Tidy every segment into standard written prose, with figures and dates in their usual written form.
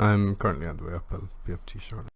I'm currently on the way up. I'll be up to you shortly.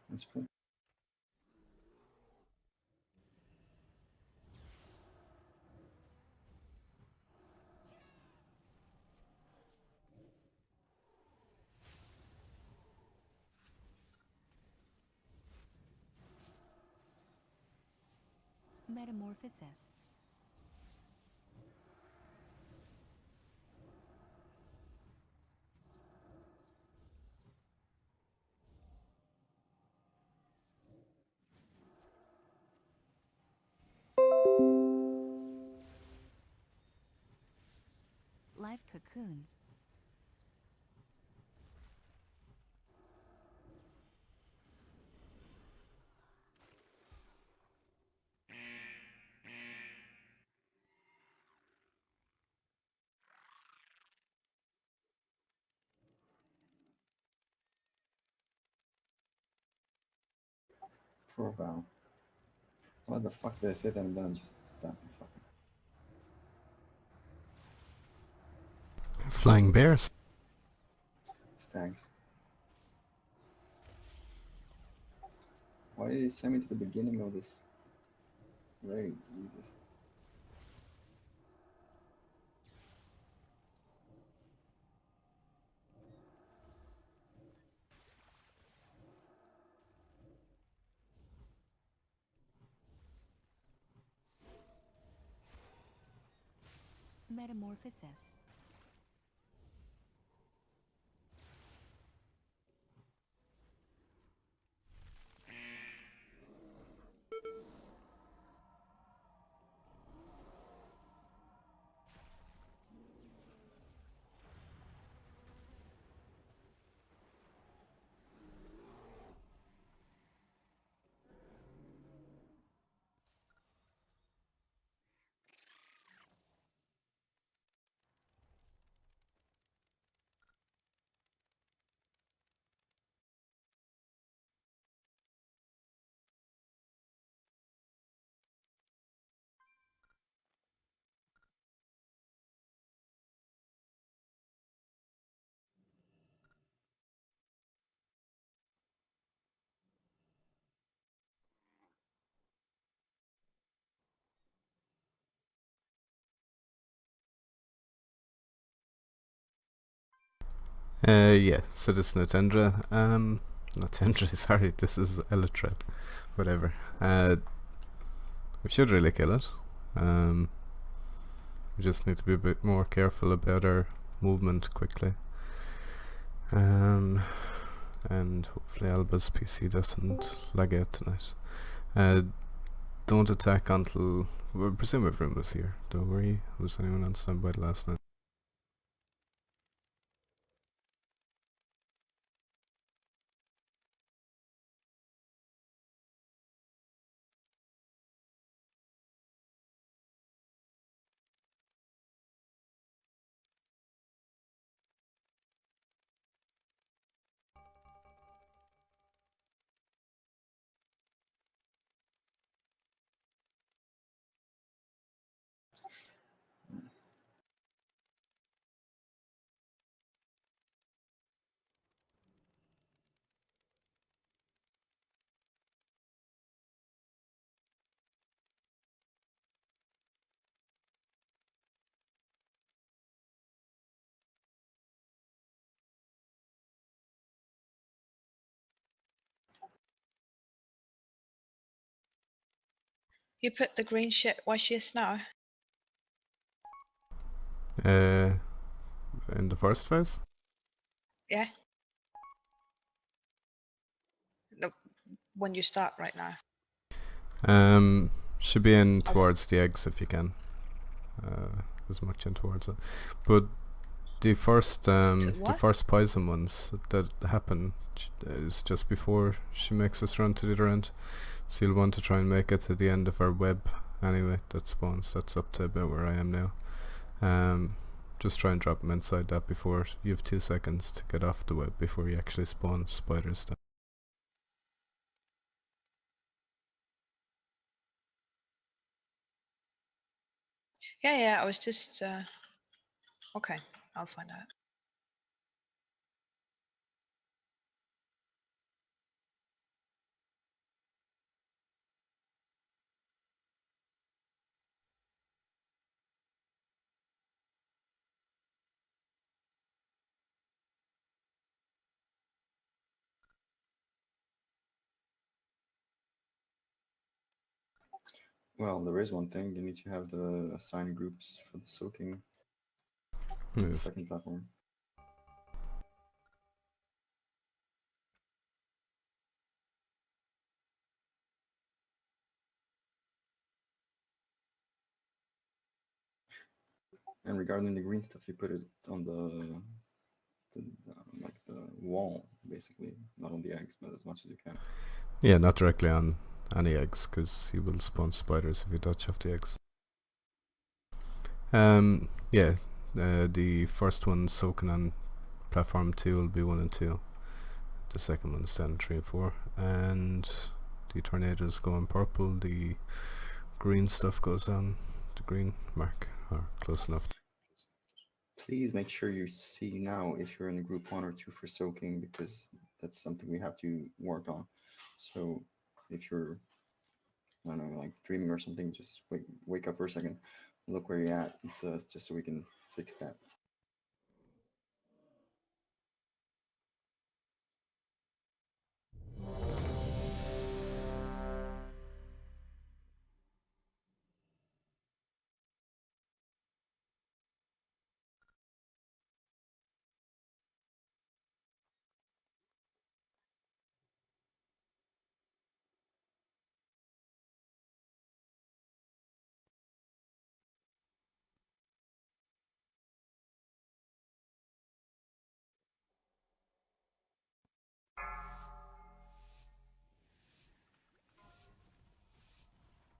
That's cool. Metamorphosis. Life cocoon. Profile. What the fuck did I say that and then just that fucking Flying bears. stags? Why did it send me to the beginning of this raid? Jesus. Metamorphosis. Yeah, Citizen Attendra. Not Sentry, sorry, this is Elytra. Whatever. We should really kill it. We just need to be a bit more careful about our movement quickly. And hopefully Alba's PC doesn't lag out tonight. Don't attack until... we presume everyone was here. Don't worry. Was anyone on standby last night? You put the green shit where she is now? In the first phase? Yeah? No, when you start right now. Should be in Okay. towards the eggs if you can. As much in towards it. But the first the what? first poison ones that happen is just before she makes us run to the other end. So you'll want to try and make it to the end of our web anyway that spawns. That's up to about where I am now. Just try and drop them inside that before you have 2 seconds to get off the web before you actually spawn spiders down. Yeah, I was just okay, I'll find out. Well, there is one thing. You need to have the assigned groups for the soaking. The Yes. second platform. And regarding the green stuff, you put it on the like the wall, basically, not on the eggs, but as much as you can. Yeah, not directly on any eggs, because you will spawn spiders if you touch off the eggs. Yeah, the first one soaking on platform 2 will be 1 and 2. The second one's then 3 and 4. And the tornadoes go on purple, the green stuff goes on the green mark, or close enough. Please make sure you see now if you're in group 1 or 2 for soaking, because that's something we have to work on. So if you're, I don't know, like dreaming or something, just wake up for a second, look where you're at, just so we can fix that.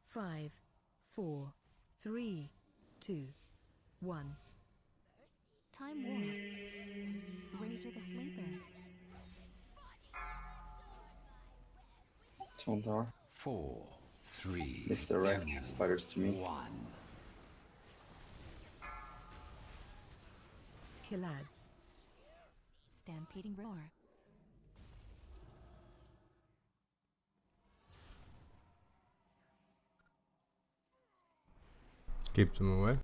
Five, 4, 3, 2, 1. Time Warp. Rage of the Sleeper. Tontar, 4, 3, misdirect 2, spiders to me. 1. Killads. Stampeding Roar. Keep them away.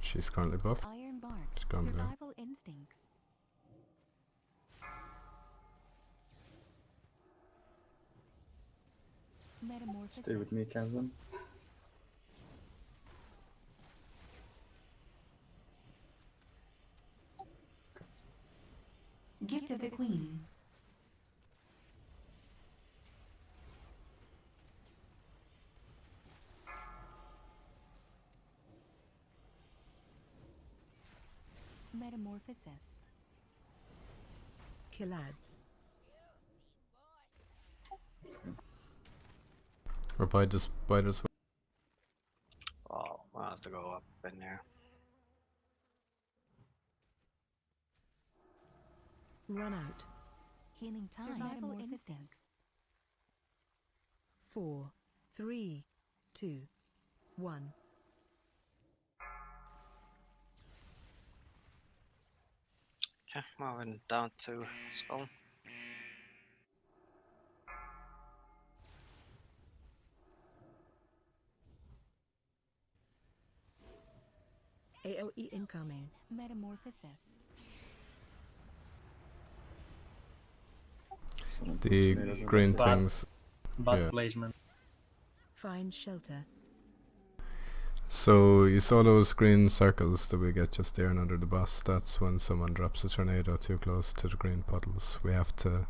She's currently buffed. Iron Bark. She's gone down. Survival Instincts. Metamorphosis. Stay with me, Kazlan. Gift of the Queen. Metamorphosis. Killads. Or by this Oh, I'll have to go up in there. Run out. Healing time. Survival instincts. 4, 3, 2, 1. Okay, moving down to Skull. AOE incoming. Metamorphosis. Someone put the tomatoes in green there. things. Bad Yeah. placement. Find shelter. So you saw those green circles that we get just there and under the boss. That's when someone drops a tornado too close to the green puddles. We have to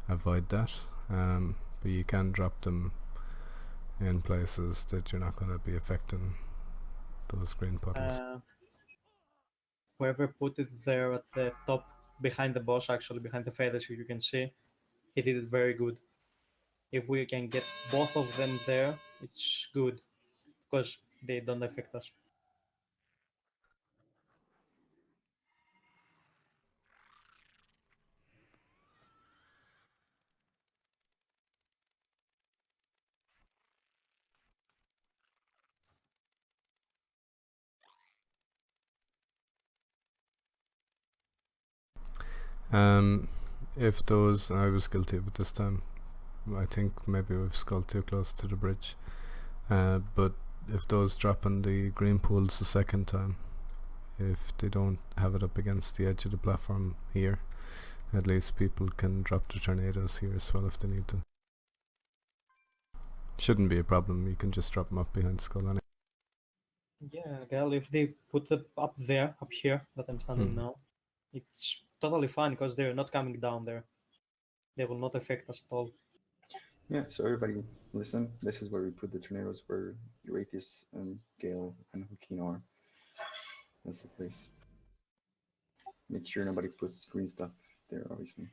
avoid that. But you can drop them in places that you're not going to be affecting those green puddles. Whoever put it there at the top behind the boss, actually behind the feathers, you can see, he did it very good. If we can get both of them there, it's good because they don't affect us. If those, I was guilty of it this time. I think maybe we've skulled too close to the bridge. But if those drop in the green pools the second time, if they don't have it up against the edge of the platform here, at least people can drop the tornadoes here as well if they need to. Shouldn't be a problem, you can just drop them up behind Skull anyway. Yeah, girl, if they put it up there, up here, that I'm standing now, it's totally fine because they're not coming down there. They will not affect us at all. Yeah, so everybody listen. This is where we put the tornadoes where Euratius and Gale and Joaquin are. That's the place. Make sure nobody puts green stuff there, obviously.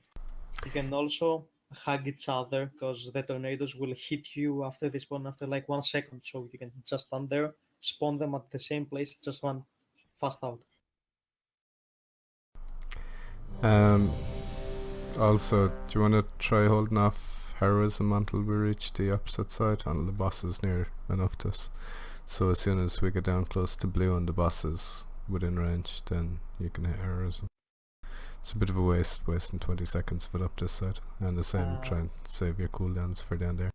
You can also hug each other because the tornadoes will hit you after they spawn after like 1 second. So you can just stand there, spawn them at the same place, just one fast out. Also, do you want to try holding off heroism until we reach the opposite side, until the boss is near enough to us? So as soon as we get down close to blue and the boss is within range, then you can hit heroism. It's a bit of a waste, wasting 20 seconds of it up this side, and the same, try and save your cooldowns for down there.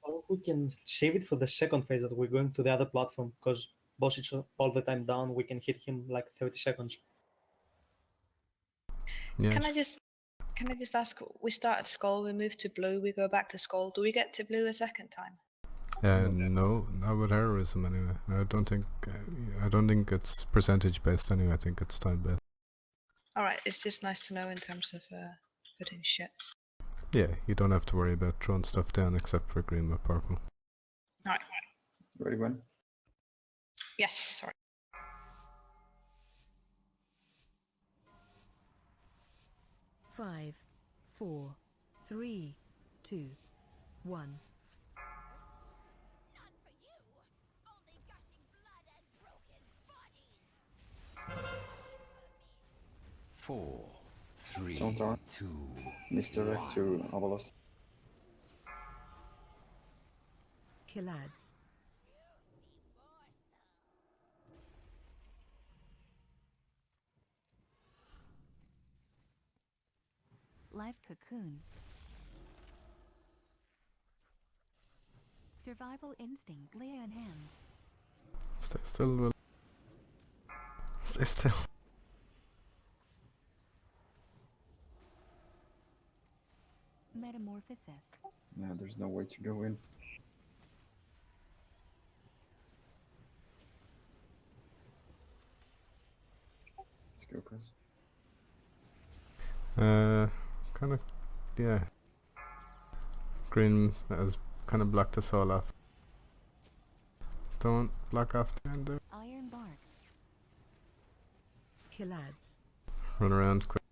Or we can save it for the second phase that we're going to the other platform because boss is all the time down. We can hit him like 30 seconds. Yeah, Can I just ask? We start at Skull, we move to Blue, we go back to Skull. Do we get to Blue a second time? no, not with heroism anyway. I don't think it's percentage based anyway. I think it's time based. All right, it's just nice to know in terms of putting shit. Yeah, you don't have to worry about throwing stuff down except for green with purple. All right. Ready, Gwen? Yes. Sorry. 5, 4, 3, 2, 1. 4, 3, Someone's on. 2, Misdirect to Avalos. Killads. Life cocoon. Survival instinct. Lay on hands. Stay still, Will. Stay still. Metamorphosis. Yeah, there's no way to go in. go, Chris. Kind of, yeah. Green has kind of blocked us all off. Don't block off the end there. Iron bark. Killads. Run around quick.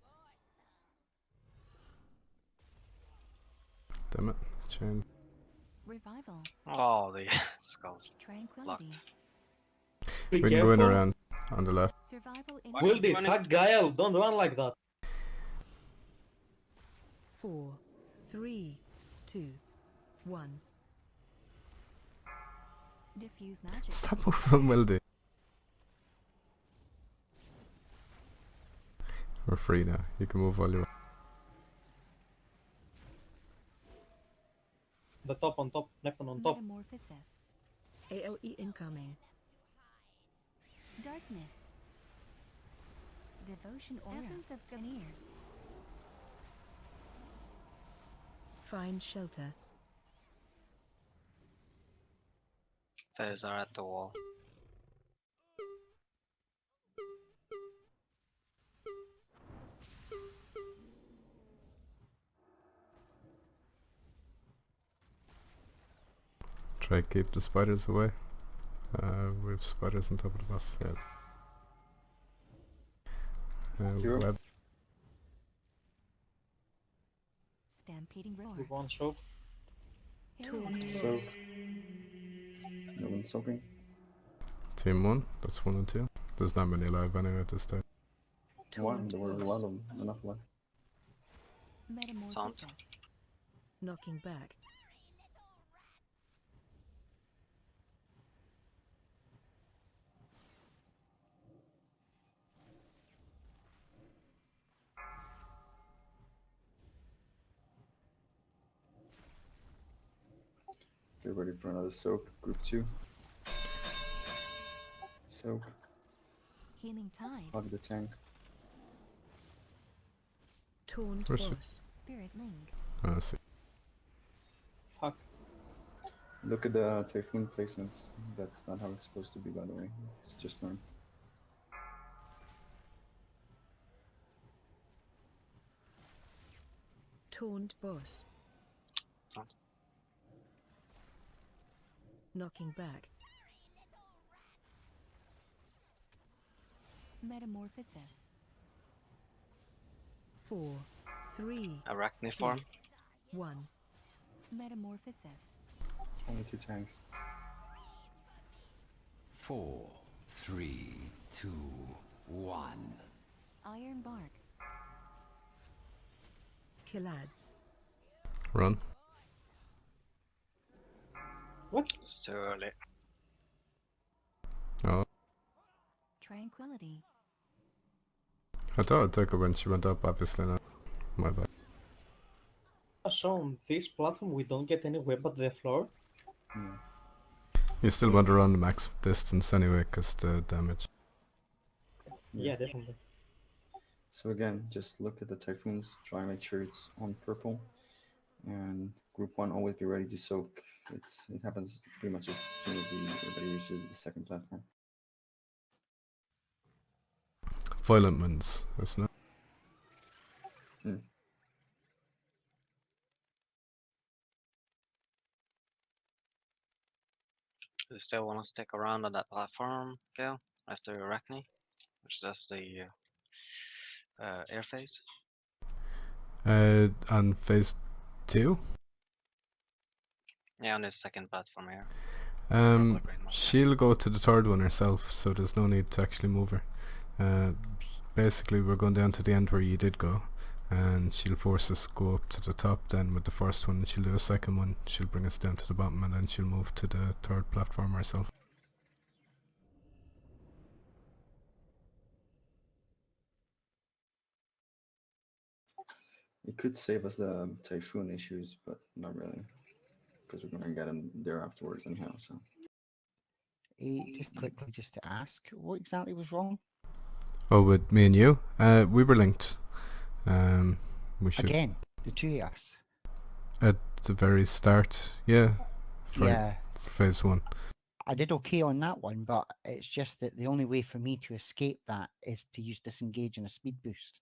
Damn it. Chain. Revival. Oh, the skulls. Tranquility. Be We can go in careful. around on the left. Survival Wildy, instincts. fuck Gael, don't run like that. 4, 3, 2, 1. Diffuse magic. Stop moving, Wildy. We're free now. You can move all you want. The top on top, left and on top. Metamorphosis. AOE incoming. Darkness. Devotion aura. Essence of Ganir. Find shelter. Those are at the wall. Try to keep the spiders away. We have spiders on top of us. Yeah. Hero? Web. Stampeding roar. With one shot. Hail. Soak. No one soaking. Team 1. That's 1 and 2. There's not many alive anyway at this time. One, there were a Taunt lot boss. of them. Enough left. Metamorphosis. Knocking back. Get ready for another soak. Group 2. Soak. Healing tide. Hug the tank. Taunt Where's it? boss. Spirit link. I see. Fuck. Look at the typhoon placements. That's not how it's supposed to be, by the way. It's just learn. Taunt boss. Taunt. Knocking back. Metamorphosis. 4, 3, Arachniform. 1. Metamorphosis. Only 2 tanks. 4, 3, 2, 1. Iron bark. Killads. Run. What? It's too early. Oh. Tranquility. I thought I'd take her when she went up, obviously not. My bad. So on this platform we don't get any web at the floor. Yeah. You still want to run the max distance anyway, because the damage. Yeah, definitely. So again, just look at the typhoons. Try and make sure it's on purple. And group 1, always be ready to soak. It happens pretty much as soon as everybody reaches the second platform. Violent winds, isn't it? Do you still want to stick around on that platform, Gale, after Arachne, which is the air phase? On phase 2? Yeah, on the second platform here. She'll go to the third one herself, so there's no need to actually move her. Basically, we're going down to the end where you did go, and she'll force us to go up to the top. Then with the first one, she'll do a second one, she'll bring us down to the bottom, and then she'll move to the third platform herself. It could save us the typhoon issues, but not really. Because we're going to get them there afterwards anyhow, so. Just quickly, just to ask, what exactly was wrong? Oh, with me and you? We were linked. We should Again, the two of us. at the very start, yeah. For Yeah. phase 1. I did okay on that one, but it's just that the only way for me to escape that is to use disengage and a speed boost.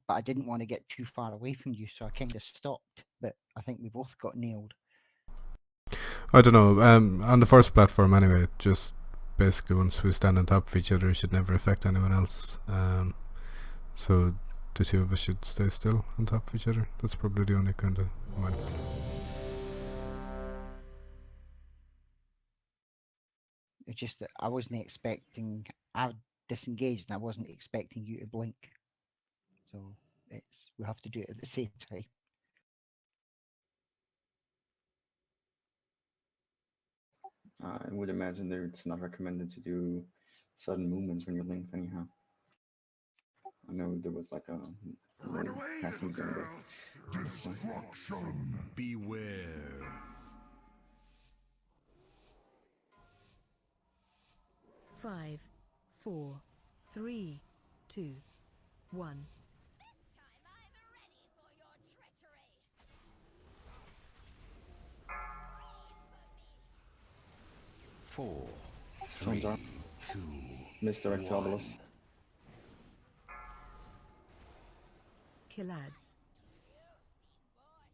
But I didn't want to get too far away from you, so I kind of stopped. But I think we both got nailed. I don't know. On the first platform anyway, just basically once we stand on top of each other, it should never affect anyone else. So the two of us should stay still on top of each other. That's probably the only kind of one. It's just that I wasn't expecting. I disengaged, and I wasn't expecting you to blink. So we have to do it at the same time. I would imagine that it's not recommended to do sudden movements when you're linked anyhow. I know there was like a no passing zone, but that's fine. Beware. 5, 4, 3, 2, 1. 4, Turns 3, out. 2, Misdirect to 1. Obelisk. Killads.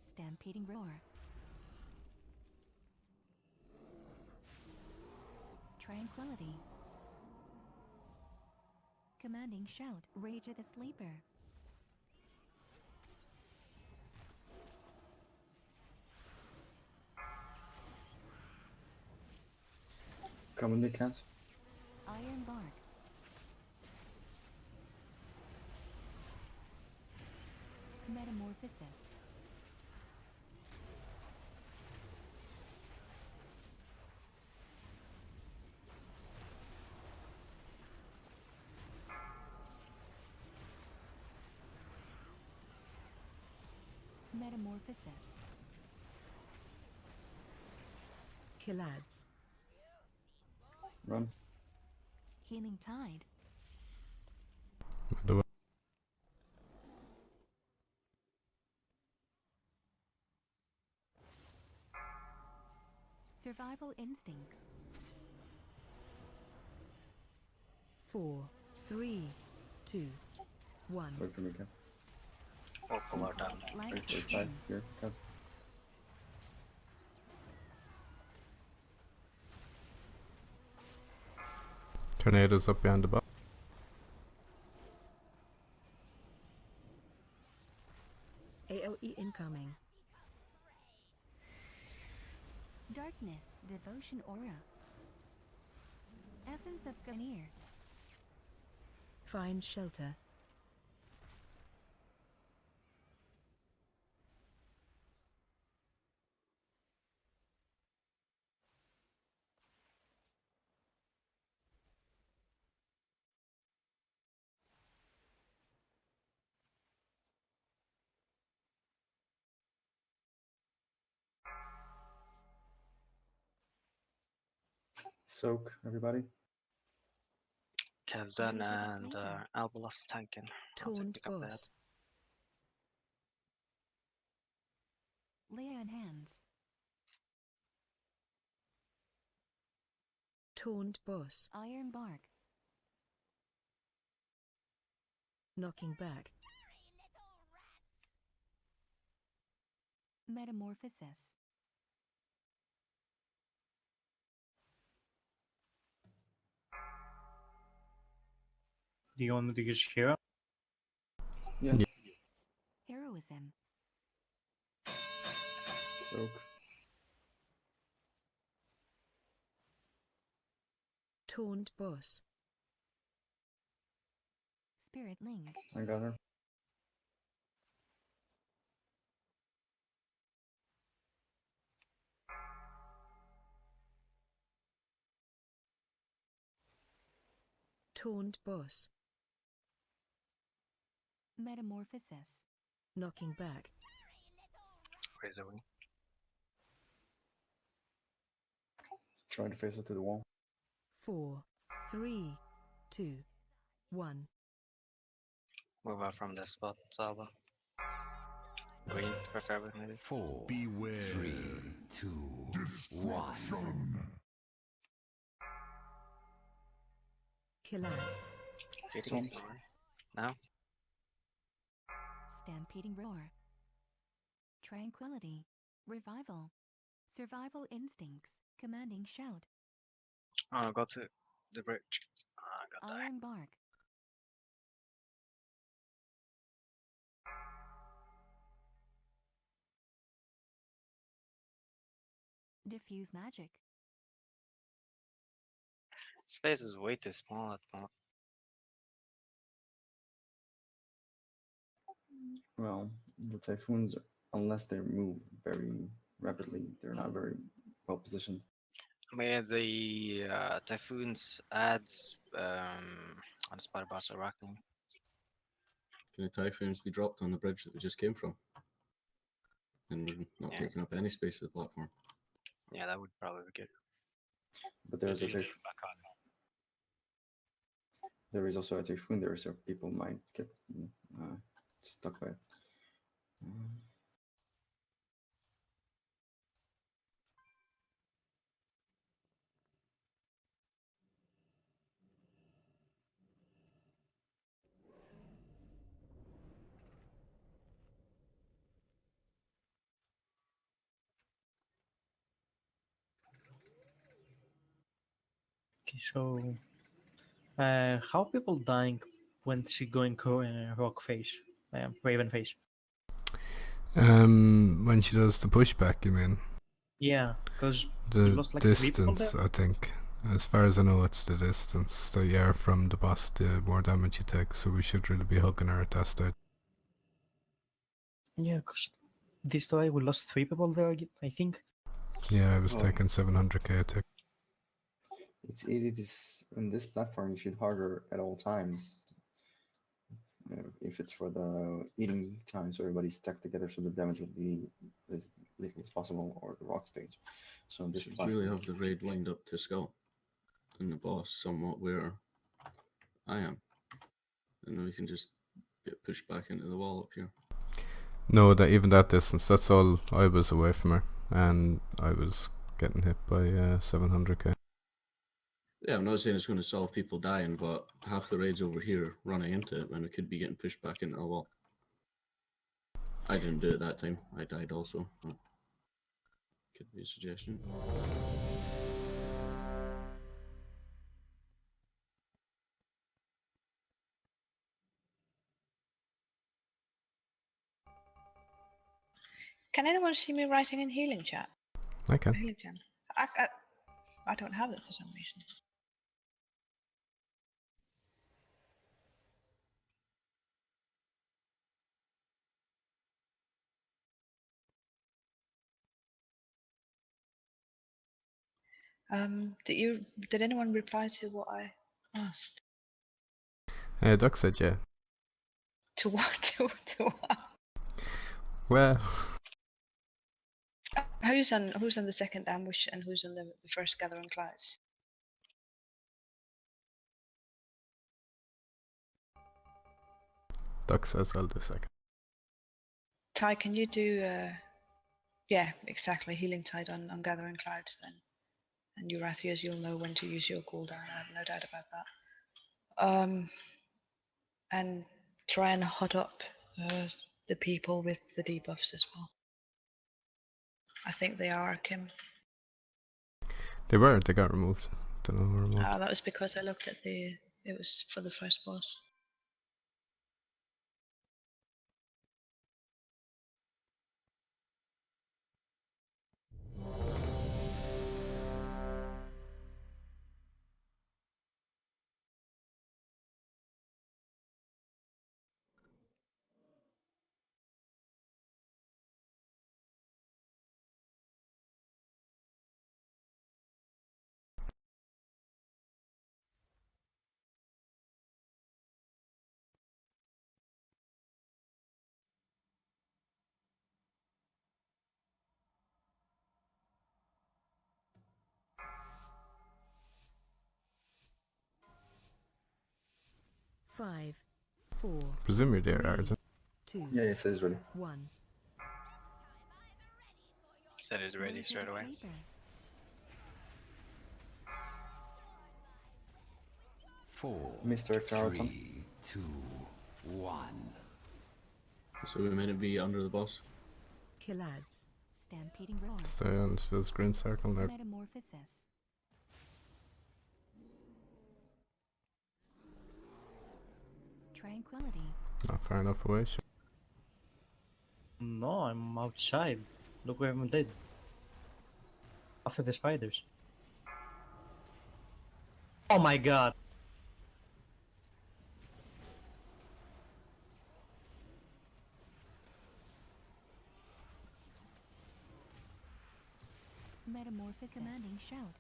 Stampeding roar. Tranquility. Commanding shout. Rage of the sleeper. Come in the cats. Iron bark. Metamorphosis. Metamorphosis. Killads. Run. Healing tide. The Survival instincts. 4, 3, 2, 1. Wait for me, cats. Or pull our down. Light Wait for the side skin. here, cats. tornadoes up behind the box. AOE incoming. Darkness. Devotion aura. Essence of Ganir. Find shelter. Soak, everybody. Kev's done Rage of the and sleeper. Albalos tanking. I'll Taunt pick up the head. boss. Leia in hands. Taunt boss. Iron bark. Knocking back. Metamorphosis. Do you want me to use Hero? Yeah. Yeah. Heroism. Soak. Taunt boss. Spirit link. I got her. Taunt boss. Metamorphosis. Knocking back. Razor wing. Trying to face it to the wall. 4, 3, 2, 1. Move out from this spot, Alba. Green, preferably maybe. 4, 3, 2, 1. Collapse. 50 Excellent. forward. Now. Stampeding roar. Tranquility. Revival. Survival instincts. Commanding shout. Go to the bridge. Got that. Iron bark. Diffuse magic. Space is way too small at the moment. Well, the typhoons, unless they move very rapidly, they're not very well positioned. I mean, the typhoons adds on the spider boss arachne. Can the typhoons be dropped on the bridge that we just came from? And we're not Yeah. taking up any space of the platform. Yeah, that would probably be good. But there's a Usually typhoon. back on. There is also a typhoon there, so people might get stuck by it. Okay, so how people dying when she going rock face, raven face? When she does the pushback, you mean? Yeah, because we The lost like 3 people distance, there. I think. As far as I know, it's the distance. So yeah, from the boss, the more damage you take. So we should really be hugging her at that stage. Yeah, because this time we lost 3 people there, I think. Yeah, I was Oh. taking 700k a tick. It's easy to in this platform. You shoot harder at all times. If it's for the eating time, so everybody's stuck together, so the damage will be as little as possible, or the rock stage. So in this Should platform, really have the raid lined up to Skull and the boss somewhat where I am. And then we can just get pushed back into the wall up here. No, that even that distance, that's all I was away from her, and I was getting hit by 700k. Yeah, I'm not saying it's going to solve people dying, but half the raid's over here running into it when we could be getting pushed back into the wall. I didn't do it that time. I died also. But could be a suggestion. Can anyone see me writing in healing chat? I can. Healing chat. I don't have it for some reason. Did anyone reply to what I asked? Duck said yeah. To what? To what? Well, Who's on the second ambush and who's on the first gathering clouds? Duck says I'll do second. Ty, can you do yeah, exactly, healing tide on gathering clouds then? And Eurathias, you'll know when to use your cooldown, I have no doubt about that. And try and hot up the people with the debuffs as well. I think they are, Kim. They got removed. Don't know who removed. That was because I looked at it was for the first boss. Five, four, Presume you're there, three, Arden. 2, yeah, it says ready. 1. Said it's ready Laser straight away. sleeper. 4, Mr. Charlton. 3, 2, 1. So we made it be under the boss. Killads. Stampeding roar. Stay on this green circle now. Metamorphosis. Tranquility. Not far enough away. Sure. No, I'm outside. Look where I'm dead. After the spiders. Oh my god. Metamorphosis. Commanding shout.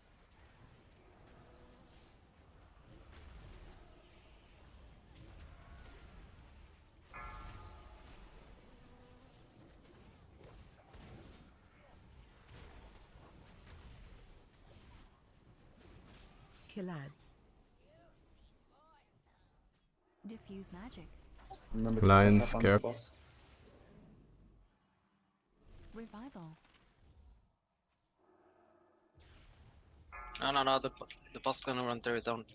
Killads. Diffuse magic. Remember to Lion check up on the scare. boss. Revival. No, the boss is gonna run through his own.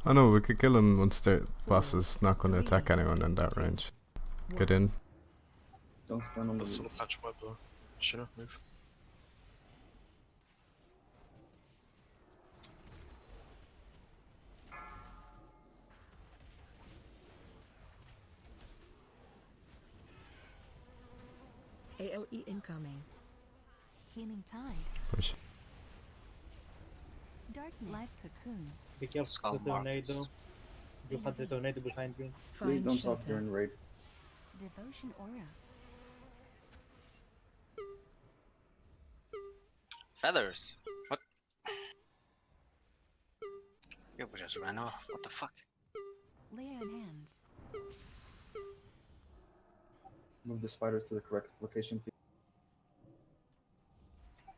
I know, we could kill him once the boss is not going to attack anyone in that range. Get in. Don't stand on the Still a roots. patch web though. Shouldn't move. AOE incoming. Healing tide. Push. Darkness. Life cocoon. Be careful Skull of the tornado. You had the tornado behind you. Please Find don't talk shelter. during raid. Devotion aura. Feathers. What? You just ran off. What the fuck? Lay on hands. Move the spiders to the correct location, please.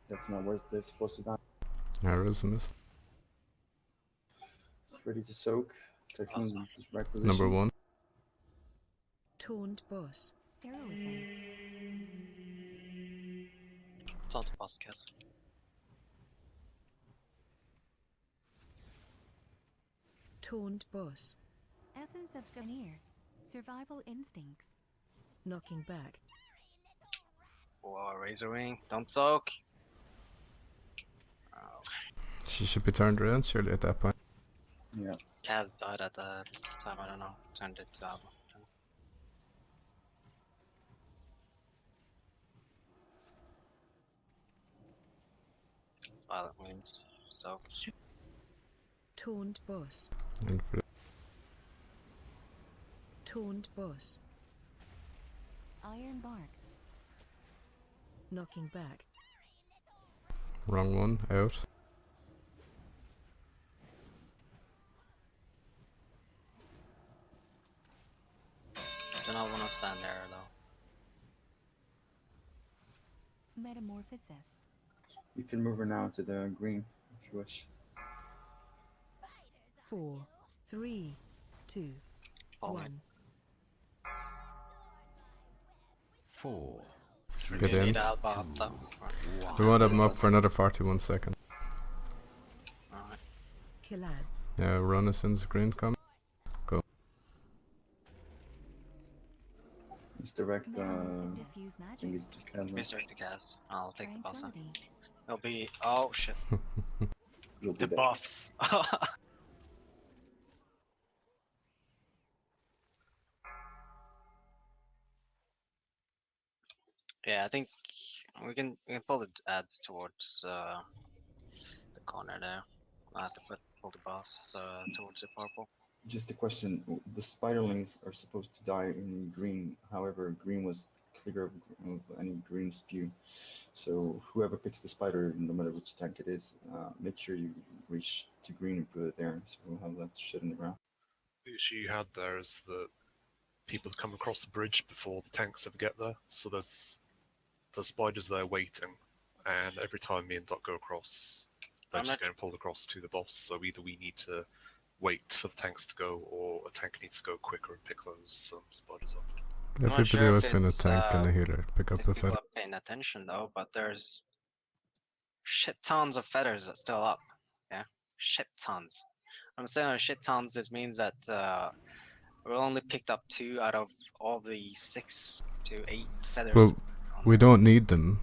That's not where they're supposed to die. Arrows in this. Ready to soak. Typhoon's in the right position. Number 1. Taunt boss. Heroism. It's all the boss kill. Taunt boss. Essence of Ganir. Survival instincts. Knocking back. Whoa, Razor Wing. Don't soak. Oh, She should be turned around surely at that point. Yeah. Kaz died at that time, I don't know. Turned it down. Violet Wings. Soak. Taunt boss. And for Taunt boss. Iron bark. Knocking back. wrong one, out. Do not want to stand there though. Metamorphosis. You can move her now to the green if you wish. 4, 3, 2, Follow me. 1. 4, 3, Get in. Need help out though. We want them up for another 41 seconds. Alright. Killads. Yeah, run as soon as green comes. Misdirect Diffuse magic. thing is to Kazma. Misdirect the gas. I'll take the boss then. Tranquility. It'll be. Oh shit. You'll be The there. boss. Yeah, I think we can pull the ads towards the corner there. I have to pull the boss towards the purple. Just a question. The spiderlings are supposed to die in green. However, green was clear of any green spew. So whoever picks the spider, no matter which tank it is, make sure you reach to green and put it there. So we'll have that shit in the ground. The issue you had there is that people come across the bridge before the tanks ever get there, so there's spiders there waiting, and every time me and Doc go across, they're I'm just not- getting pulled across to the boss, so either we need to wait for the tanks to go, or a tank needs to go quicker and pick those spiders up. I'm not Everybody sure if else in a it's, tank and a healer. Pick up if a people feather. are paying attention though, but there's shit tons of feathers that's still up. Yeah. shit tons. I'm saying shit tons. This means that we only picked up 2 out of all the 6 to 8 feathers. Well, on we there. don't need them.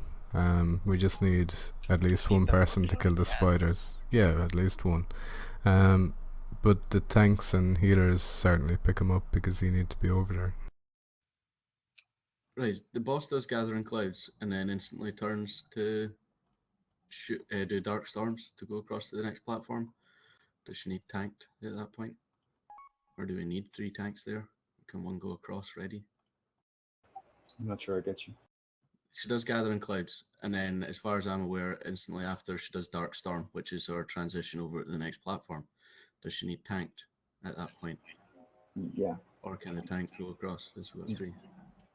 We just need at least Need one them for person to kill killing the the ads. spiders. Yeah, at least one. But the tanks and healers certainly pick them up because you need to be over there. Right, the boss does Gathering Clouds and then instantly turns to do Dark Storms to go across to the next platform. Does she need tanked at that point? Or do we need 3 tanks there? Can one go across ready? I'm not sure I get you. She does Gathering Clouds, and then, as far as I'm aware, instantly after she does Dark Storm, which is her transition over to the next platform. Does she need tanked at that point? Yeah. Or can the tank go across? As we've got 3.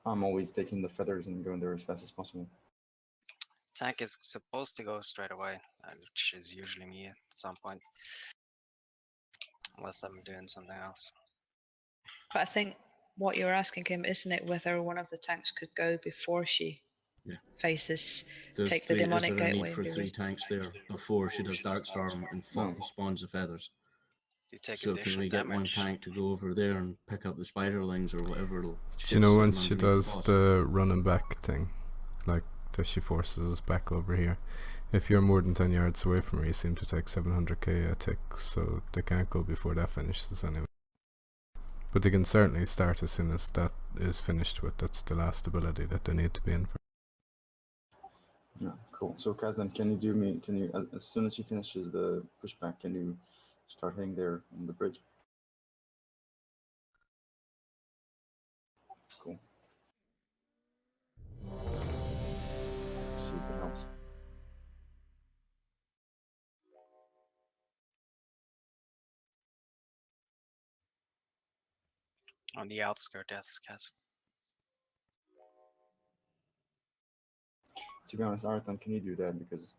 I'm always taking the feathers and going there as fast as possible. Tank is supposed to go straight away, which is usually me at some point, unless I'm doing something else. But I think what you're asking him, isn't it, whether one of the tanks could go before she faces take the demonic is there a gateway need and for be 3 ready? tanks there before she does Darkstorm and spawns the feathers? You take So can we get one tank to go over there and pick up the spiderlings or whatever? Do you shit's know sitting when she underneath does boss? the running back thing? Like, that she forces us back over here. If you're more than 10 yards away from her, you seem to take 700k a tick, so they can't go before that finishes anyway. But they can certainly start as soon as that is finished with. That's the last ability that they need to be in for. Yeah, cool. So Kazdan, can you as soon as she finishes the pushback, can you start heading there on the bridge? Cool. See if it helps. On the outskirts, yes, Kaz. To be honest, Arthur, can you do that? Because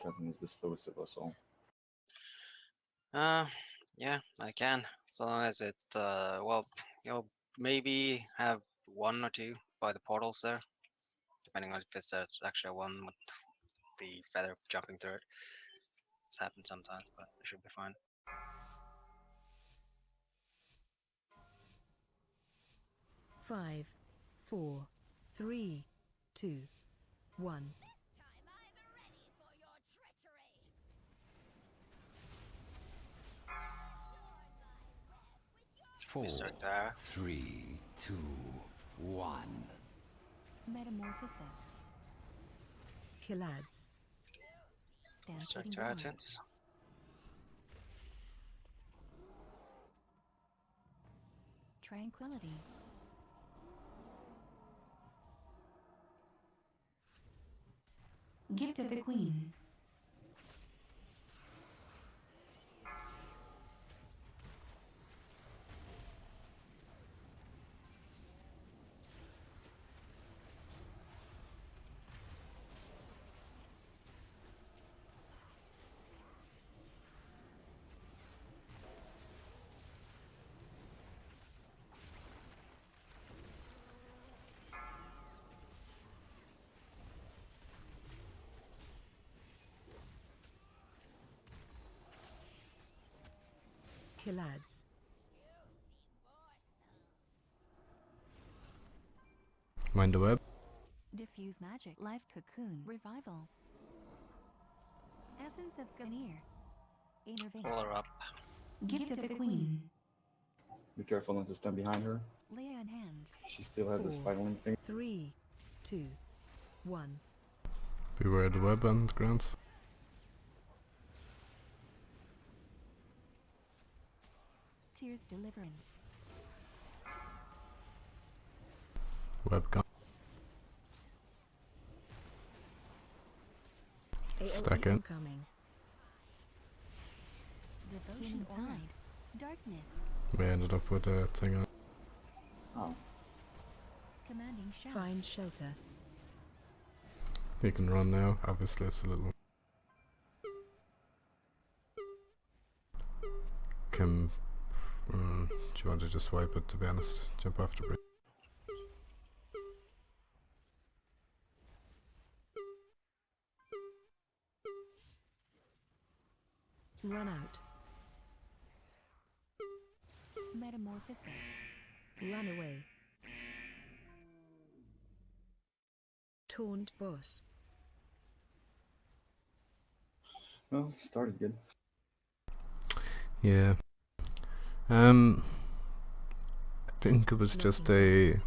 Kazdan is the slowest of us all. Yeah, I can. As long as it, well, maybe have 1 or 2 by the portals there, depending on if it's actually one with the feather jumping through it. It's happened sometimes, but it should be fine. Five, 4, 3, 2, 1. 4, 3, 2, 1. Metamorphosis. Killads. Stampeding Start Guard. Tranquility. Gift of the Queen. Killads. Mind the web? Diffuse magic. Life cocoon. Revival. Essence of Ganir. Innervate. Pull her up. Gift of the Queen. Be careful not to stand behind her. Lay on hands. She still has this spiraling thing. 3, 2, 1. Beware of the web and grants. Tears deliverance. Web gone. Stack in. Incoming. Devotion tide. Darkness. We ended up with a thing on. Oh. Commanding shout. Find shelter. You can run now. Obviously, it's a little. Can. Do you want to just wipe it? To be honest, jump off the bridge. Run out. Metamorphosis. Run away. Taunt boss. Well, started good. Yeah. I think it was just a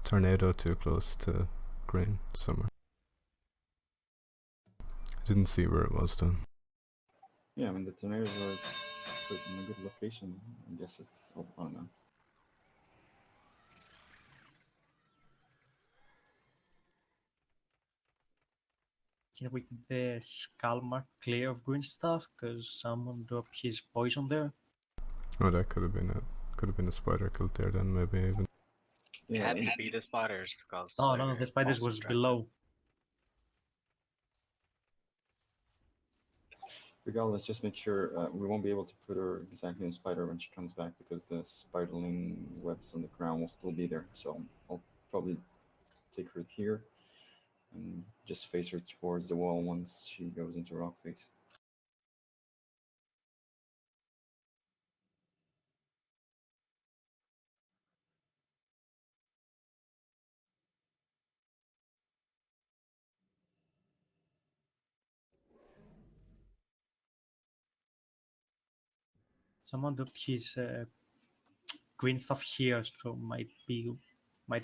tornado too close to green somewhere. I didn't see where it was though. Yeah, I mean the tornadoes are put in a good location. I guess it's all on now. Can we keep the skull mark clear of green stuff? Because someone dropped his poison there. Oh, that could have been it. Could have been a spider killed there then, maybe even. It had to be the spiders because Oh no, the they're spiders was monster below. Regardless, just make sure we won't be able to put her exactly in spider when she comes back because the spiderling webs on the ground will still be there. So I'll probably take her here and just face her towards the wall once she goes into rock face. Someone dropped his green stuff here, so might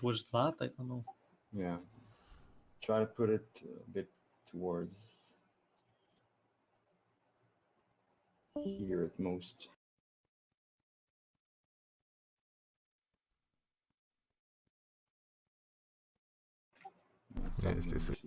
was that, I don't know. Yeah. Try to put it a bit towards here at most. Yes, this is.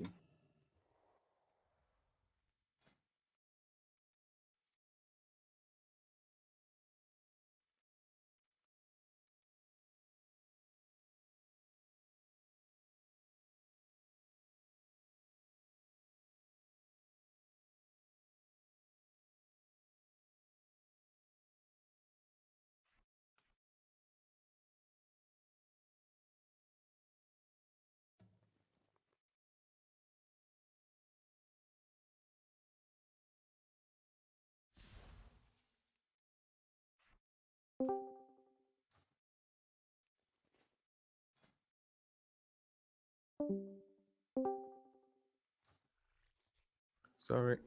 Sorry.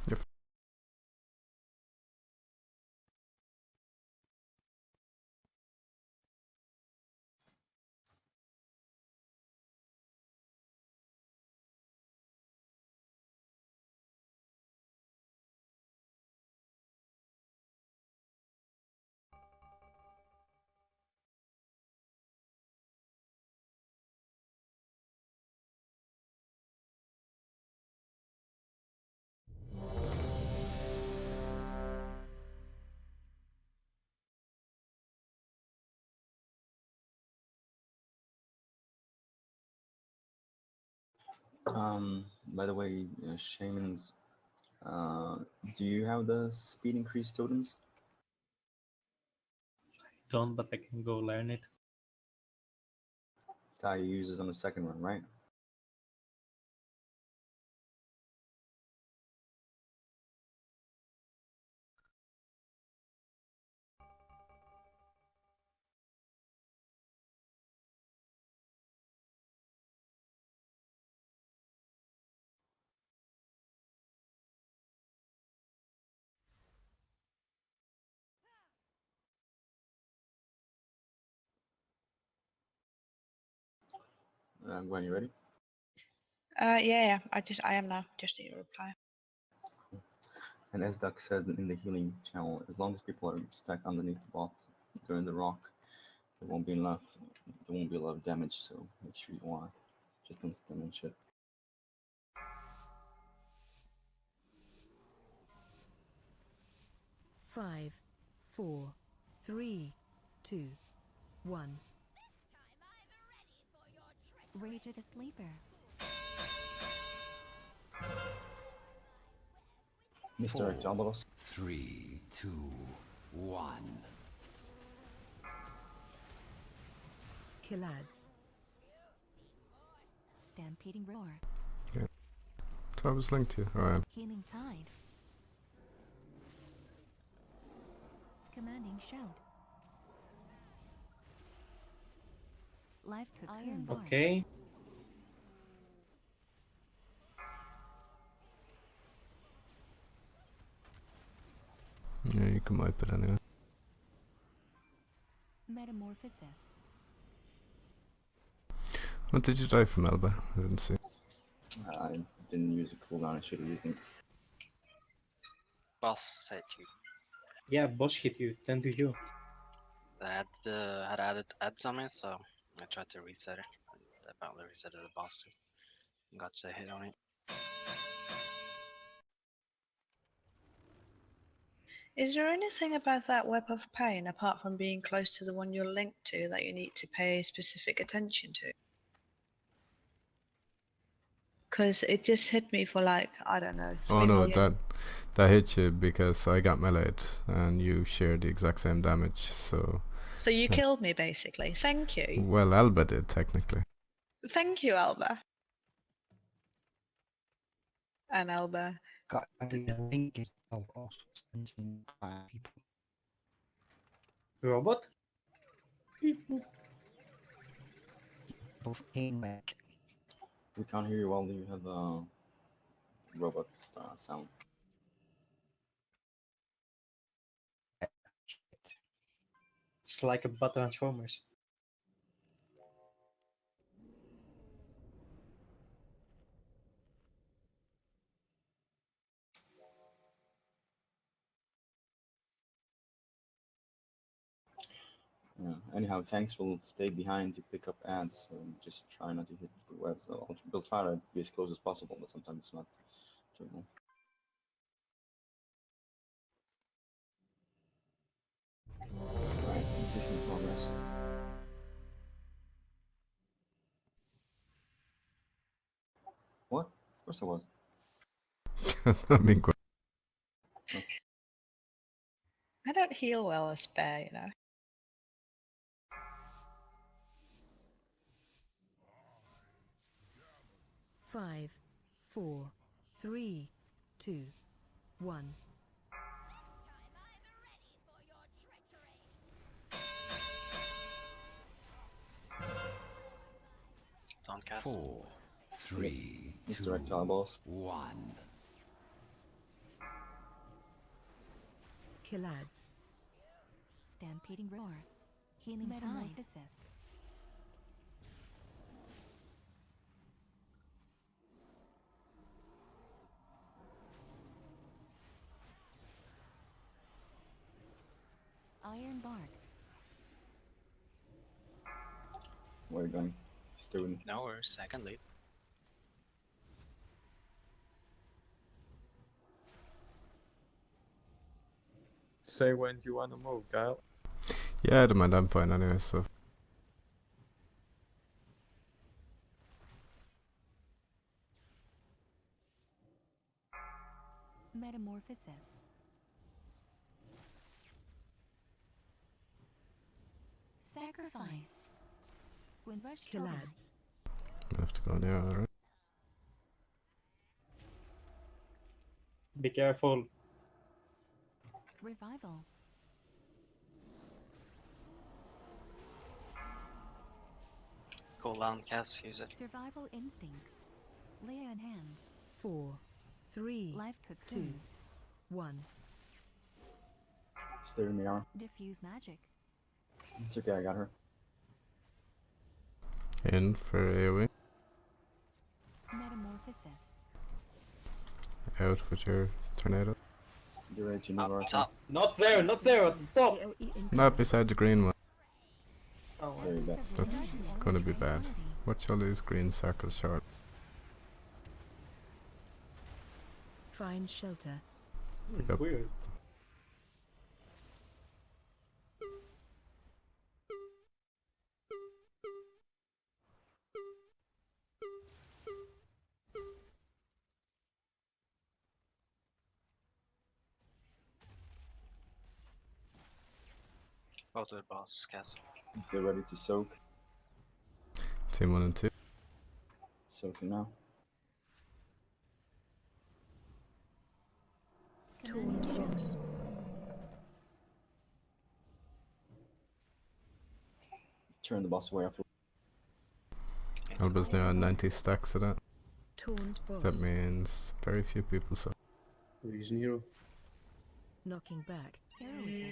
Yep. By the way, shamans, do you have the speed increase totems? Don't, but I can go learn it. Tai uses on the second run, right? Gwen, you ready? Yeah, I am now. Just need a reply. And as Duck says in the healing channel, as long as people are stuck underneath the boss during the rock, there won't be a lot of damage. So make sure you are just don't stun and shit. Five, 4, 3, 2, 1. Rage of the Sleeper. Mr. Ectobolos. 3, 2, 1. Killads. Stampeding Roar. Yeah. So I was linked to you. Alright. Healing Tide. Commanding shout. Live cocoon bark. Okay. Yeah, you can wipe it anyway. Metamorphosis. What did you die from, Elba? I didn't see. I didn't use a cooldown. I should have used it. Boss hit you. Yeah, boss hit you. Then to you. I had added ads on it, so I tried to reset it. I apparently reset the boss too. Got a hit on it. Is there anything about that web of pain, apart from being close to the one you're linked to, that you need to pay specific attention to? Because it just hit me for like, I don't know, Oh 3 no, million. that hit you because I got meleeed and you shared the exact same damage, so... So you killed me, basically. Thank you. Well, Elba did, technically. Thank you, Alba. And Alba. Got the link is also sending people. Robot? Both pain match. We can't hear you while you have robot sound. It's like a bot Transformers. Yeah. Anyhow, tanks will stay behind to pick up ads, so just try not to hit the web. So we'll try to be as close as possible, but sometimes it's not doable. Alright, let's see some progress. What? Of course I was. I mean, I don't heal well as Bear, you know. Five, 4, 3, 2, 1. Don't cast. 4, 3, Misdirect 2, eyeballs. 1. Kill ads. Stampeding roar. Healing metamorphosis. Iron bark. Where are you going? Student. No, we're second lead. Say when you wanna move, Kyle. yeah, I don't mind, I'm fine anyway, so... Metamorphosis. Sacrifice. Windrush Kill trouble. ads. I have to go now, alright? Be careful. Revival. Cooldown cast, use it. Survival instincts. Lay on hands. 4, 3, Life 2, cocoon. 1. Stay in the arm. Diffuse magic. It's okay, I got her. In for AoE. Metamorphosis. Out with your tornado. Get ready to move our Top. Not there, not there, at the top! AoE incoming. Not beside the green one. Oh, There you go. That's gonna be bad. Watch all these green circles short. Find shelter. Yep. Weird. Go to the boss cast. Get ready to soak. Team 1 and 2. Soaking now. Torn force. turn the boss away after. Alba's now on 90 stacks of that. Taunt boss. That means very few people saw. We're using hero. Knocking back. Heroism.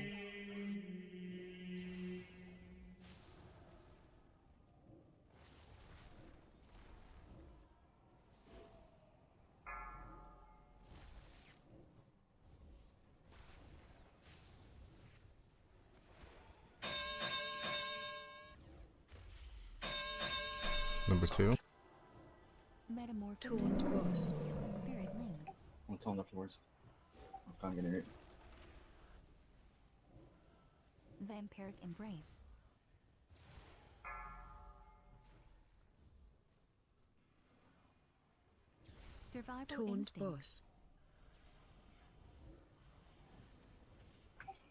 Number 2. Metamorphosis. Taunt boss. Spirit link. I'll tell him afterwards. I can't get it. Vampiric embrace. Survival Taunt instinct. boss.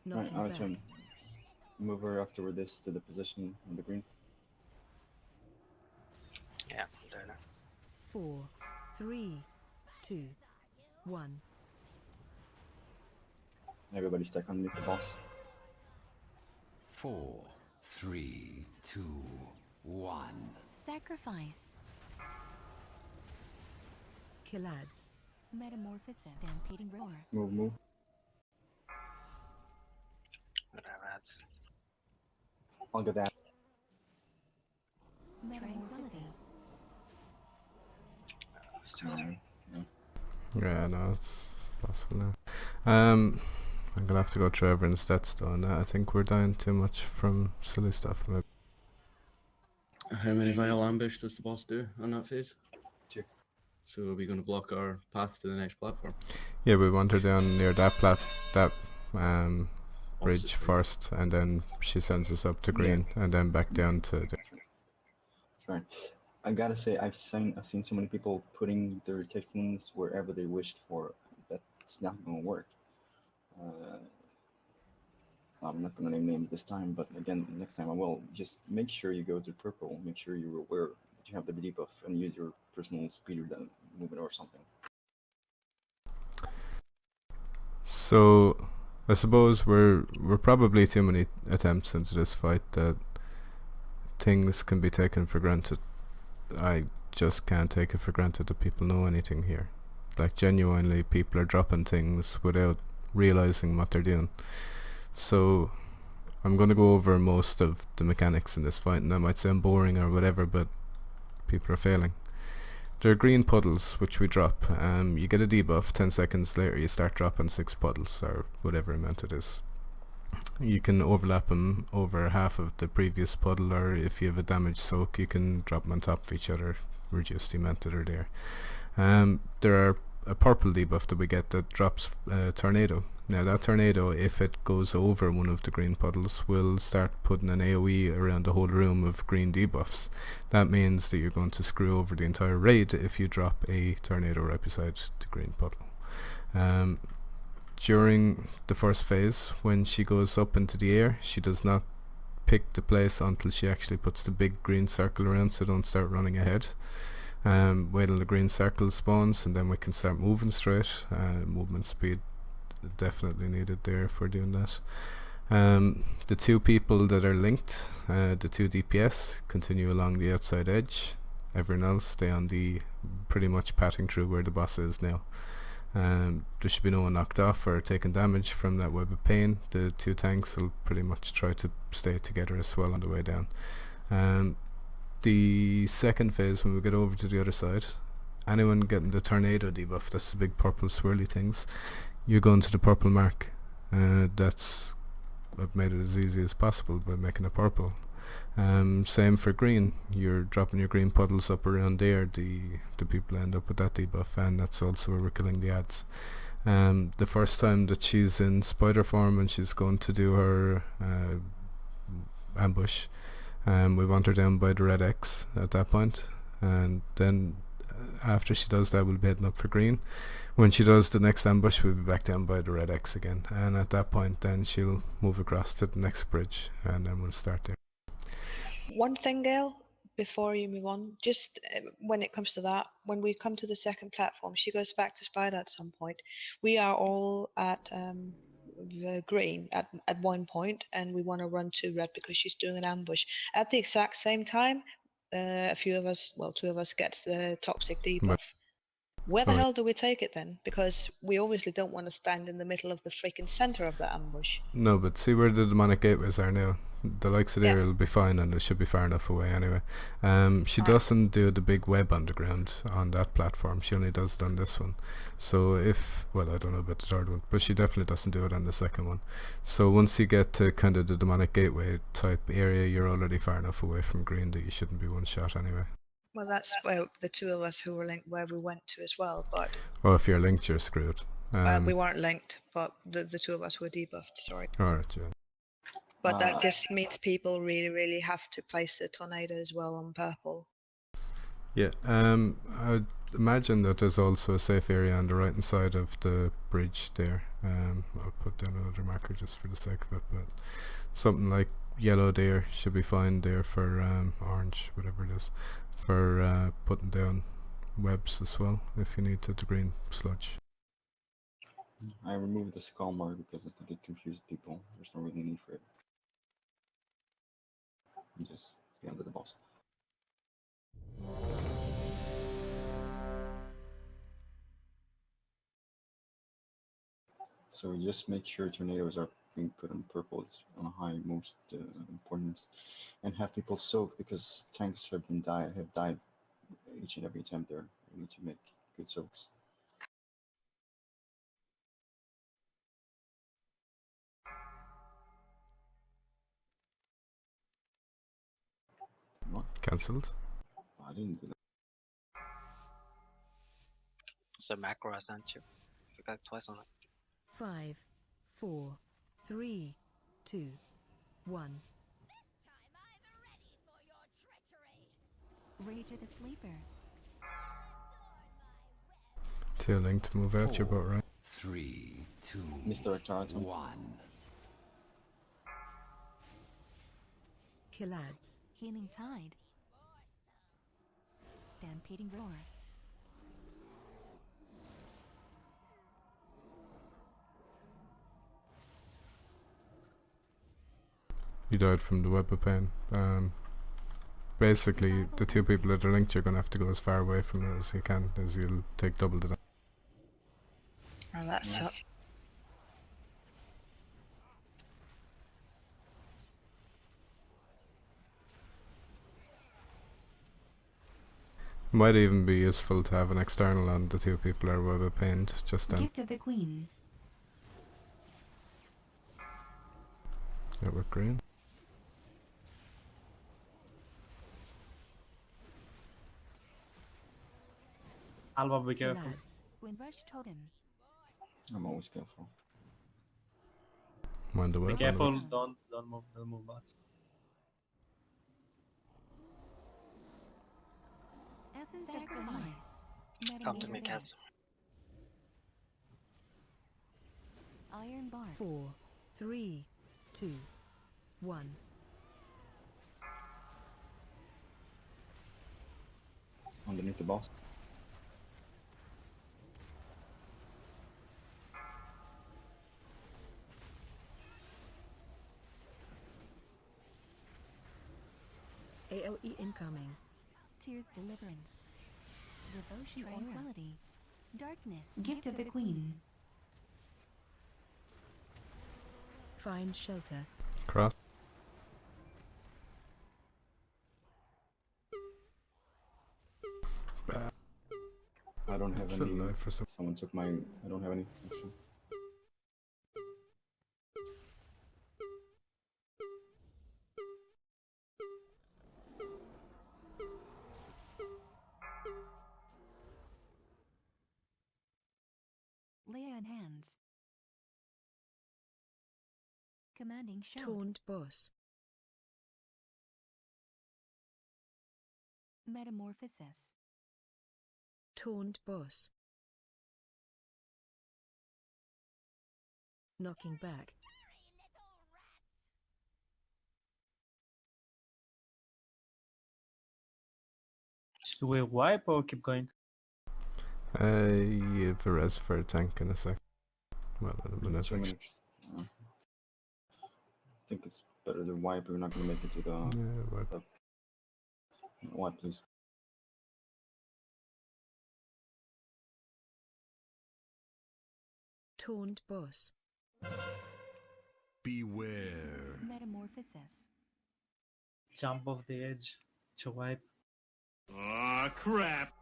Right, Knocking I'll back. turn. Move her after this to the position on the green. Yeah, I'm doing it. 4, 3, 2, 1. Everybody stack underneath the boss. 4, 3, 2, 1. Sacrifice. Kill ads. Metamorphosis. Stampeding roar. Move, move. Whatever. I'll get that. Metamorphosis. Yeah, no, it's possible now. I'm gonna have to go through everyone's stats though, and I think we're dying too much from silly stuff. Maybe. How many Vile Ambush does the boss do on that phase? 2. So are we going to block our path to the next platform? Yeah, we want her down near that bridge Opposite first, and then she sends us up to green, and then back down to. That's right. I gotta say, I've seen so many people putting their typhoons wherever they wished for. That's not gonna work. I'm not gonna name names this time, but again, next time I will. Just make sure you go to purple. Make sure you're aware that you have the debuff and use your personal speed movement or something. So, I suppose we're probably too many attempts into this fight that things can be taken for granted. I just can't take it for granted that people know anything here. Like, genuinely, people are dropping things without realizing what they're doing. So, I'm going to go over most of the mechanics in this fight, and I might sound boring or whatever, but people are failing. There are green puddles which we drop. You get a debuff, 10 seconds later you start dropping 6 puddles, or whatever amount it is. You can overlap them over half of the previous puddle, or if you have a damage soak you can drop them on top of each other, reduce the amount that are there. There are a purple debuff that we get that drops tornado. Now that tornado, if it goes over one of the green puddles, will start putting an AoE around the whole room of green debuffs. That means that you're going to screw over the entire raid if you drop a tornado right beside the green puddle. During the first phase, when she goes up into the air, she does not pick the place until she actually puts the big green circle around, so don't start running ahead. Wait till the green circle spawns, and then we can start moving straight. Movement speed definitely needed there for doing that. The 2 people that are linked, the 2 DPS, continue along the outside edge. Everyone else stay on the pretty much patting through where the boss is now. There should be no one knocked off or taking damage from that web of pain. The 2 tanks will pretty much try to stay together as well on the way down. The second phase, when we get over to the other side, anyone getting the tornado debuff, that's the big purple swirly things, you're going to the purple mark. That's, I've made it as easy as possible by making it purple. Same for green, you're dropping your green puddles up around there, the people end up with that debuff, and that's also where we're killing the ads. The first time that she's in spider form and she's going to do her ambush, we want her down by the red X at that point, and then after she does that we'll be heading up for green. When she does the next ambush we'll be back down by the red X again, and at that point then she'll move across to the next bridge, and then we'll start there. One thing, Gail, before you move on, just when it comes to that, when we come to the second platform, she goes back to Spider at some point. We are all at green at one point, and we want to run to red because she's doing an ambush. At the exact same time, a few of us, well, 2 of us gets the toxic debuff. Where the Right. hell do we take it then? Because we obviously don't want to stand in the middle of the freaking center of the ambush. No, but see where the demonic gateways are now. The likes of there will be fine, and it should be far enough away anyway. She doesn't do the big web on the ground on that platform. She only does it on this one. So if, well, I don't know about the third one, but she definitely doesn't do it on the second one. So once you get to kind of the demonic gateway type area, you're already far enough away from green that you shouldn't be one shot anyway. Well, that's where the 2 of us who were linked, where we went to as well, but Well, if you're linked, you're screwed. we weren't linked, but the 2 of us were debuffed, sorry. Alright, yeah. But that just means people really have to place the tornado as well on purple. Yeah, I'd imagine that there's also a safe area on the right hand side of the bridge there. I'll put down another marker just for the sake of it, but something like yellow there should be fine there for orange, whatever it is, for putting down webs as well if you need the green sludge. I removed the skull mark because I think it confused people. There's no really need for it. Just be under the boss. So just make sure tornadoes are being put on purple. It's on a high most importance, and have people soak because tanks have died each and every attempt there. We need to make good soaks. What? Cancelled? I didn't do that. It's a macro I sent you. You got twice on it. 5, 4, 3, 2, 1. Rage of the Sleeper. 2 linked, move out, you're about right. 3, 2, Mr. Charlton. 1. Killads. Healing Tide. Stampeding Roar. You died from the web of pain. Basically, the 2 people that are linked, you're going to have to go as far away from it as you can, as you'll take double the damage. Oh, that's up. Might even be useful to have an external on the 2 people are web of pain just then. Gift of the Queen. Yeah, we're green. Alba, be careful. Killads. Windrush Totem. I'm always careful. Mind the Be web. careful, don't move back. Essence of Sacrifice. Come to me, cats. Iron Bar. 4, 3, 2, 1. Underneath the boss. AOE incoming. Tears Deliverance. Devotion Tranquility. Darkness. Gift of the Queen. Find shelter. Cross. I don't have Still any. alive for some. Someone took my. I don't have any. Actually. Lay on hands. Commanding Shout. Taunt boss. Metamorphosis. Taunt boss. Knocking back. Should we wipe or keep going? You have a res for a tank in a sec. Well, in a minute 2 actually. minutes. think it's better to wipe. We're not going to make it to the Yeah, but wipe, please. Taunt boss. Beware. Metamorphosis. Jump off the edge to wipe. Aw, crap.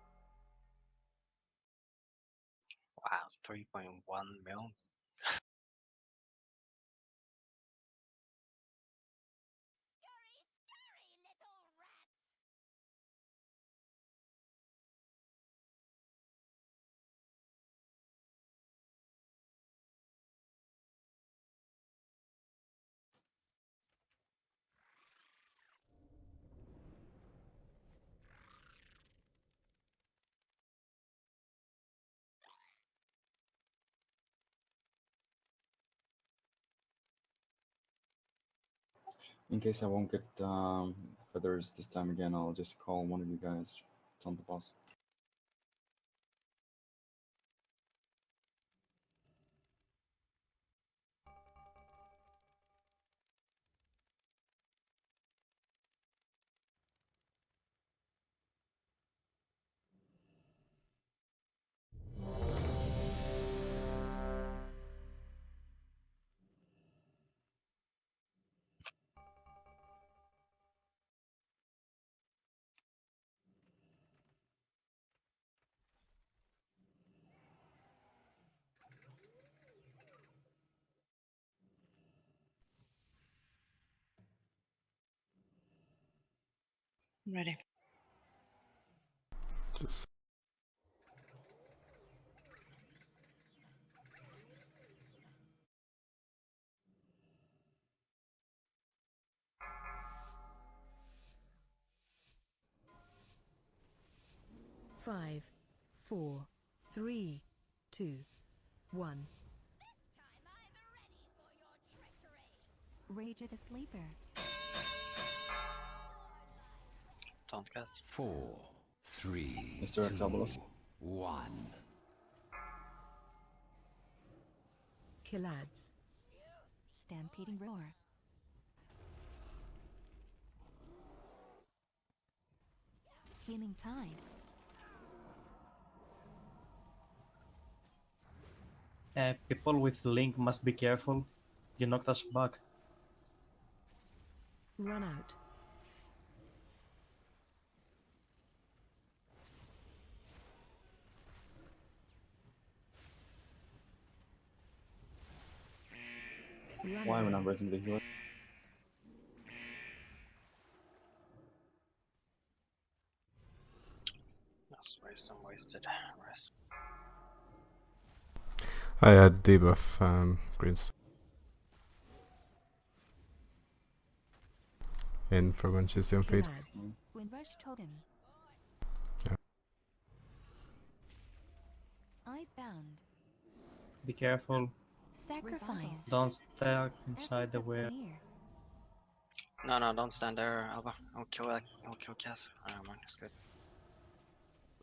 Wow, 3.1 mil. In case I won't get feathers this time again, I'll just call one of you guys on the boss. I'm ready. just 5, 4, 3, 2, 1. Rage of the Sleeper. Don't get. 4, 3, Mr. 2, Octobolus. 1. Killads. Stampeding Roar. Healing Tide. People with Link must be careful. You knocked us back. Run out. Run Why we're away. not raising the healer? That's some wasted rest. I had debuff greens in for when she's doing feed. Killads. Windrush Totem. Yeah. Icebound. Be careful. Sacrifice. Don't stay inside the wheel. No, don't stand there, Alba. I'll kill Cass. Oh, man, it's good.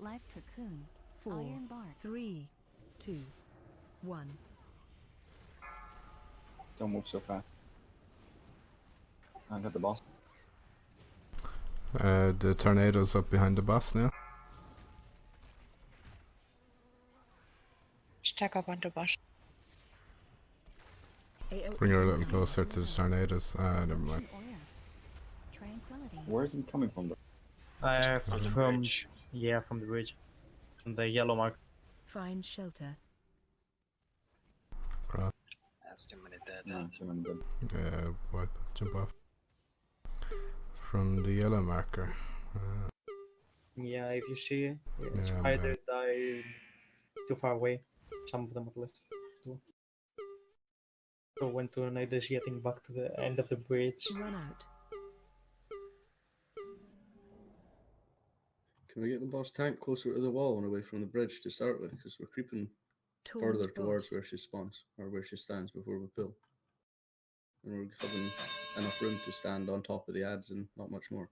Live Cocoon. 4, Iron Bark. 3, 2, 1. Don't move so fast. I got the boss. The tornado's up behind the boss now. Stack up onto boss. AOE Bring her a little incoming. closer to the tornadoes. Never mind. Tranquility. Where is it coming from, though? On the From bridge. yeah, from the bridge, from the yellow mark. Find shelter. That's too many dead. No, too many dead. Wipe, jump off. From the yellow marker. Yeah, if you see I'm spider died too far away. Some of them at least. Too. So when tornado is getting back to the end of the bridge. Run out. Can we get the boss tank closer to the wall and away from the bridge to start with? Because we're creeping further Taunt towards boss. where she spawns, or where she stands before we pull. And we're having enough room to stand on top of the ads and not much more.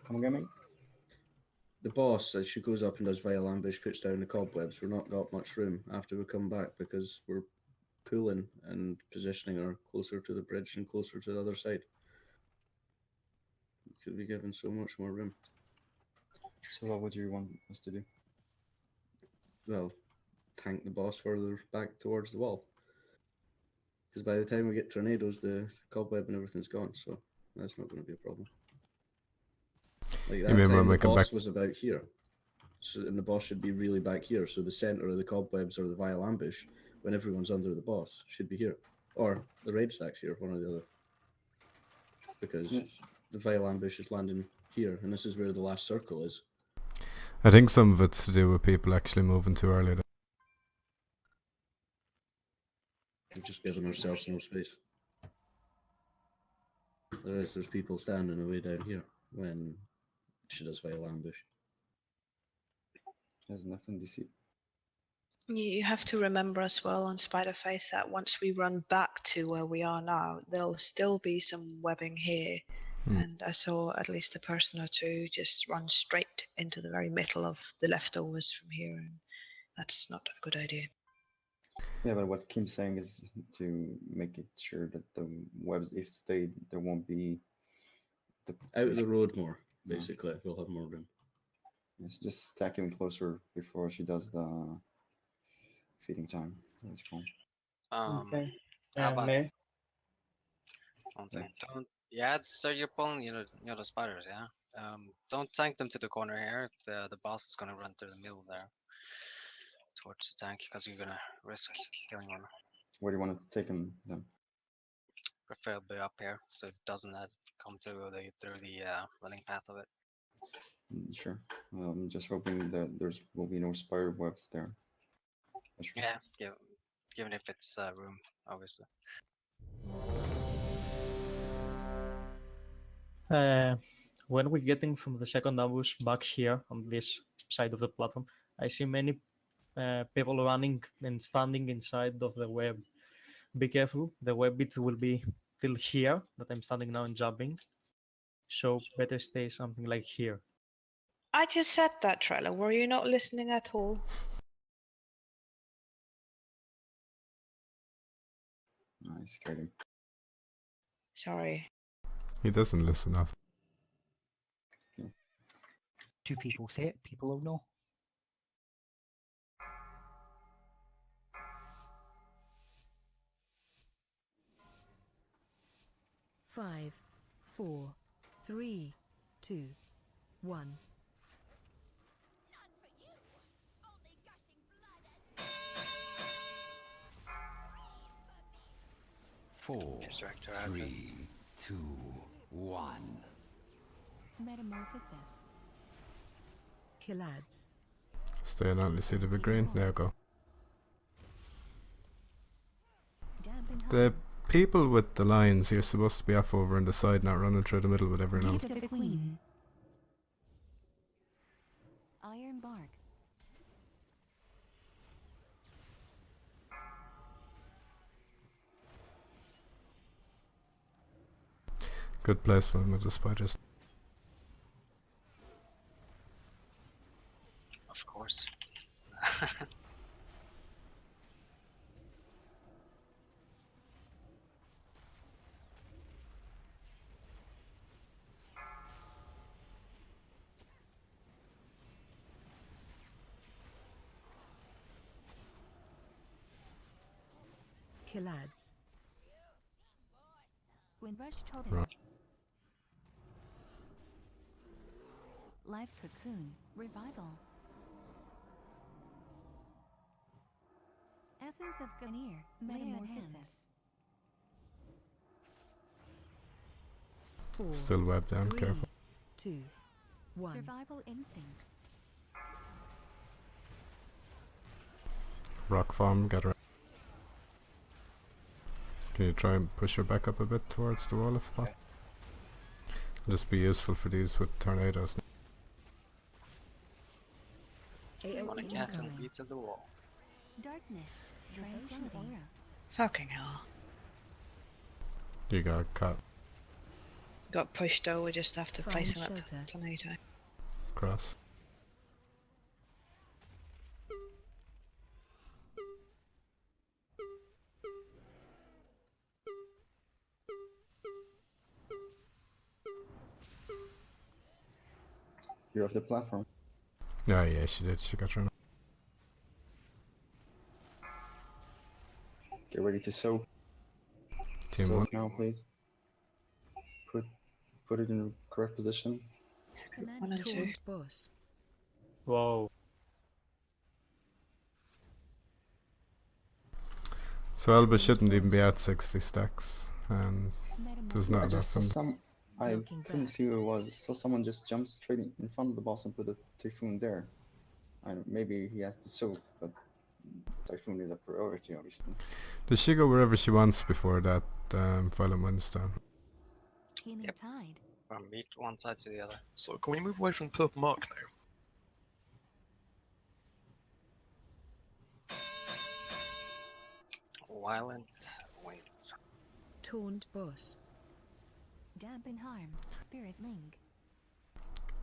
Come again, mate? The boss, as she goes up and does vile ambush, puts down the cobwebs. We're not got much room after we come back because we're pulling and positioning her closer to the bridge and closer to the other side. We could be given so much more room. So what would you want us to do? Well, tank the boss further back towards the wall. Because by the time we get tornadoes, the cobweb and everything's gone, so that's not going to be a problem. Like that mean when time, we the come boss back- was about here. So, and the boss should be really back here, so the center of the cobwebs or the vile ambush, when everyone's under the boss, should be here. Or the raid stack's here, one or the other. Because Yes. the vile ambush is landing here, and this is where the last circle is. I think some of it's to do with people actually moving too early. We've just given ourselves no space. There's people standing away down here when she does vile ambush. There's nothing to see. You have to remember as well on Spiderface that once we run back to where we are now, there'll still be some webbing here. And I saw at least a person or two just run straight into the very middle of the leftovers from here, and that's not a good idea. Yeah, but what Kim's saying is to make it sure that the webs, if stayed, there won't be the Out of the road more, basically. We'll have more room. It's just stacking closer before she does the feeding time. That's cool. Okay. How about May? one thing? So you're pulling, the spiders, yeah. Don't tank them to the corner here. The boss is gonna run through the middle there, towards the tank, because you're gonna risk killing one. Where do you want it to take him then? Preferably up here, so it doesn't come through the running path of it. Sure. I'm just hoping that will be no spider webs there. Sure. Yeah, given if it's room, obviously. When we're getting from the second ambush back here on this side of the platform, I see many people running and standing inside of the web. Be careful, the web bit will be till here that I'm standing now and jumping. So better stay something like here. I just said that, Trailer. Were you not listening at all? I scared him. Sorry. He doesn't listen up. Two people say it, people will know. Five, 4, 3, 2, 1. 4, 3, 2, 1. Metamorphosis. Killads. Stay on, you see the big green? There you go. Dampen The people with the lines, you're supposed to be off over on the side, not running through the middle with everyone else. Gift of the Queen. Iron bark. Good placement with the spiders. Of course. Killads. Windrush totem. Right. Live cocoon. Revival. Essence of Ganir. Metamorphosis. 4, Still web down, 3, careful. 2, 1. Survival instincts. Rock farm, get her. Can you try and push her back up a bit towards the wall if possible? Just be useful for these with tornadoes. I want to cast some beat to the wall. Darkness. Tranquility. Fucking hell. You got cut Got pushed over just after Find placing that shelter. tornado. across. You're off the platform. Oh yeah, she did. She got run. Get ready to soak. Team Soak one. now, please. Put it in the correct position. Command 1 and 2. Taunt boss. Whoa. So Alba shouldn't even be at 60 stacks, and does I not just saw happen. I Knocking couldn't back. see who it was. Saw someone just jump straight in front of the boss and put a typhoon there. Maybe he has to soak, but typhoon is a priority, obviously. Does she go wherever she wants before that violent wind's down? Healing Yep. tide. From one side to the other. So can we move away from the purple mark now? Violent winds. Taunt boss. Dampen harm. Spirit link.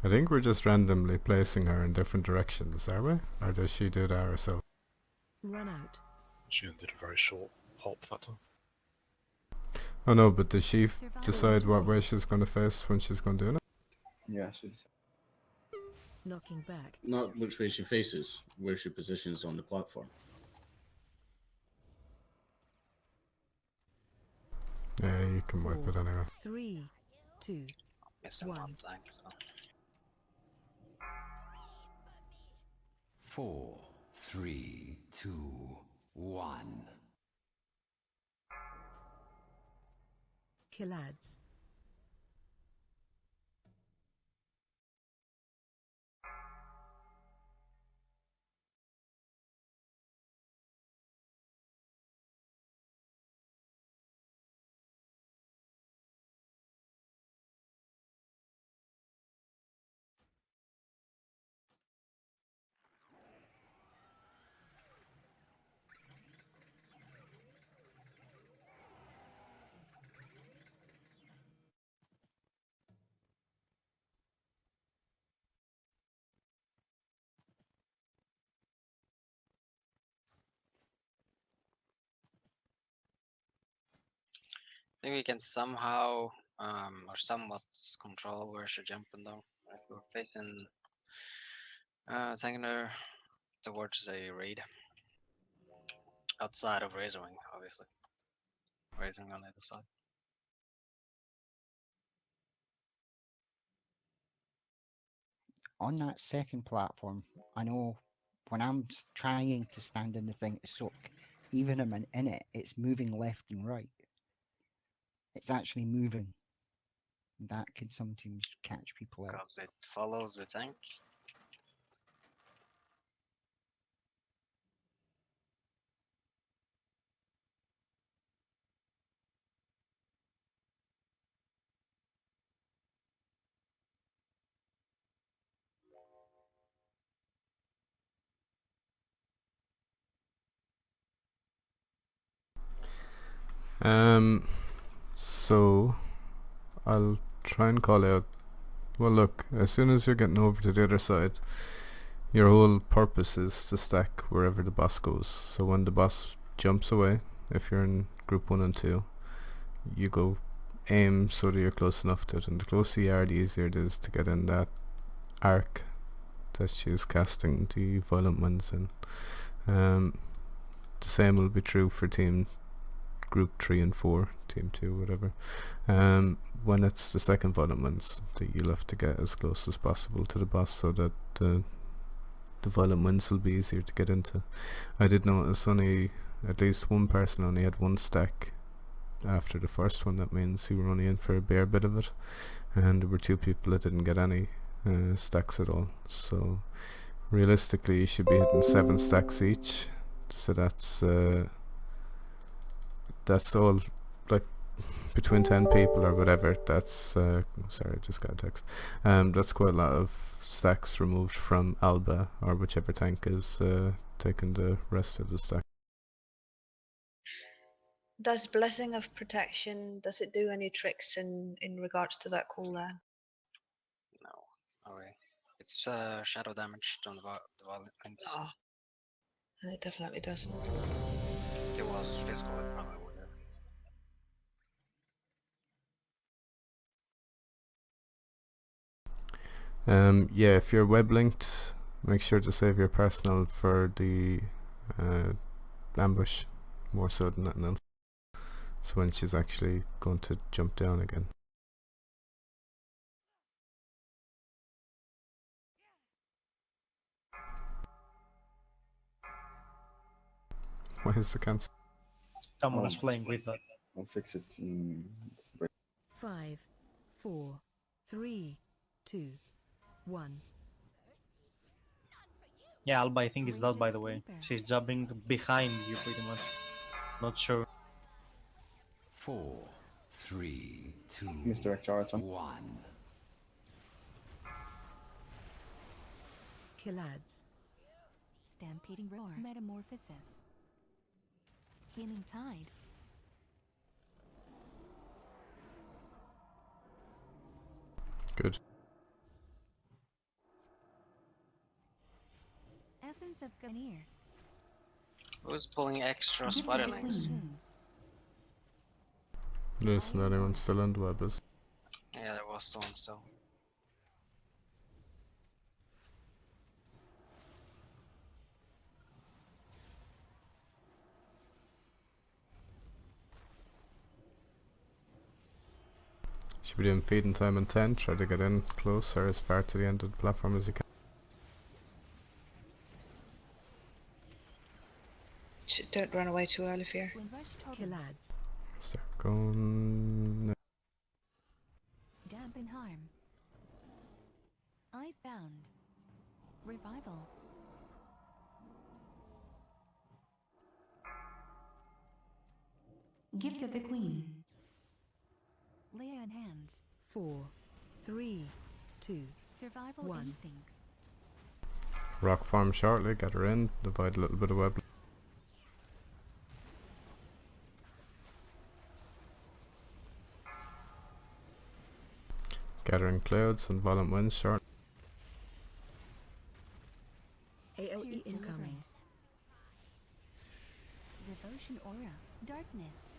I think we're just randomly placing her in different directions, are we? Or does she do that herself? Run out. June did a very short hop that time. Oh no, but does she Survival decide what way bonus. she's going to face when she's going to do it? Yeah, she's. Knocking back. Not which way she faces, where she positions on the platform. Yeah, you can wipe it 4, anyway. 3, 2, Missing 1. one tank. So. 4, 3, 2, 1. Killads. I think we can somehow or somewhat control where she's jumping though. If we're facing taking her towards a raid. Outside of Razorwing, obviously. Razorwing on the other side. On that second platform, I know when I'm trying to stand in the thing to soak, even when I'm in it, it's moving left and right. It's actually moving. That can sometimes catch people out. Because it follows the tank. So I'll try and call out. Well, look, as soon as you're getting over to the other side, your whole purpose is to stack wherever the boss goes. So when the boss jumps away, if you're in group 1 and 2, you go aim so that you're close enough to it, and the closer you are, the easier it is to get in that arc that she's casting the violent winds in. The same will be true for team group 3 and 4, team 2, whatever. When it's the second violent winds, that you'll have to get as close as possible to the boss so that the violent winds will be easier to get into. I did notice only at least one person only had one stack after the first one. That means you were only in for a bare bit of it, and there were 2 people that didn't get any stacks at all. So realistically you should be hitting 7 stacks each, so that's all, like, between 10 people or whatever. That's sorry, I just got a text. That's quite a lot of stacks removed from Alba or whichever tank is taking the rest of the stack. Does Blessing of Protection, does it do any tricks in regards to that cooldown? No. Okay. It's shadow damage on the violent wind. Oh. And it definitely doesn't. If it was physical, it probably would have. Yeah, if you're web linked, make sure to save your personal for the ambush, more so than nothing else. So when she's actually going to jump down again. Why is the cancel? Someone is playing with that. I'll fix it in break. 5, 4, 3, 2, 1. Yeah, Alba, I think it's that, by the way. She's jumping behind you pretty much. Not sure. 4, 3, 2, Misdirect jar at some. 1. Killads. Stampeding roar. Metamorphosis. Healing tide. Good. Essence of Ganir. Who's pulling extra Gift of spider the links? Queen. Listen, anyone still on the web is. Yeah, there was one still. Should be doing feeding time in 10, try to get in close or as far to the end of the platform as you can. Don't run away too early, Fear. Killads. Start going. Dampen harm. Icebound. Revival. Gift of the Queen. Lay on hands. 4, 3, 2, Survival 1. instincts. Rock farm shortly, get her in, divide a little bit of web. Gathering clouds and violent winds short. AOE Tears incoming. deliverance. Devotion aura. Darkness.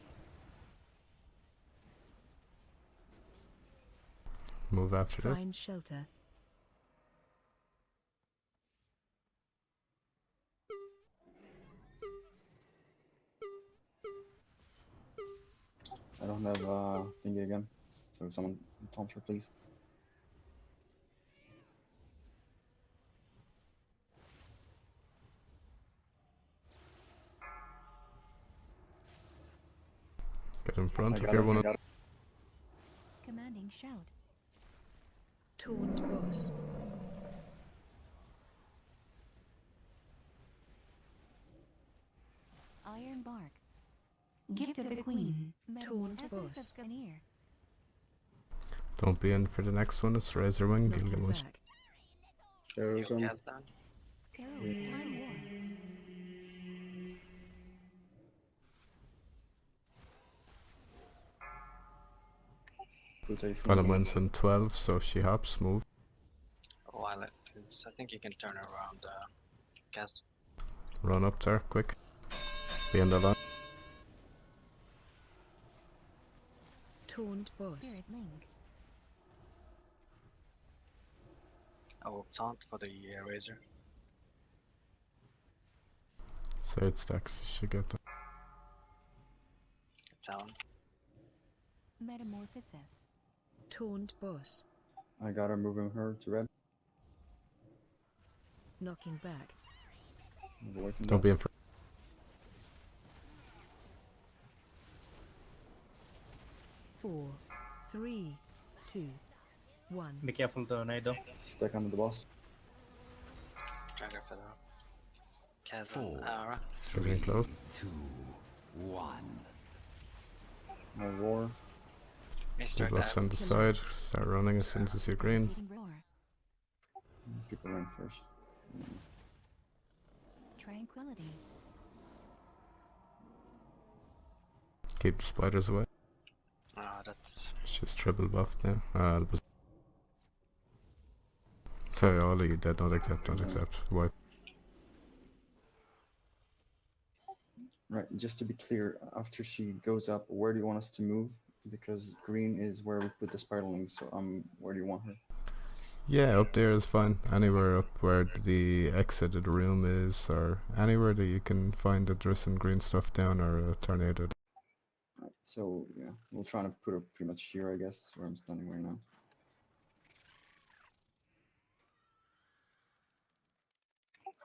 Move after that. Find shelter. I don't have thingy again. So someone taunt her, please. Get in front I if got you're it, one I of. got it. Commanding shout. Taunt boss. Iron bark. Gift of the Queen. Taunt Essence boss. of Ganir. Don't be in for the next one, it's Razor Wing, you'll get Knocking one. back. There's You have that? Arrows. Time war. Violent winds in 12, so if she hops, move. While it is, I think you can turn around cast. Run up there, quick. Be in the line. Taunt boss. Spirit link. I will taunt for the razor. Side stacks, you should get them. Down. Metamorphosis. Taunt boss. I got her, moving her to red. Knocking back. Move away from Don't that. be in for. 4, 3, 2, 1. Be careful, tornado. Stuck under the boss. Try to go for that. Cast 4, aura. 3, close. 2, 1. No roar. Mr. Buffs on the side, start running as soon as you see green. Stampeding roar. People run first. Tranquility. Keep the spiders away. Ah, that's She's triple buffed now. Sorry, all of you dead, don't accept, don't accept. Wipe. Right, just to be clear, after she goes up, where do you want us to move? Because green is where we put the spiderlings, so where do you want her? Yeah, up there is fine. Anywhere up where the exit of the room is, or anywhere that you can find that there's some green stuff down, or a tornado. Right, so yeah, we'll try to put it pretty much here, I guess, where I'm standing right now.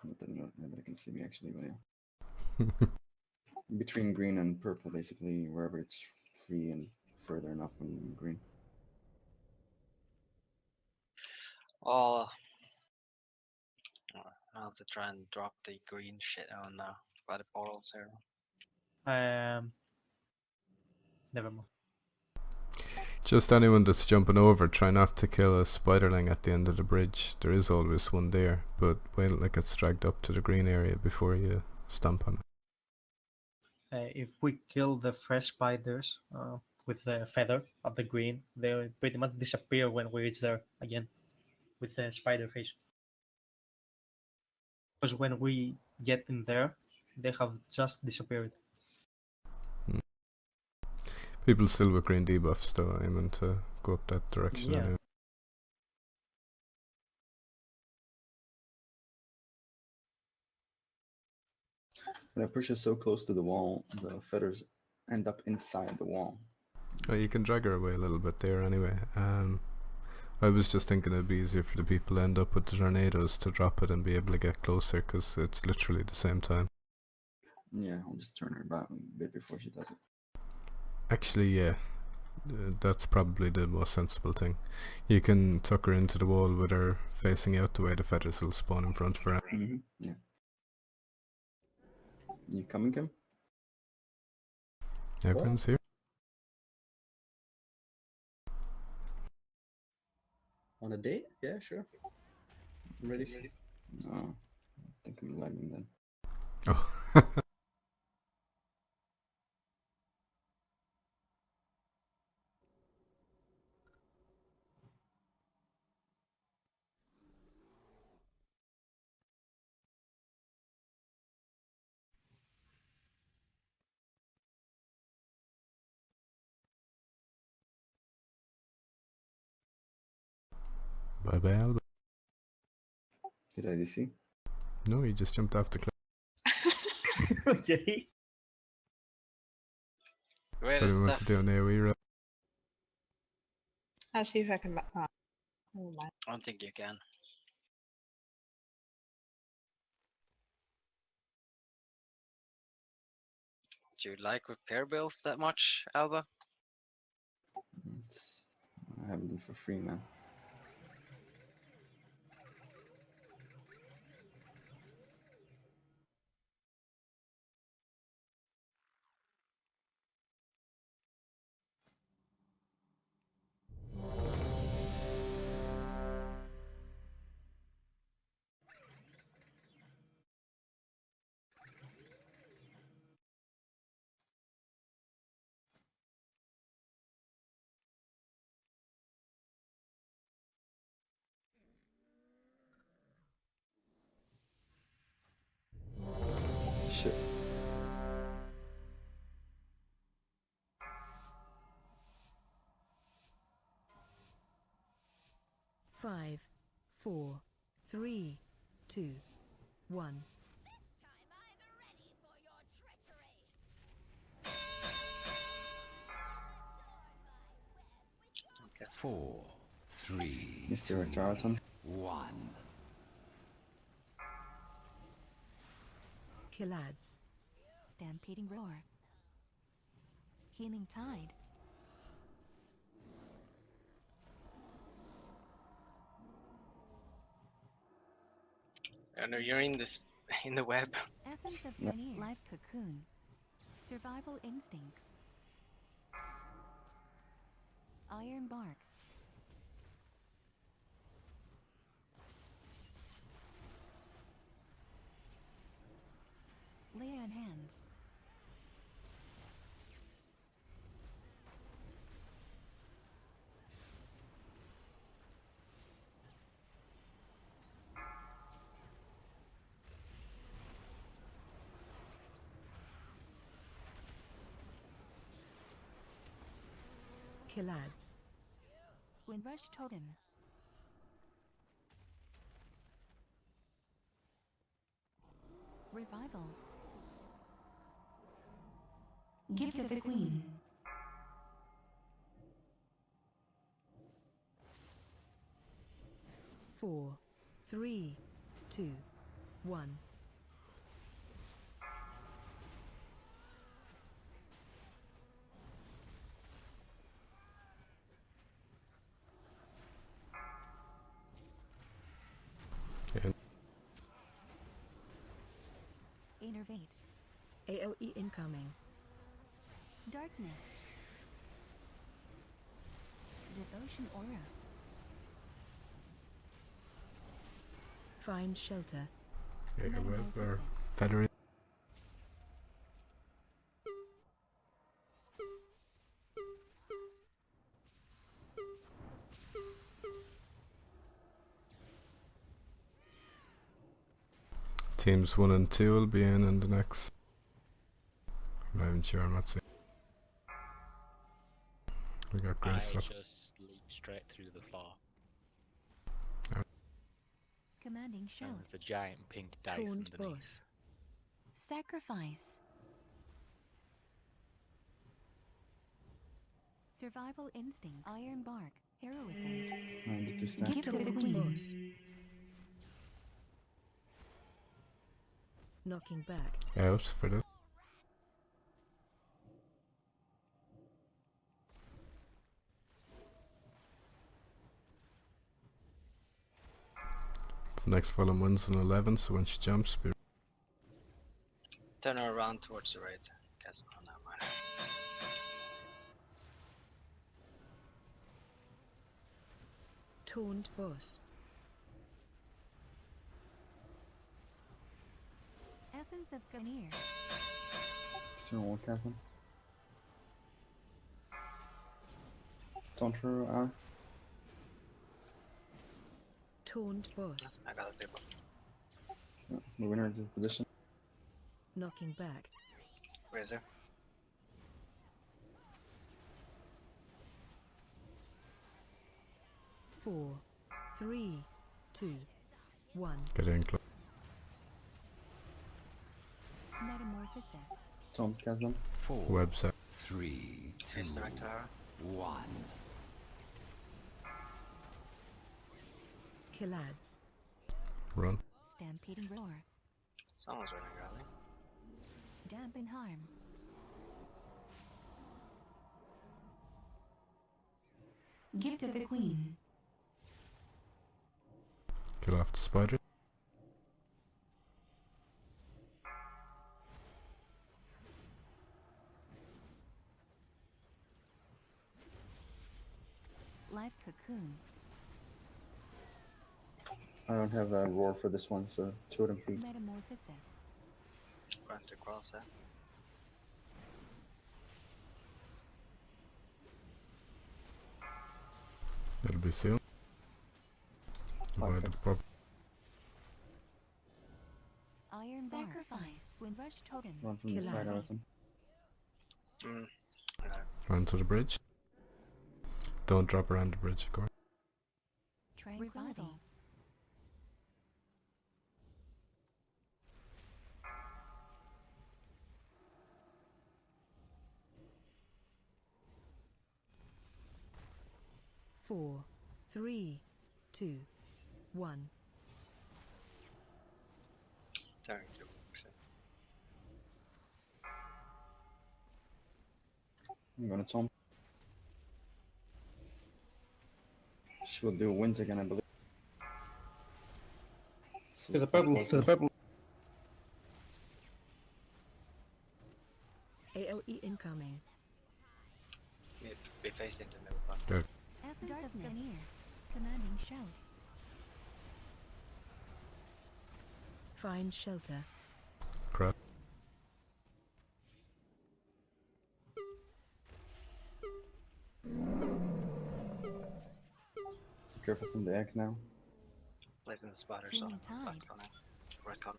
Not that nobody can see me actually, but yeah. Between green and purple, basically, wherever it's free and further enough from green. Oh, I'll have to try and drop the green shit on by the portals here. Never mind. Just anyone that's jumping over, try not to kill a spiderling at the end of the bridge. There is always one there, but wait till it gets dragged up to the green area before you stomp on it. If we kill the fresh spiders with the feather of the green, they pretty much disappear when we reach there again with the spider face. Because when we get in there, they have just disappeared. People still with green debuffs though, aiming to go up that direction. Yeah. Anyway. When I push it so close to the wall, the feathers end up inside the wall. Oh, you can drag her away a little bit there anyway. I was just thinking it'd be easier for the people to end up with the tornadoes to drop it and be able to get closer, because it's literally the same time. Yeah, I'll just turn her back a bit before she does it. Actually, yeah. That's probably the most sensible thing. You can tuck her into the wall with her facing out the way the feathers will spawn in front of her. Yeah. You coming, Kim? Everyone's here? On a date? Yeah, sure. I'm ready. No, I think I'm lagging then. Oh. Bye bye, Alba. Did I DC? No, you just jumped off the cliff. Okay. Great So you want stuff. to do an AoE roll? I'll see if I can. Never mind. I don't think you can. Do you like repair bills that much, Alba? I have them for free, man. Shit. Five, 4, 3, 2, 1. 4, 3, Mr. Charlton. 1. Killads. Stampeding roar. Healing tide. I know you're in the web. Essence of veneer. Life cocoon. Survival instincts. Iron bark. Lay on hands. Killads. Windrush totem. Revival. Gift of the Queen. Four, three, two, one. Okay. Innervate. AOE incoming. Darkness. Devotion aura. Find shelter. Yeah, we're Metamorphosis. Federate. Teams 1 and 2 will be in the next. I'm not even sure, I'm not seeing. We got green I stuff. just leap straight through the floor. Commanding And shout. with a giant pink dice Taunt underneath. boss. Sacrifice. Survival instinct. Iron bark. Heroism. 92 stack. Gift of the Taunt Queen. boss. Knocking back. Out for this. The next column wins an 11, so when she jumps, be Turn her around towards the right. Guess oh, never mind. Taunt boss. Essence of Ganir. External Warcraft them. Taunt her, Taunt boss. I got a people. moving her into position. Knocking back. Razor. Four, three, two, one. get in close. Metamorphosis. Taunt cast them. 4, Website. 3, 2, Interact to her. 1. Kill ads. Run. Stampeding roar. Someone's running rally. Dampen harm. Gift of the Queen. Kill off the spider. Life cocoon. I don't have a roar for this one, so two of them, please. Metamorphosis. Run to cross there. It'll be soon. Avoid the pop. Iron sacrifice. Windrush totem. Run from the Kill side, ads. Alison. Run to the bridge. Don't drop around the bridge, of course. Tranquility. Four, three, two, one. Turning to. I'm gonna taunt. She will do wins again, I believe. So To the stop purple, closing. to the purple. AOE incoming. Be facing the middle button. Good. Essence of Ganir. Commanding shout. Find shelter. Crap. Careful from the eggs now. Placing the spiders Healing on tide. left corner. Right corner.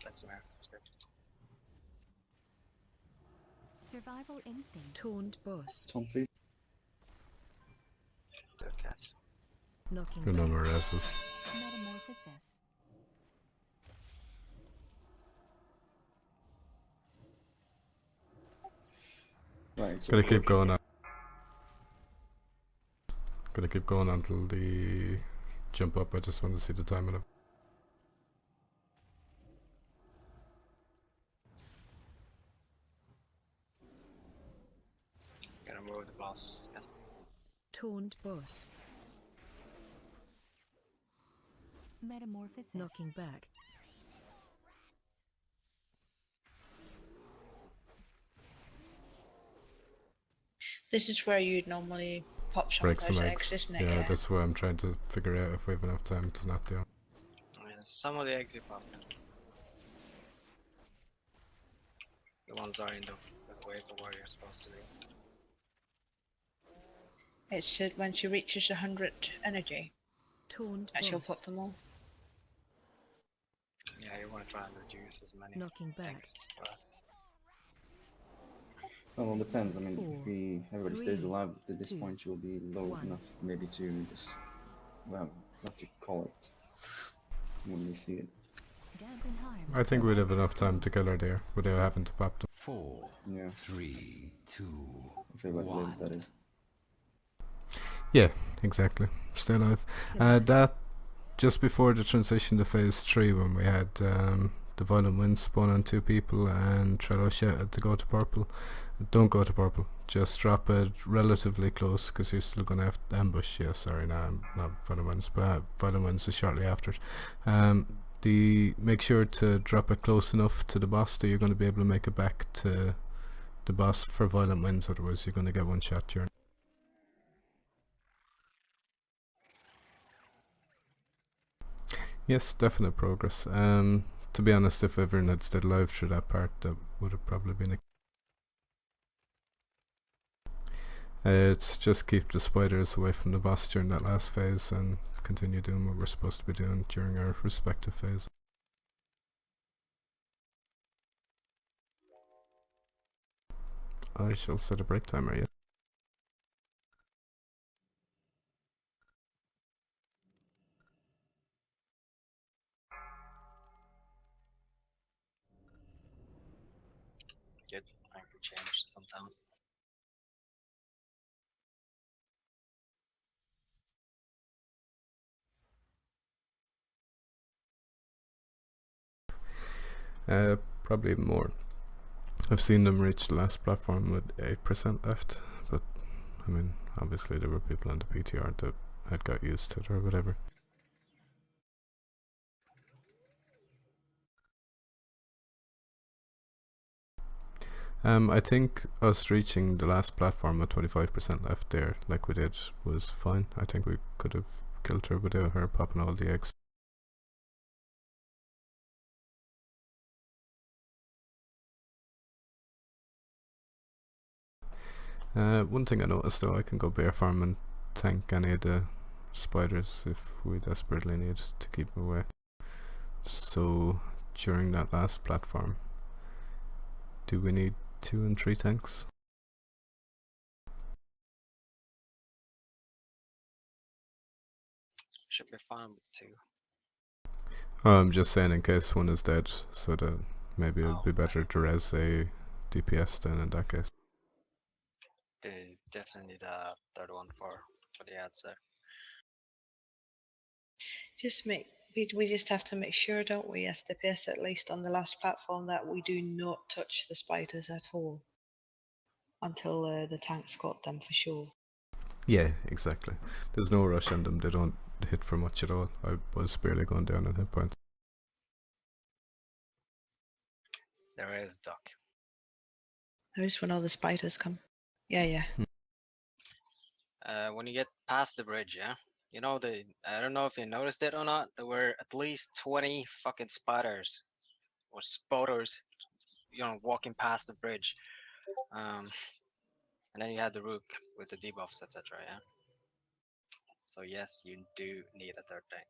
That's where. Survival instinct. Taunt boss. Taunt, please. Good catch. Knocking No back. more S's. Metamorphosis. Right, so Gotta keep going on. Gotta keep going until the jump up. I just want to see the timing of. Gonna move the boss. Yeah. Taunt boss. Metamorphosis. Knocking back. This is where you'd normally pop some Break of some those eggs. eggs, isn't it? Yeah, that's why I'm trying to figure out if we have enough time to not do. I mean, some of the eggs you popped. The ones are in the way for where you're supposed to be. It's when she reaches 100 energy Taunt that she'll boss. pop them all. Yeah, you want to try and reduce as many Knocking back. eggs first. Well, it depends. I mean, if 4, everybody stays 3, alive at this 2, point, you'll be low 1. enough maybe to just, well, have to call it when we see it. Dampen harm. I think we'd have enough time to kill her there without having to pop them. 4, Yeah. 3, 2, If everybody lives, 1. that is. Yeah, exactly. Stay alive. That just before the transition to phase 3, when we had the violent wind spawn on 2 people and Trello shouted to go to purple. Don't go to purple. Just drop it relatively close because you're still going to have to ambush. Yeah, sorry, no, not violent winds, but violent winds is shortly after it. Make sure to drop it close enough to the boss that you're going to be able to make it back to the boss for violent winds. Otherwise, you're going to get one shot during. Yes, definite progress. To be honest, if everyone had stayed alive through that part, that would have probably been it's just keep the spiders away from the boss during that last phase and continue doing what we're supposed to be doing during our respective phase. I shall set a break timer, yeah. Good. I can change sometime. Probably more. I've seen them reach the last platform with 8% left, but I mean, obviously there were people on the PTR that had got used to it or whatever. I think us reaching the last platform with 25% left there, like we did, was fine. I think we could have killed her without her popping all the eggs. One thing I noticed though, I can go bear farm and tank any of the spiders if we desperately need to keep them away. So during that last platform, do we need 2 and 3 tanks? Should be fine with 2. I'm just saying in case one is dead, so that maybe it would be better to res a DPS then in that case. They definitely need a third one for the ads there. We just have to make sure, don't we, as DPS, at least on the last platform, that we do not touch the spiders at all until the tanks got them for sure. Yeah, exactly. There's no rush on them. They don't hit for much at all. I was barely going down on hit points. There is Duck. There is when all the spiders come. Yeah. When you get past the bridge, yeah? You know, I don't know if you noticed it or not, there were at least 20 fucking spiders or spotters, you know, walking past the bridge. And then you had the Rook with the debuffs, etc. Yeah. So yes, you do need a third tank.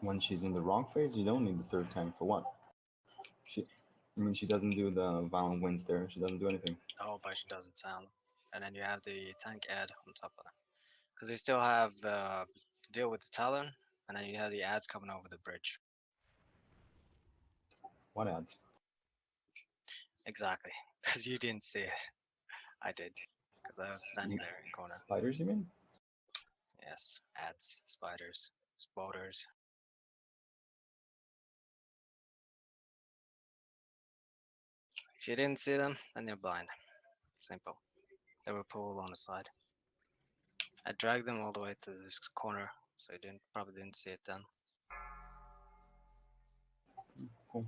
When she's in the wrong phase, you don't need the third tank for what? She doesn't do the violent winds there. She doesn't do anything. Oh, but she doesn't sound. And then you have the tank ad on top of that. Because you still have to deal with the Talon, and then you have the ads coming over the bridge. What ads? Exactly, because you didn't see it. I did, because I was standing there in the corner. Spiders, you mean? Yes, ads, spiders, spotters. If you didn't see them, then you're blind. Simple. They were pulled on the side. I dragged them all the way to this corner, so you probably didn't see it then. Cool.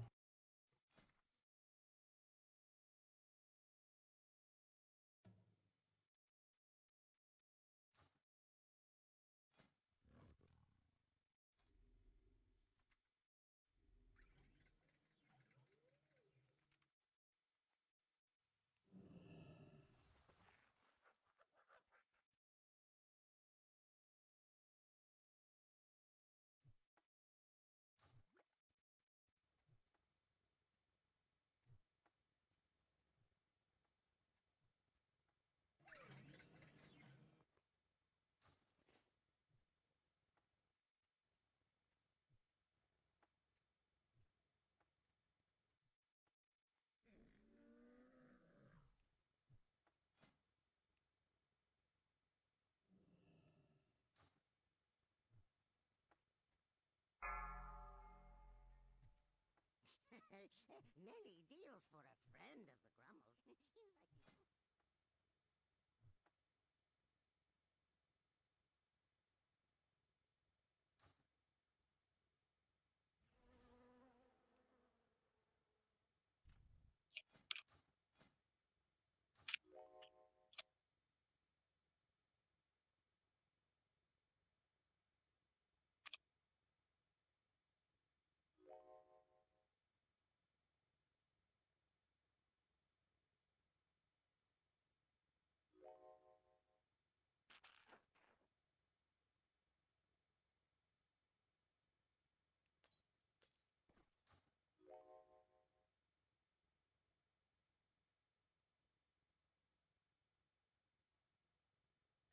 Many deals for a friend of the Grummles.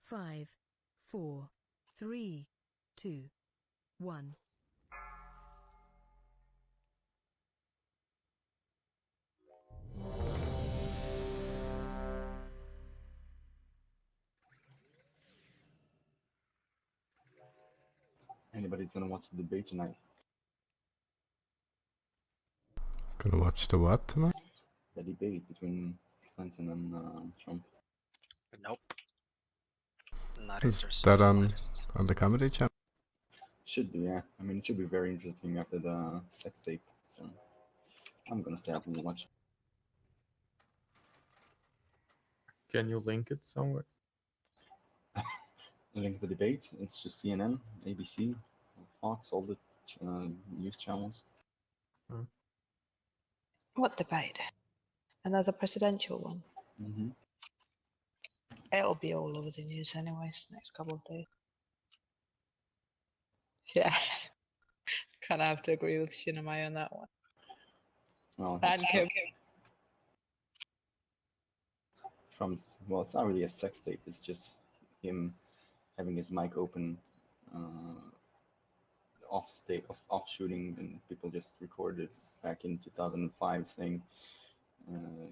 Five, 4, 3, 2, 1. Anybody's gonna watch the debate tonight? Gonna watch the what tonight? The debate between Clinton and Trump. Nope. Not Is interested. that in on slightest. the comedy channel? Should be, yeah. I mean, it should be very interesting after the sex tape. So I'm gonna stay up and watch. Can you link it somewhere? Link to the debate. It's just CNN, ABC, Fox, all the news channels. What debate? Another presidential one? Mm-hmm. It'll be all over the news anyways, next couple of days. Yeah. Kind of have to agree with Shinamai on that one. Well, And Kim. Trump's, well, it's not really a sex tape. It's just him having his mic open, off shooting, and people just recorded back in 2005 saying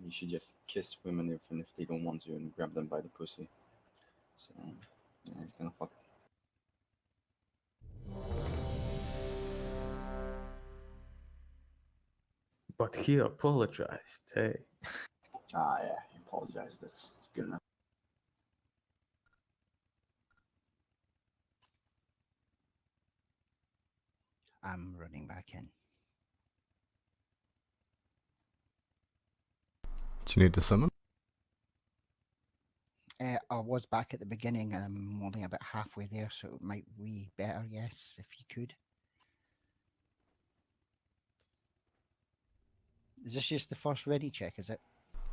you should just kiss women if they don't want to and grab them by the pussy. So yeah, it's kind of fucked. But he apologized, hey. Ah, yeah, he apologized. That's good enough. I'm running back in. Do you need to summon? I was back at the beginning and I'm only about halfway there, so it might be better, yes, if you could. Is this just the first ready check, is it?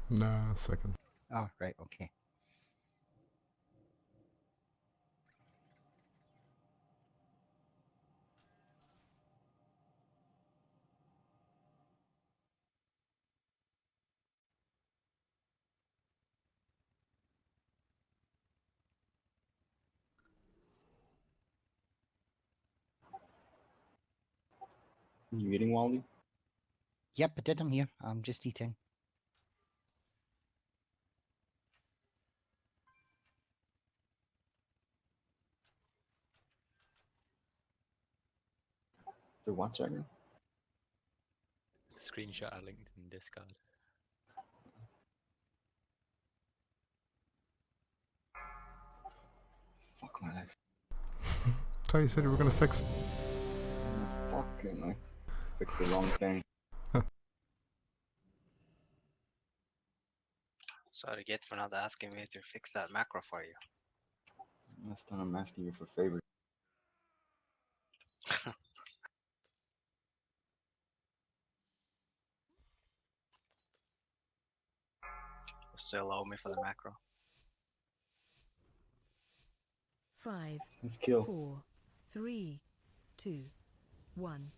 No, second. Oh, right, okay. You eating, Wally? Yep, I did. I'm here. I'm just eating. The what, Jagger? Screenshot I linked in Discord. Fuck my life. Thought you said you were gonna fix it. Fucking, I fixed the wrong thing. Sorry, Git, for not asking me to fix that macro for you. Last time I'm asking you for favors. You still owe me for the macro. 5, Let's kill. 4, 3, 2, 1.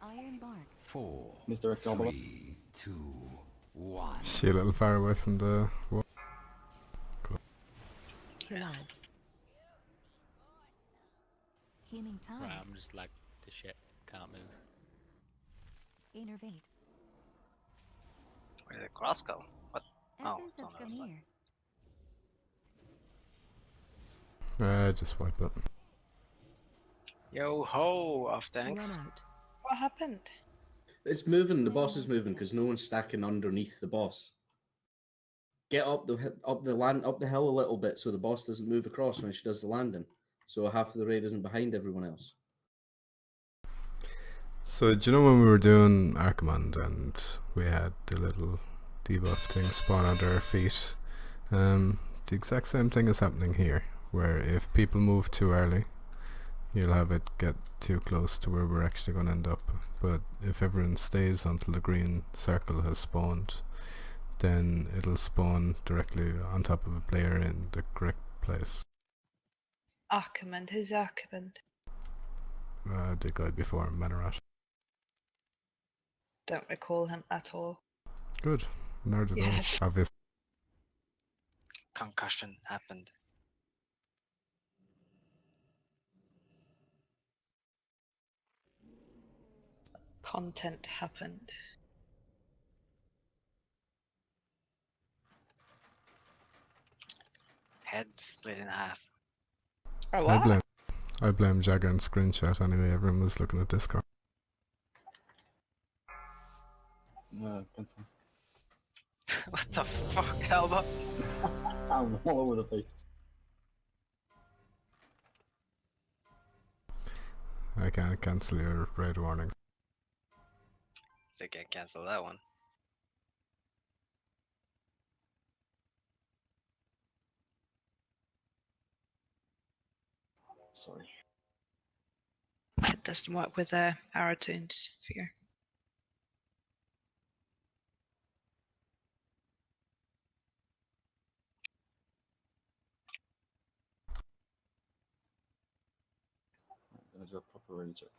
Iron bark. 4, Misdirect all below. 3, 2, 1. Is she a little far away from the wall? Killads. Healing tide. Right, I'm just like to shit. Can't move. Innervate. Where did the cross go? What? Oh, Essence it's of on the other Ganir. Just wipe it. Yo ho, off tank. Run out. What happened? It's moving. The boss is moving because no one's stacking underneath the boss. Get up the hill a little bit so the boss doesn't move across when she does the landing. So half of the raid isn't behind everyone else. So do you know when we were doing Archimand and we had the little debuff thing spawn under our feet? The exact same thing is happening here, where if people move too early, you'll have it get too close to where we're actually going to end up. But if everyone stays until the green circle has spawned, then it'll spawn directly on top of a player in the correct place. Archimand. Who's Archimand? The guy before Manarat. Don't recall him at all. Good. Nor did Yes. I, obviously. Concussion happened. Content happened. Head split in half. Oh, what? I blame Jagger and screenshot anyway. Everyone was looking at Discord. Pencil. What the fuck, Alba? I'm all over the place. I can't cancel your raid warnings. They can't cancel that one. Sorry. It doesn't work with arrow tunes figure. I'm gonna do a proper ready check.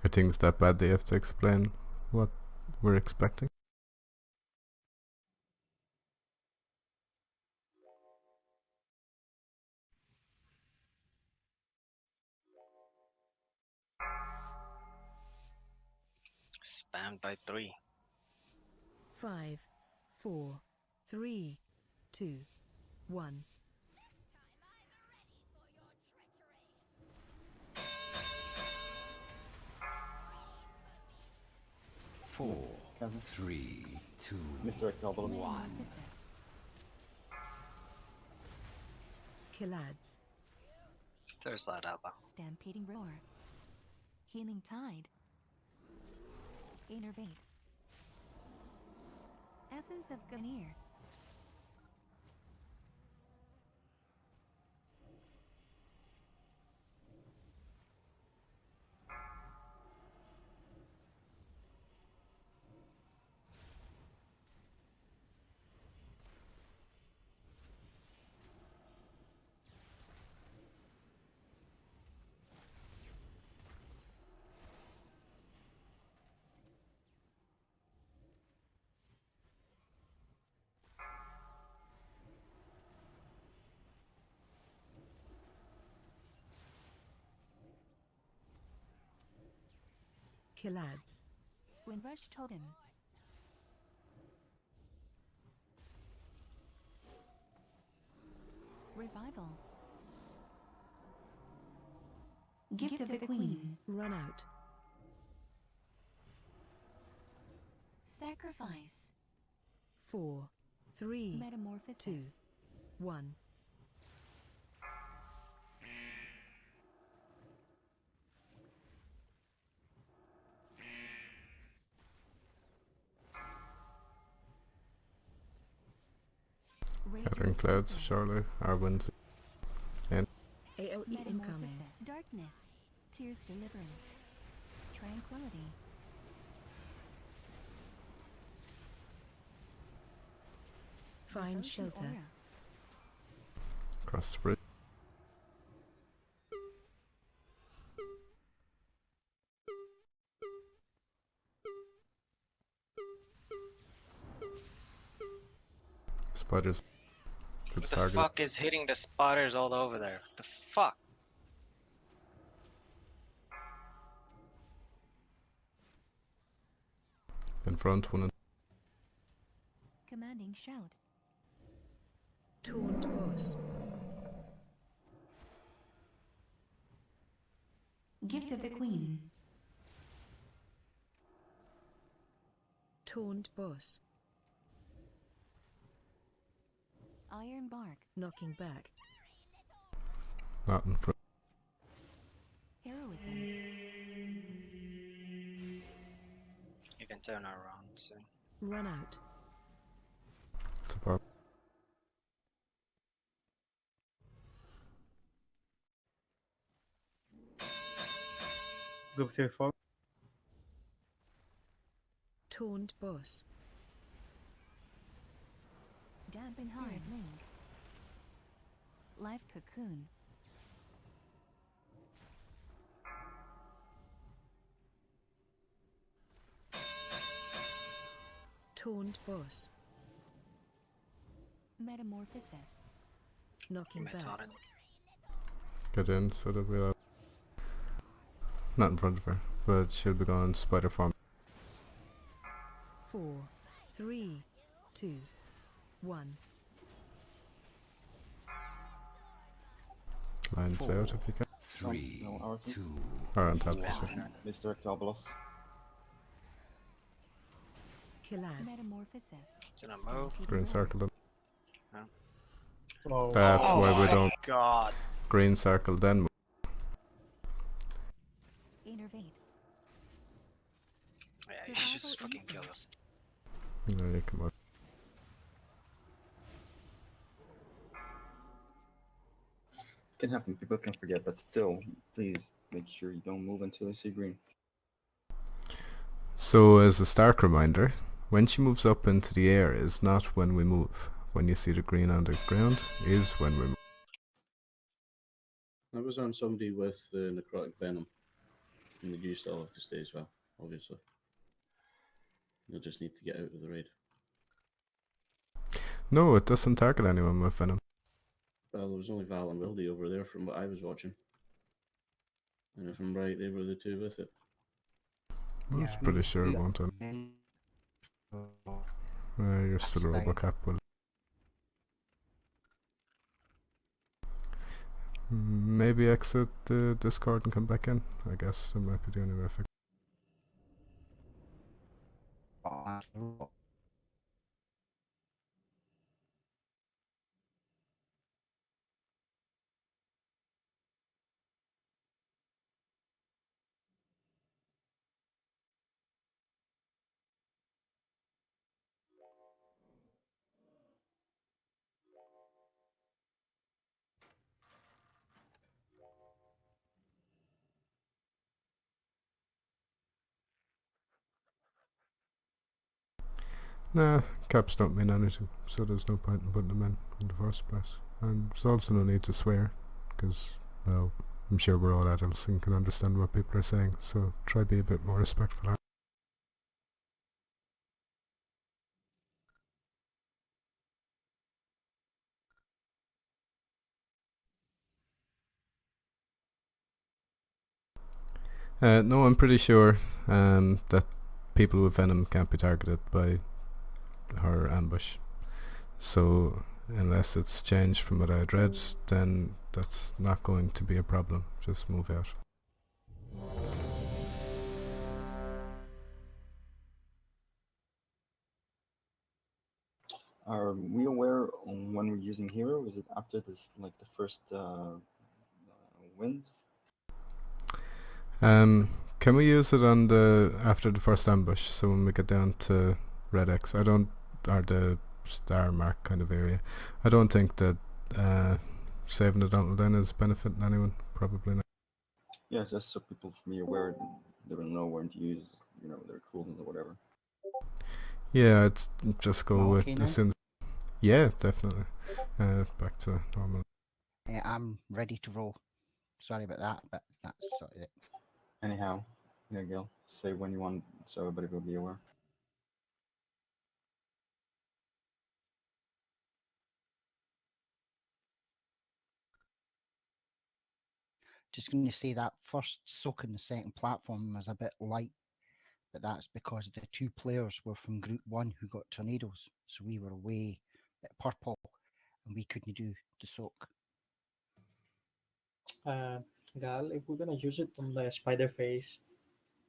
Are things that bad they have to explain what we're expecting? Spammed by 3. 5, 4, 3, 2, 1. 4, 3, 2, Misdirect all below. 1. Killads. There's that Alba. Stampeding roar. Healing tide. Innervate. Essence of Ganir. Killads. Windrush Totem. Revival. Gift of the Queen. Run out. Sacrifice. 4, 3, Metamorphosis. 2, 1. Gathering clouds, surely. Our winds. And AOE incoming. Metamorphosis. Darkness. Tears deliverance. Tranquility. Find Devotion shelter. aura. across the bridge. Spiders. Good What the target. fuck is hitting the spotters all over there? The fuck? In front, one in Commanding shout. Taunt boss. Gift of the Queen. Taunt boss. Iron bark. Knocking back. not in front. Heroism. You can turn around soon. Run out. It's above. Group 3-4. Taunt boss. Dampen hard link. Life cocoon. Taunt boss. Metamorphosis. Knocking back. Metarded. Get in so that we'll... Not in front of her, but she'll be gone spider farm. 4, 3, 2, 1. Lines out if you can. 3, No, our team. 2, Or on top of one. her. Misdirect Obolos. Killas. Metamorphosis. Gonna move. Green circle them. Oh, That's Oh why we my don't God. green circle then move. Innervate. Yeah, you should just Survival fucking kill us. No, you come out. Can happen, people can forget, but still, please make sure you don't move until you see green. So as a stark reminder, when she moves up into the air is not when we move. When you see the green on the ground is when we move. I was on somebody with the necrotic venom, and they do still have to stay as well, obviously. You'll just need to get out of the raid. No, it doesn't target anyone with venom. Well, there was only Val and Wildy over there from what I was watching. And if I'm right, they were the two with it. I was pretty sure it won't. You're still a Robocap. Will. Maybe exit the Discord and come back in. I guess that might be the only way. Nah, caps don't mean anything, so there's no point in putting them in the first place. And there's also no need to swear, because, well, I'm sure we're all adults and can understand what people are saying, so try be a bit more respectful. No, I'm pretty sure that people with venom can't be targeted by her ambush. So unless it's changed from what I had read, then that's not going to be a problem. Just move out. Are we aware on when we're using hero? Is it after this, like the first wins? Can we use it on the after the first ambush? So when we get down to red X, or the star mark kind of area, I don't think that saving it until then is benefiting anyone. Probably not. Yeah, just so people can be aware, they will know when to use, their cooldowns or whatever. Yeah, it's just go Am I with okay now? as soon. Yeah, definitely. Back to normal. I'm ready to roll. Sorry about that, but that's sort of it. Anyhow, yeah, Gil, say when you want so everybody will be aware. Just going to say that first soak in the second platform was a bit light, but that's because the two players were from Group 1 who got tornadoes, so we were away at purple, and we couldn't do the soak. Gal, if we're gonna use it on the spider face,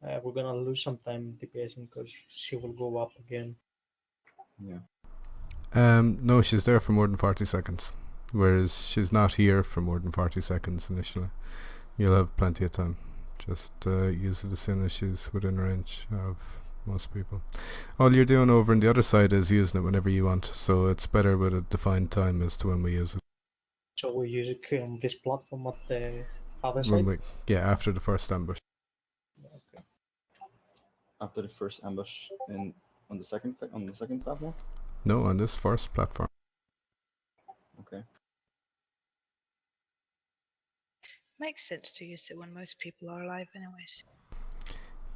we're gonna lose some time DPSing because she will go up again. Yeah. No, she's there for more than 40 seconds, whereas she's not here for more than 40 seconds initially. You'll have plenty of time. Just use it as soon as she's within range of most people. All you're doing over on the other side is using it whenever you want, so it's better with a defined time as to when we use it. So we use it on this platform at the other When side. after the first ambush. Okay. After the first ambush on the second platform. No, on this first platform. Okay. Makes sense to use it when most people are alive, anyways.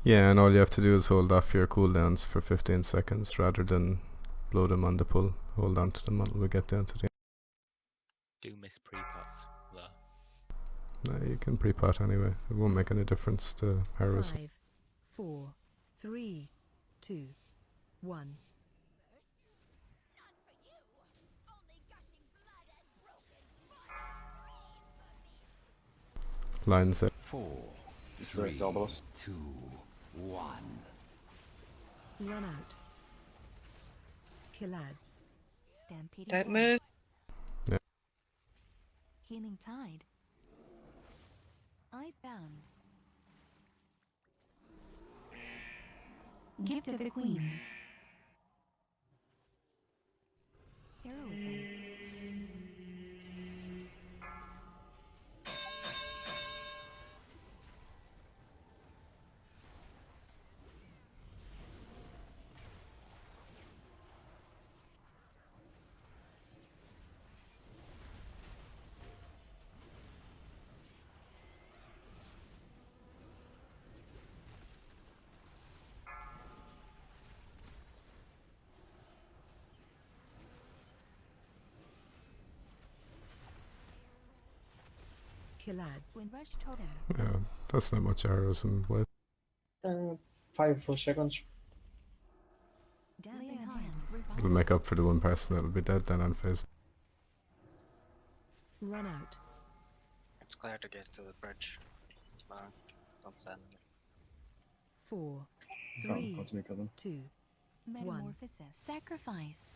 Yeah, and all you have to do is hold off your cooldowns for 15 seconds rather than blow them on the pull. Hold on to them until we get down to the Do miss pre-pots though. No, you can pre-pot anyway. It won't make any difference to heroism. 5, 4, 3, 2, 1. Line set. 4, Straight 3, Dalbalos. 2, 1. Run out. Kill ads. Stampeding Don't Aura. move. Yeah. Healing Tide. Eyes bound. Gift of the Queen. Heroism. Kill ads. Windrush Totem. Yeah, that's not much heroism with. 5 for seconds. Damping Hand. It'll make up for the one person that'll be dead then on phase. Run out. It's clear to get to the bridge. Don't stand in it. 4, Come 3, to me, cousin. 2, 1. Metamorphosis. Sacrifice.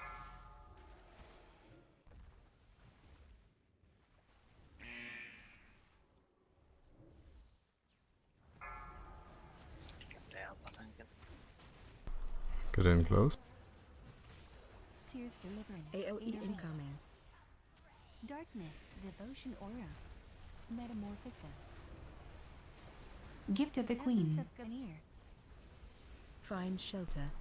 Get down, I think. Get in close. Tears Deliverance. AOE Intervene. incoming. Darkness. Devotion Aura. Metamorphosis. Gift of the Queen. Find shelter.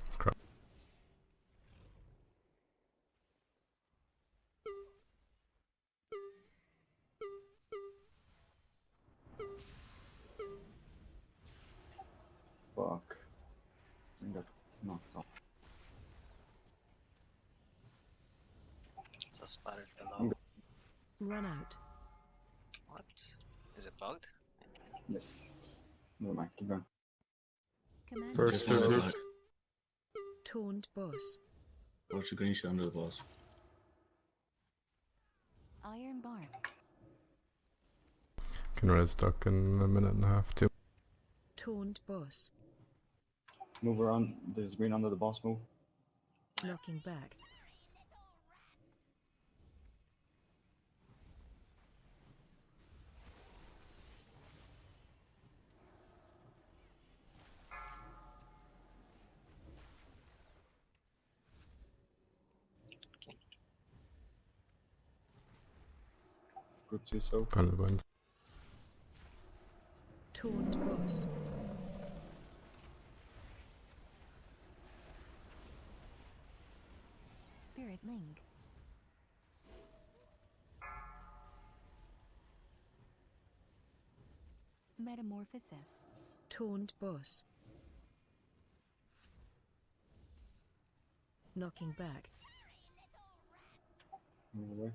Fuck. I got knocked off. The spider below. Run out. What? Is it bugged? Yes. Never mind, keep going. Commander First Just under the order. black. Taunt boss. Watch the green shit under the boss. Iron bark. Can res duck in a minute and a half too. Taunt boss. Move around. There's green under the boss. Move. Knocking back. Group 2 soak. Colorblind. Taunt boss. Spirit link. Metamorphosis. Taunt boss. Knocking back. Move away.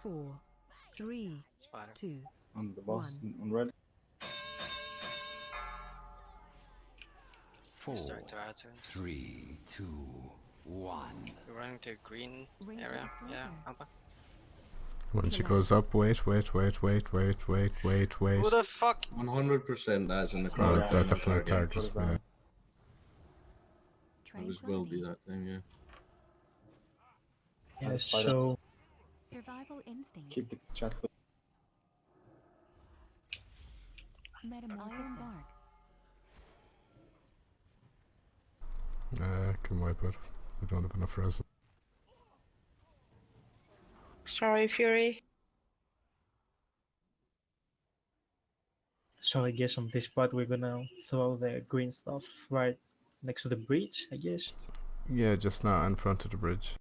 Four, three, Spider. two, On the boss. one. On red. 4, Start to add to it. 3, 2, 1. We're running to green Ranging area. Yeah, sliver. Alpha. When she goes up, wait. Who the fuck? 100% that's in the Oh, crowd. Yeah, definitely target. target. Put it Yeah. down. It was will do Tranquility. that thing, yeah. Yeah, Nice fight. so Survival instinct. Keep the chat clear. Metamorphosis. Iron bark. Can wipe it. We don't have enough res. Sorry, Fury. I guess on this part we're gonna throw the green stuff right next to the bridge, I guess. Yeah, just not in front of the bridge.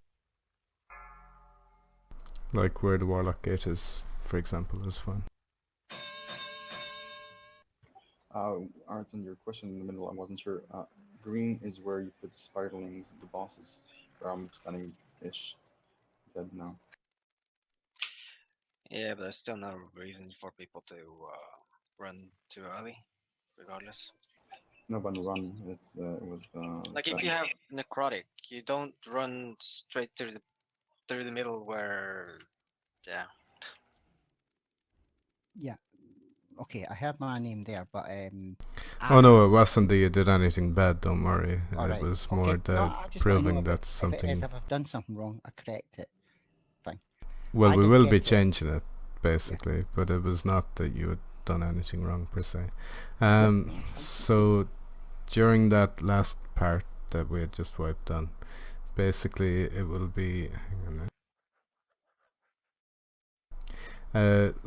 Like where the Warlock Gate is, for example, is fine. Art, on your question in the middle, I wasn't sure. Green is where you put the spiderlings, the bosses. I'm standing-ish dead now. Yeah, but there's still no reason for people to run too early, regardless. No one run. It was the. Like if you have necrotic, you don't run straight through the middle where, yeah. Yeah. Okay, I heard my name there, but Oh no, it wasn't that you did anything bad, don't worry. all It right. was Okay. more No, that I just want to know proving if that it is, something... if I've done something wrong, I correct it. Fine. Well, I we did will be get it. changing it, basically, but it was not that you had done anything wrong, per se. So, during that last part that we had just wiped on, basically it will be... Hang on now.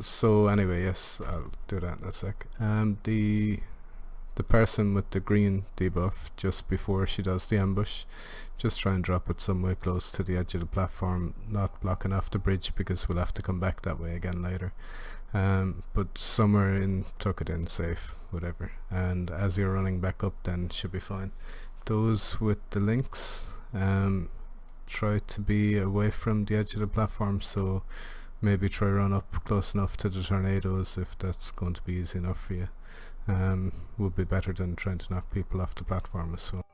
So anyway, yes, I'll do that in a sec. The person with the green debuff just before she does the ambush, just try and drop it somewhere close to the edge of the platform, not blocking off the bridge because we'll have to come back that way again later. But somewhere in, tuck it in safe, whatever. And as you're running back up, then should be fine. Those with the links, try to be away from the edge of the platform, so maybe try run up close enough to the tornadoes if that's going to be easy enough for you. Would be better than trying to knock people off the platform as well.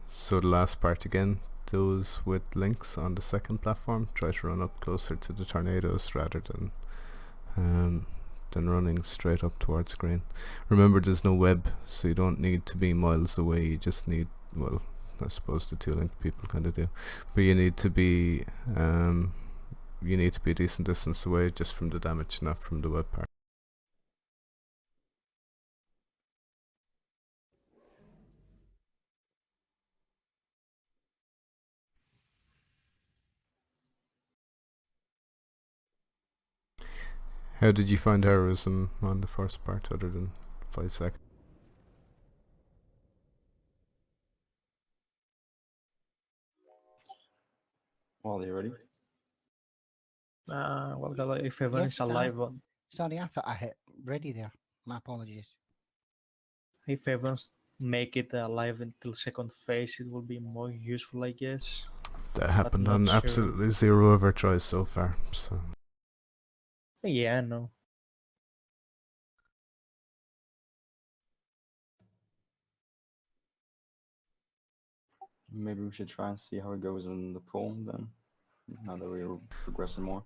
So the last part again, those with links on the second platform, try to run up closer to the tornadoes rather than running straight up towards green. Remember, there's no web, so you don't need to be miles away, you just need, well, I suppose the two linked people kind of do, but you need to be a decent distance away just from the damage, not from the web part. How did you find heroism on the first part other than 5 seconds? Well, are you ready? Well, if everyone Yes, is alive, on, sorry, I thought I hit ready there. My apologies. if everyone's make it alive until second phase, it will be more useful, I guess. That happened not on sure. absolutely zero of our tries so far. So Yeah, no. Maybe we should try and see how it goes in the poll then, now that we're progressing more.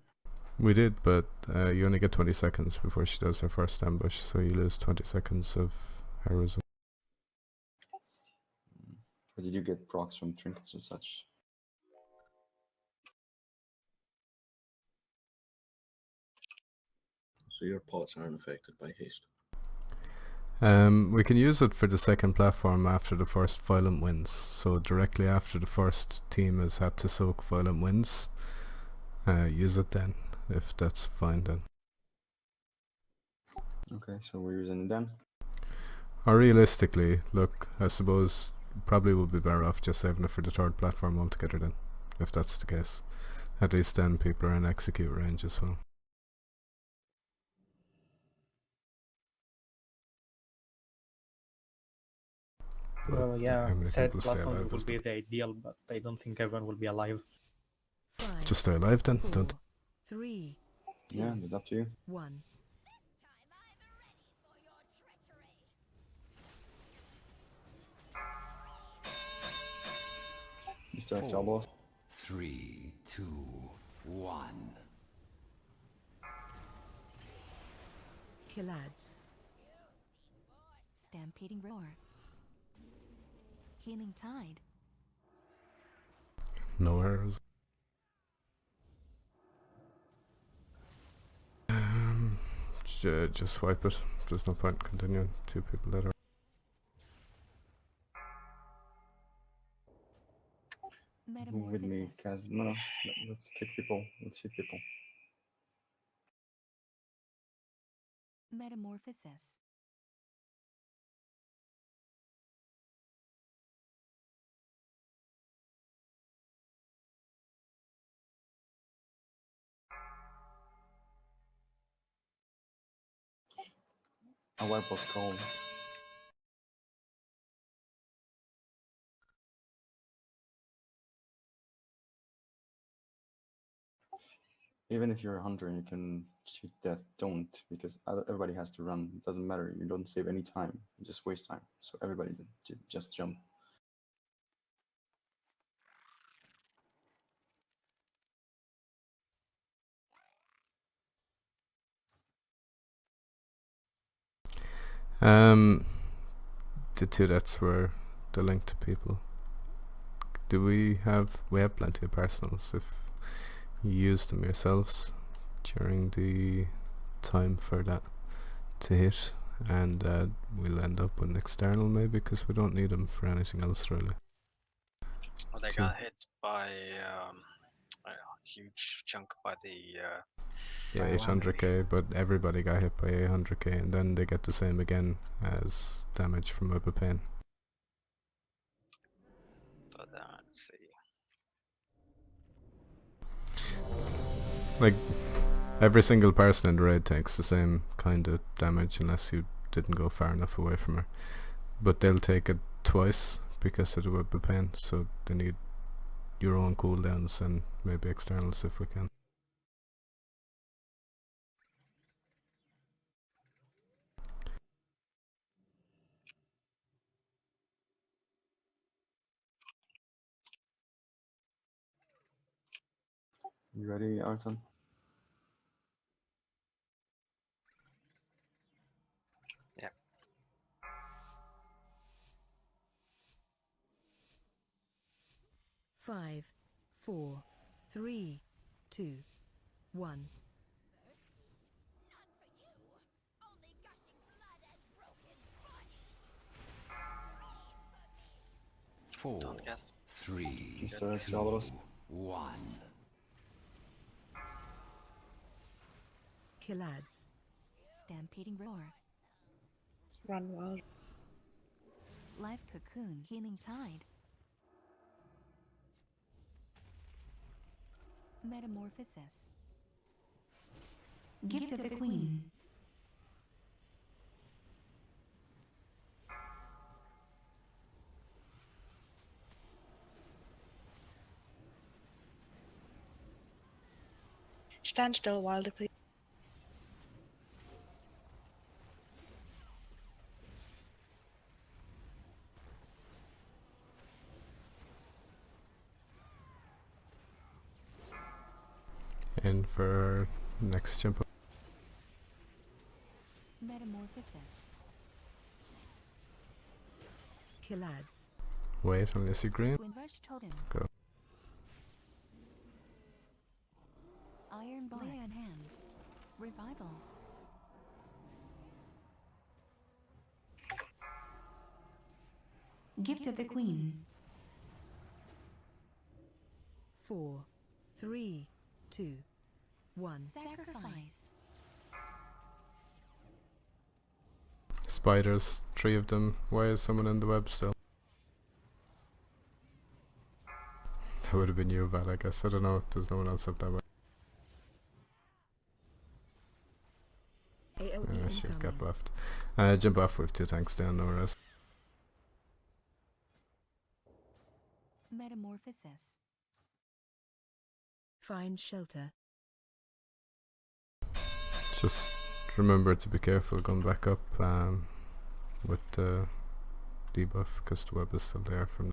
we did, but you only get 20 seconds before she does her first ambush, so you lose 20 seconds of heroism. Or did you get procs from trinkets and such? So your pots aren't affected by haste. We can use it for the second platform after the first violent winds. So directly after the first team has had to soak violent winds, use it then, if that's fine then. Okay, so we're using it then. Or realistically, look, I suppose probably would be better off just saving it for the third platform altogether then, if that's the case. At least then people are in execute range as well. But Well, yeah, how many third people stay platform alive will is be the ideal, but I don't think everyone will be alive. 5, just stay alive then, 4, don't 3, 2, Yeah, it's up to you. 1. You start job boss. 3, 2, 1. Killads. Stampeding roar. Healing tide. no arrows. Just wipe it. There's no point continuing. Two people that are. Move with me, Kaz. No, let's kick people. Let's hit people. Metamorphosis. A wipe was called. Even if you're a hunter and you can shoot death, don't, because everybody has to run. It doesn't matter. You don't save any time. You just waste time. So everybody just jump. The two deaths were the link to people. Do we have plenty of personals if you use them yourselves during the time for that to hit, and we'll end up with an external maybe because we don't need them for anything else really. Well, they got hit by a huge chunk by the Yeah, 800k, but everybody got hit by 800k, and then they get the same again as damage from Web of Pain. But let's see. Like, every single person in the raid takes the same kind of damage unless you didn't go far enough away from her. But they'll take it twice because of the Web of Pain, so they need your own cooldowns and maybe externals if we can. You ready, Arton? Yeah. Five, 4, 3, 2, 1. 4, 3, Mr. 2, Chalros. 1. Killads. Stampeding roar. Run wild. Life cocoon. Healing tide. Metamorphosis. Gift of the Queen. stand still, Wilder, please. In for next jump. Metamorphosis. Killads. Wait unless you green. Windrush Totem. Go. Iron Blade Hands. Revival. Gift of the Queen. 4, 3, 2, 1. Sacrifice. Spiders, 3 of them. Why is someone in the web still? That would have been you, Val, I guess. I don't know. There's no one else up that way. AOE She got incoming. buffed. Jump off with 2 tanks down, no rest. Metamorphosis. Find shelter. Just remember to be careful going back up with the debuff, because the web is still there from.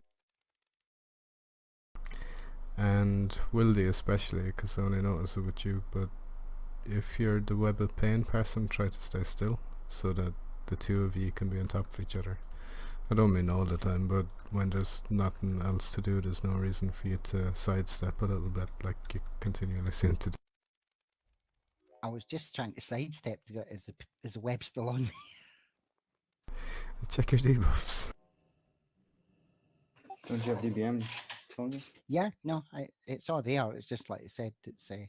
And Wildy especially, because I only notice it with you, but if you're the web of pain person, try to stay still so that the 2 of you can be on top of each other. I don't mean all the time, but when there's nothing else to do, there's no reason for you to sidestep a little bit like you continually seem to do. I was just trying to sidestep to get, is the web still on me? Check your debuffs. Don't you have DBM, Tony? Yeah, no, it's all there. It's just like I said, it's a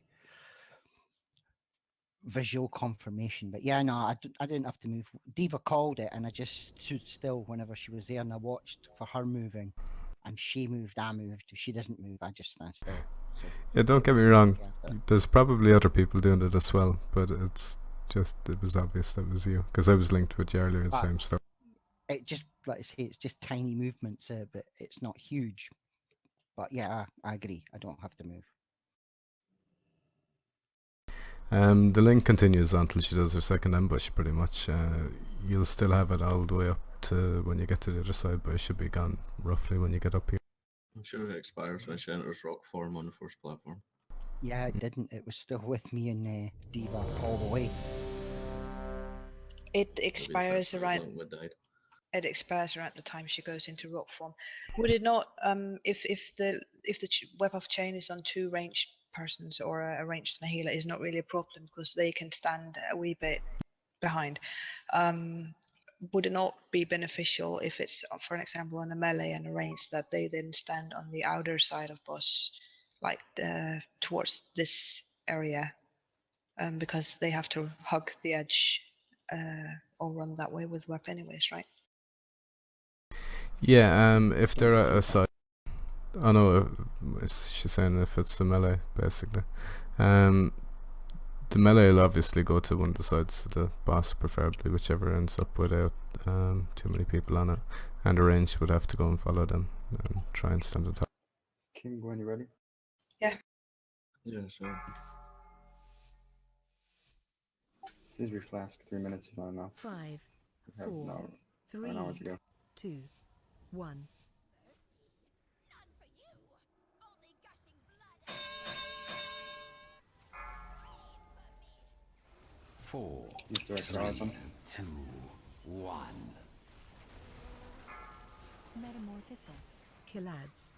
visual confirmation. But yeah, no, I didn't have to move. Diva called it, and I just stood still whenever she was there, and I watched for her moving. And she moved, I moved. If she doesn't move, I just stand still. So Yeah, don't get me wrong. yeah, There's probably other people doing it as well, but it was obvious that was you, because I was linked with you earlier in the same stuff. it just, like I say, it's just tiny movements, but it's not huge. But yeah, I agree. I don't have to move. The link continues until she does her second ambush, pretty much. You'll still have it all the way up to when you get to the other side, but it should be gone roughly when you get up here. I'm sure it expires when she enters rock form on the first platform. Yeah, it didn't. It was still with me and Diva all the way. It expires around. Longwood died. It expires around the time she goes into rock form. Would it not? If the web of chain is on 2 ranged persons or a ranged and a healer, is not really a problem because they can stand a wee bit behind. Would it not be beneficial if it's, for an example, on a melee and a range, that they then stand on the outer side of boss, like towards this area, because they have to hug the edge or run that way with web anyways, right? Yeah, if they're at a side, I know she's saying if it's a melee, basically. The melee will obviously go to one of the sides of the boss, preferably whichever ends up without too many people on it, and the range would have to go and follow them and try and stand on top. King, when you ready? Yeah. Yeah, sure. Please reflask. 3 minutes is not enough. 5, We have 4, 3, an hour to go. 2, 1. 4, Use direct 3, arrows on. 2, 1. Metamorphosis. Killads.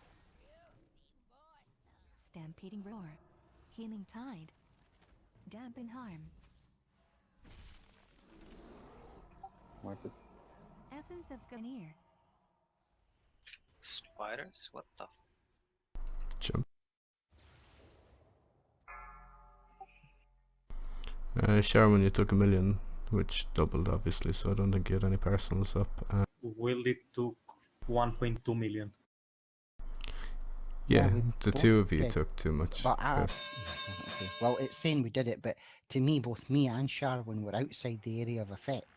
Stampeding Roar. Healing Tide. Dampen Harm. Wipe it. Essence of Ganir. Spiders? What the? Jump. Sherman, you took 1 million, which doubled obviously, so I don't think you had any personals up. Wildy took 1.2 million. Yeah, we the both 2 of you did. took too much. But yes. okay. Well, it's saying we did it, but to me, both me and Sharwin were outside the area of effect.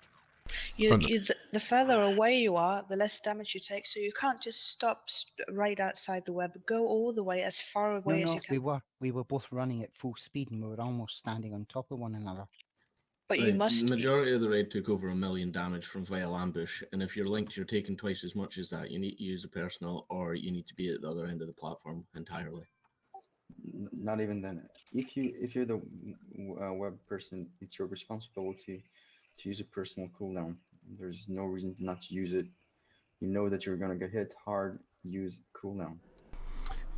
You, Oh, no. the further away you are, the less damage you take. So you can't just stop right outside the web. Go all the way as far No, away as no, you can. we were both running at full speed and we were almost standing on top of one another. But you Right, must. majority of the raid took over 1 million damage from vile ambush, and if you're linked, you're taking twice as much as that. You need to use the personal, or you need to be at the other end of the platform entirely. Not even then. If you're the web person, it's your responsibility to use a personal cooldown. There's no reason not to use it. You know that you're gonna get hit hard. Use cooldown.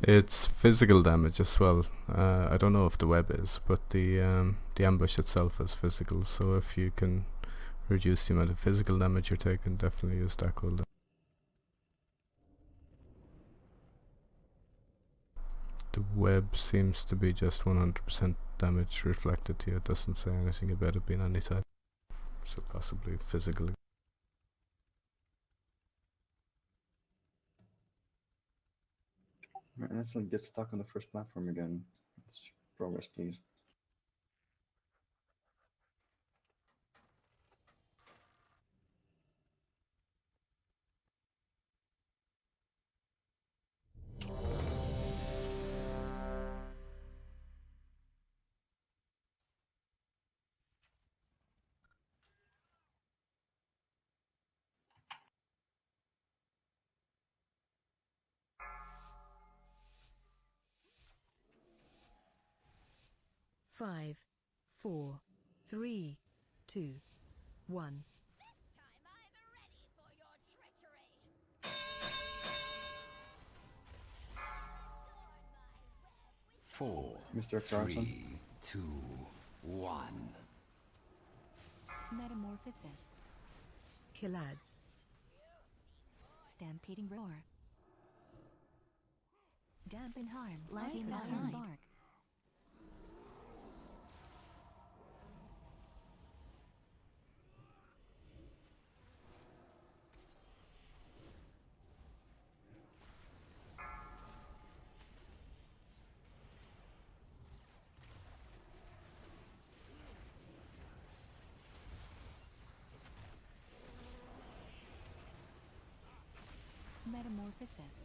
It's physical damage as well. I don't know if the web is, but the ambush itself is physical. So if you can reduce the amount of physical damage you're taking, definitely use that cooldown. The web seems to be just 100% damage reflected to you. It doesn't say anything about it being any type. So possibly physical. Right, let's not get stuck on the first platform again. Let's progress, please. Five, 4, 3, 2, 1. 4, Mr. Carlson. 3, 2, 1. Metamorphosis. Killads. Stampeding roar. Dampen harm. Life Life is time. light. Bark. Metamorphosis.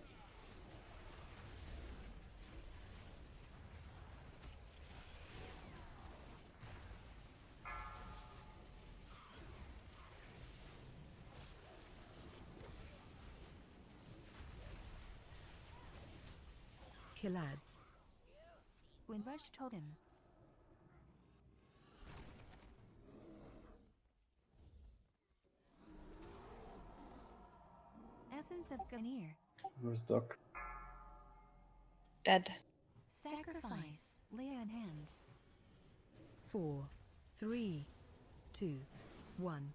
Killads. Windrush totem. Essence of Ganir. Where's Doc? Dead. Sacrifice. Leah in hands. 4, 3, 2, 1.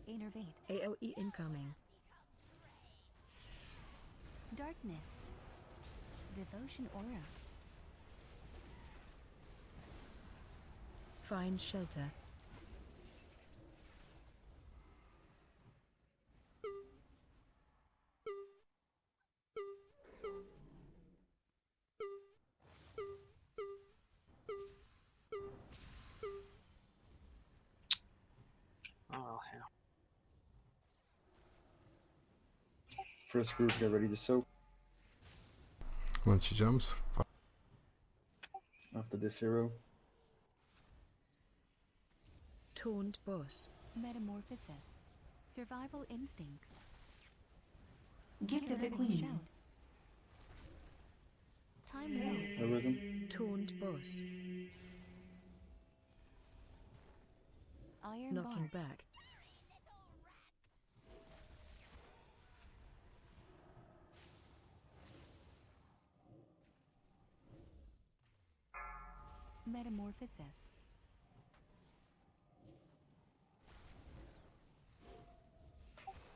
Innervate. AOE incoming. Darkness. Devotion aura. Find shelter. Oh, yeah. First group, get ready to soak. Once she jumps, After this hero. Taunt boss. Metamorphosis. Survival instincts. Gift of the Living Queen. shout. Time release. Heroism. Taunt boss. Iron Knocking bark. back. Metamorphosis.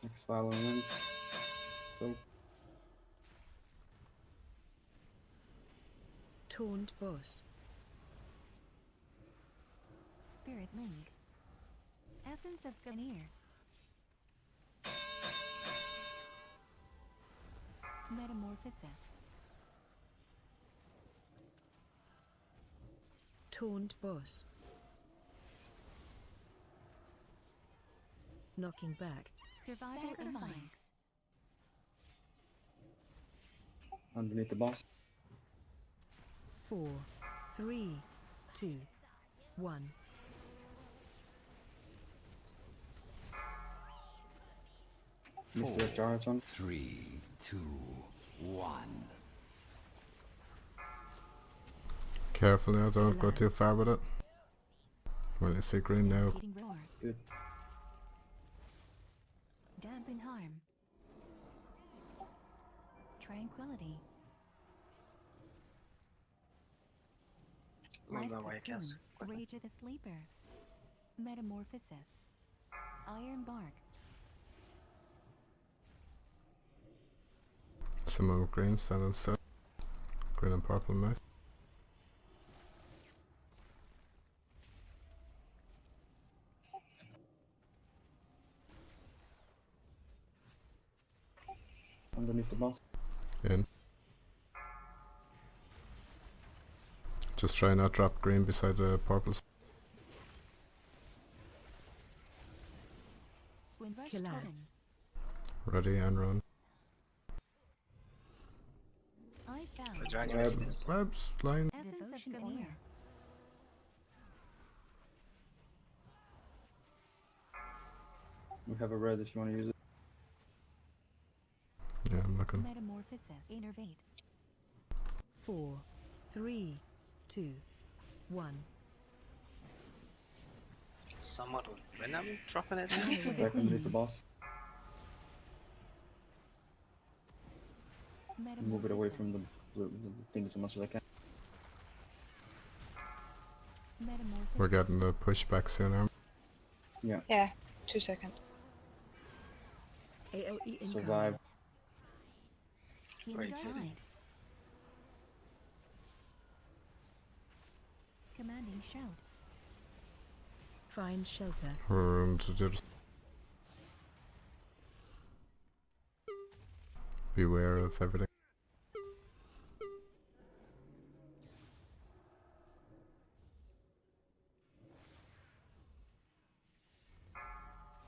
Next file on wins. So Taunt boss. Spirit link. Essence of Ganeer. Metamorphosis. Toned boss. Knocking back. Survival advice. Underneath the boss. 4, 3, 2, 1. Misdirect arrows on. 3, 2, 1. Careful now, don't go too far with it. Well, you see green now. Roar. Good. Dampen harm. Tranquility. Life cocoon. Rage of the sleeper. Metamorphosis. Iron bark. Some more green, standing still. Green and purple mouse. Underneath the boss. In. Just try not drop green beside the purple. Windrush Kill totem. ads. Ready and run. Icebound. Web. Webs, line. Essence of Ganeer. We have a res if you want to use it. Yeah, I'm looking. Metamorphosis. Innervate. 4, 3, 2, 1. Somewhat with venom dropping it. Back underneath the boss. Move it away from the blue the things as much as I can. Metamorphosis. We're getting the pushback soon, aren't Yeah. Yeah, 2 seconds. AOE incoming. Survive. Healing ice. Commanding shout. Find shelter. we? We're into the... Beware of everything.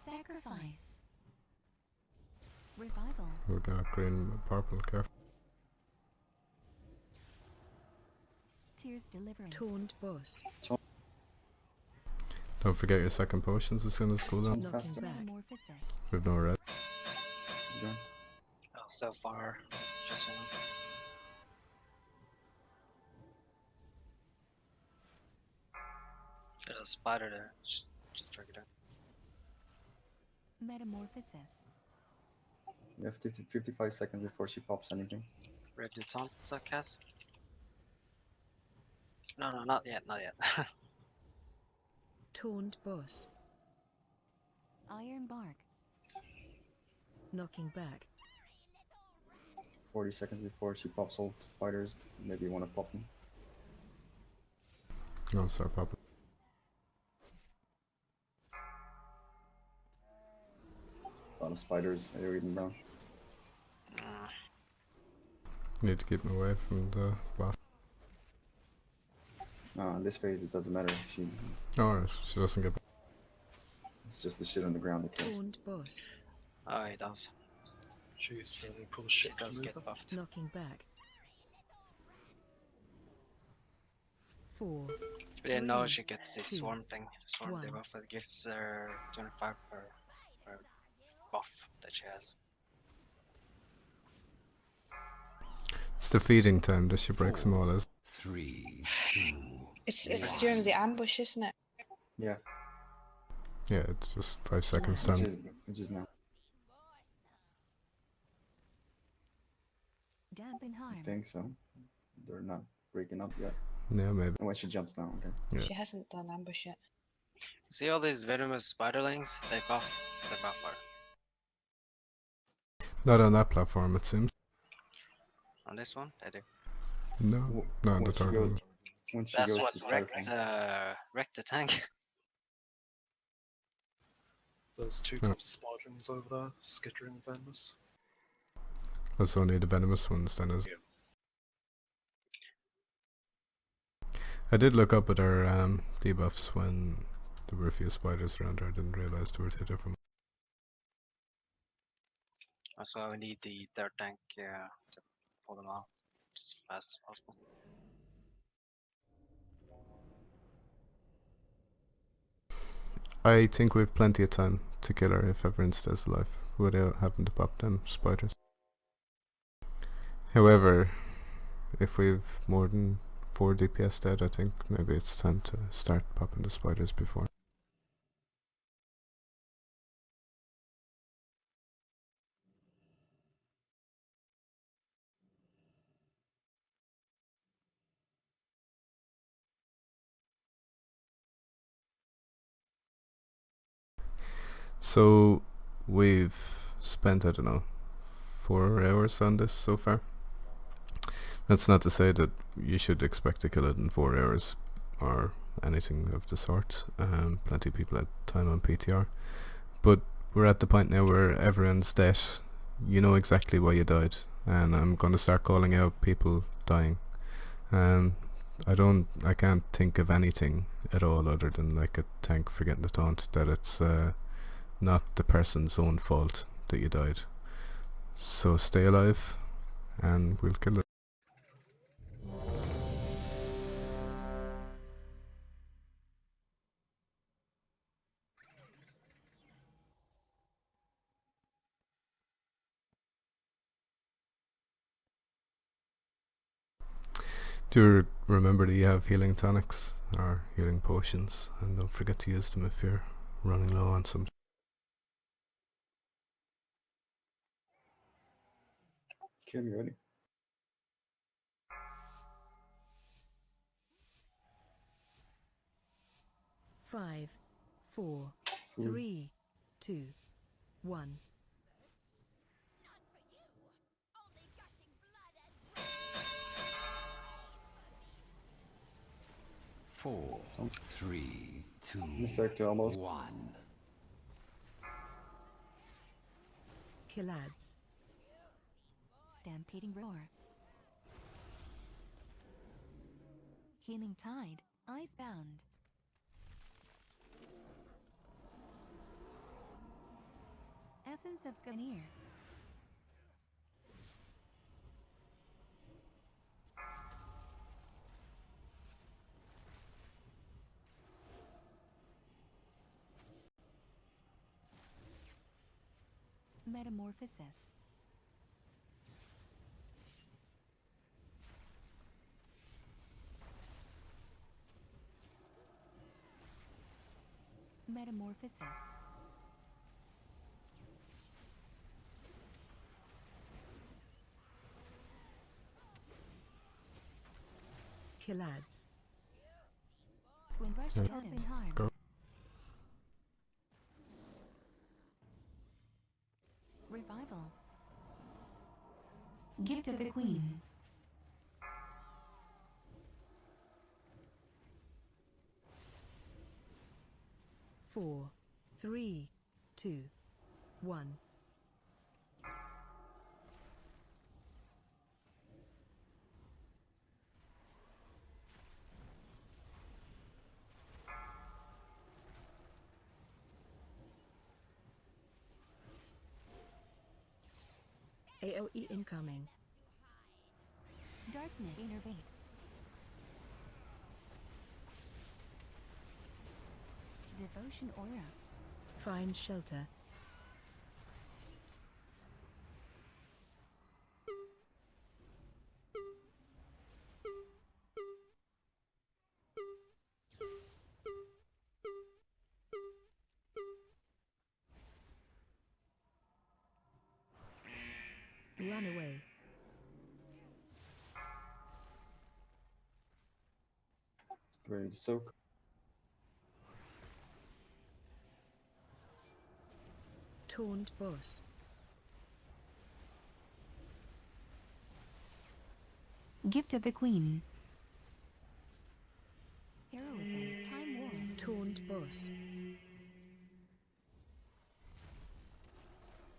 Sacrifice. Revival. We got green and purple, careful. Tears deliverance. Toned boss. Don't forget your second potions as soon as cooldown. Knocking faster. back. Metamorphosis. We've no red. Go. Oh, so far. Just, there's a spider there. Just drag it out. Metamorphosis. You have 55 seconds before she pops anything. Resistance cast? No, not yet, not yet. Toned boss. Iron bark. Knocking back. 40 seconds before she pops all spiders. Maybe you want to pop them. No, start popping. A lot of spiders. They're even down. Need to keep them away from the blast. In this phase it doesn't matter. Alright, she doesn't get... It's just the shit on the ground that kills. Toned boss. Oh, he does. Jeez, don't pull the shit Does down get buffed. Knocking back. 4. We didn't know 3, she gets the 2, swarm thing. Swarm 1. debuff that gives her 25 per buff that she has. It's the feeding time that she breaks them all, is 3, 2. It's during the ambush, isn't it? Yeah. Yeah, it's just 5 seconds Which time. is now. Dampen harm. I think so. They're not breaking up yet. Yeah, maybe. Oh, wait, she jumps down. Okay. Yeah. She hasn't done ambush yet. See all these venomous spiderlings? They buff her. Not on that platform, it seems. On this one, they do. No, not on the third one. When she That's goes what to Starfall. wrecked the tank. There's two Oh. types of spiderlings over there, skittering and venomous. That's only the venomous ones then, is it? Yeah. I did look up at our debuffs when there were a few spiders around there. I didn't realise there were two different. Also, we need the third tank to pull them out as fast as possible. I think we've plenty of time to kill her if everyone stays alive without having to pop them spiders. However, if we've more than 4 DPS dead, I think maybe it's time to start popping the spiders before. So we've spent, I don't know, 4 hours on this so far. That's not to say that you should expect to kill it in 4 hours or anything of the sort. Plenty of people had time on PTR. But we're at the point now where everyone's dead. You know exactly why you died, and I'm going to start calling out people dying. I can't think of anything at all other than like a tank forgetting the taunt, that it's not the person's own fault that you died. So stay alive and we'll kill it. Do you remember that you have healing tonics or healing potions, and don't forget to use them if you're running low on some. Okay, I'm ready. Five, four, Food. 3, 2, 1. 4, 3, 2, Missed almost. 1. Killads. Stampeding roar. Healing tide. Icebound. Essence of Ganir. Metamorphosis. Metamorphosis. Killads. Windrush Yeah. Totem Harm. Go. Revival. Gift of the Queen. Four, 3, 2, 1. AOE incoming. Darkness. Innervate. Devotion Aura. Find shelter. Run away. Ready to soak. Taunt boss. Gift of the Queen. Heroism. Time War. Taunt boss.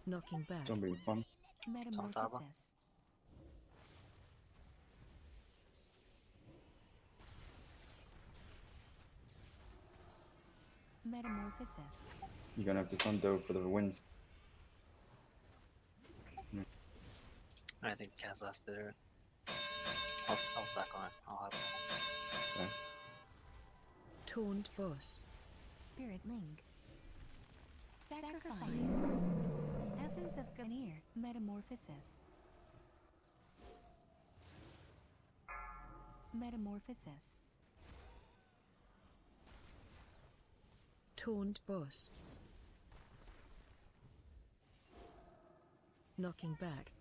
Knocking back. Somebody fun. Metamorphosis. Metamorphosis. You're gonna have to fund though for the wins. I think Kaz has to do it. I'll stack on it. I'll help. Okay. Taunt boss. Spirit link. Sacrifice. Essence of Ganir. Metamorphosis. Metamorphosis. Taunt boss. Knocking back.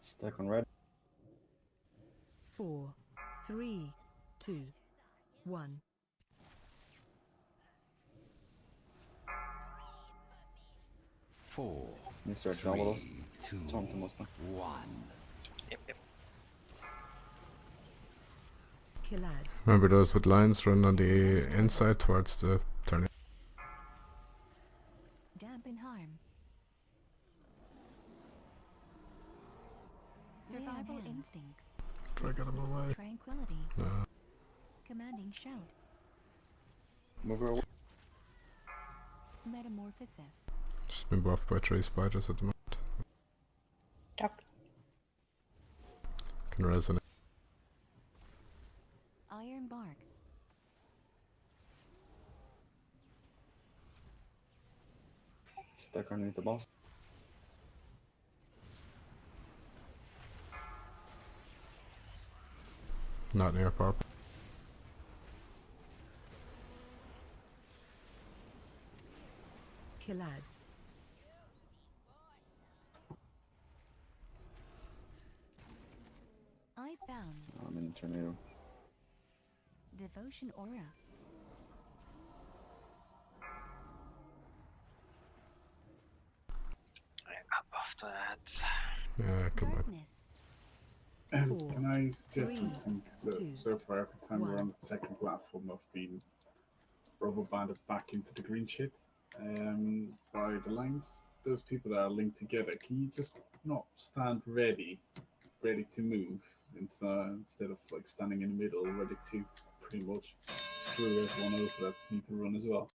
Stack on red. 4, 3, 2, 1. Four, Mr. Travelos. 3, 2, Sånt måste. 1. Yep. Killads. Remember those with lines running on the inside towards the turning. Dampen harm. Survival instincts. Try to get him away. Tranquility. No. Commanding shout. Move her away. Metamorphosis. Just been buffed by 3 spiders at the moment. Duck. Can resonate. Iron bark. Stack underneath the boss. Not near pop. Killads. Icebound. I'm in the tornado. Devotion aura. I got buffed to that. Yeah, come on. Darkness. Can I suggest 3, something? two, So far, every time we're 1. on the second platform, I've been rubber banded back into the green shit by the lines. Those people that are linked together, can you just not stand ready to move instead of like standing in the middle, ready to pretty much screw everyone over that's need to run as well?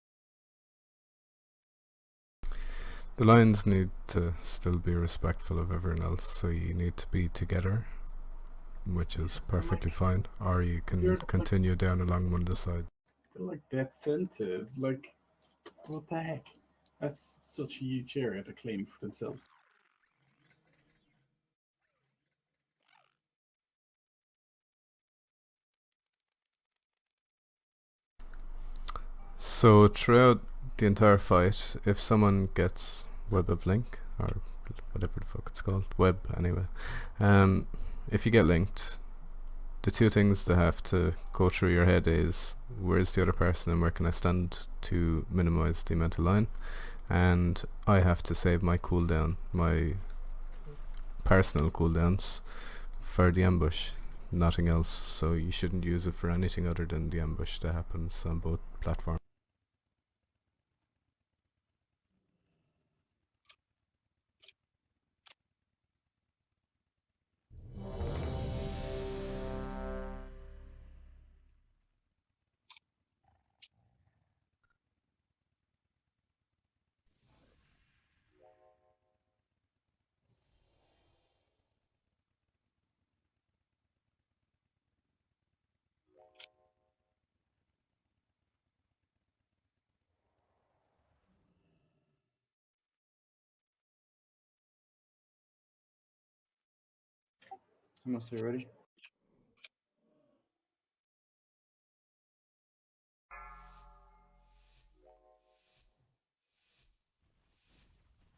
The lines need to still be respectful of everyone else, so you need to be together, which is perfectly fine, or you can continue down along one of the side. They're like dead centered. Like, what the heck? That's such a huge area to claim for themselves. So throughout the entire fight, if someone gets Web of Link, or whatever the fuck it's called, Web anyway, if you get linked, the two things that have to go through your head is, where's the other person and where can I stand to minimize the amount of line, and I have to save my cooldown, my personal cooldowns, for the ambush, nothing else, so you shouldn't use it for anything other than the ambush that happens on both platforms. Almost there, ready?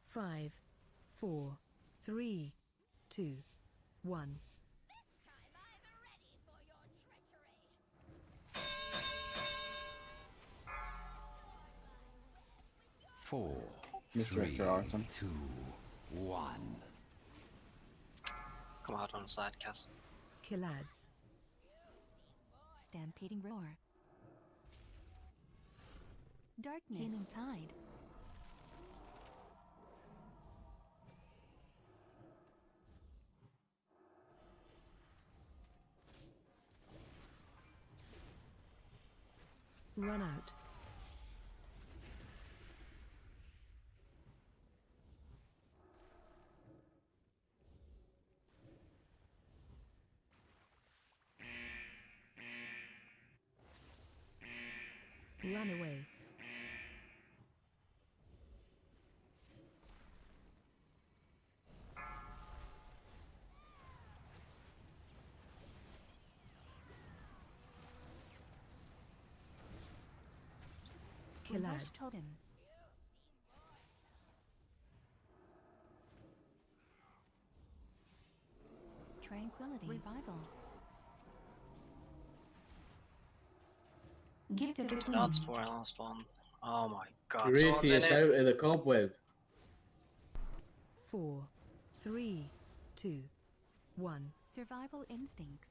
Five, 4, 3, 2, 1. Four, Mr. 3, Rector Artem. 2, 1. Come out on the side, Kaz. Killads. Stampeding roar. Darkness. Healing tide. Run out. Run away. Reverse Killads. totem. Tranquility. Revival. Gift of the Queen. That's for my last one. Oh my god. Eretheus out of the cobweb. 4, 3, 2, 1. Survival instincts.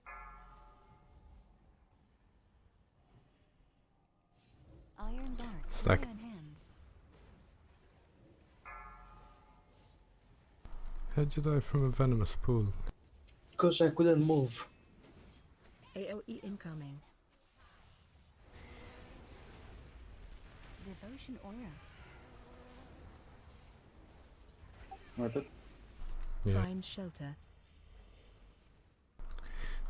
Iron Guard. Slack. Iron hands. How'd you die from a venomous pool? Because I couldn't move. AOE incoming. Devotion aura. Worth it? Yeah. Find shelter.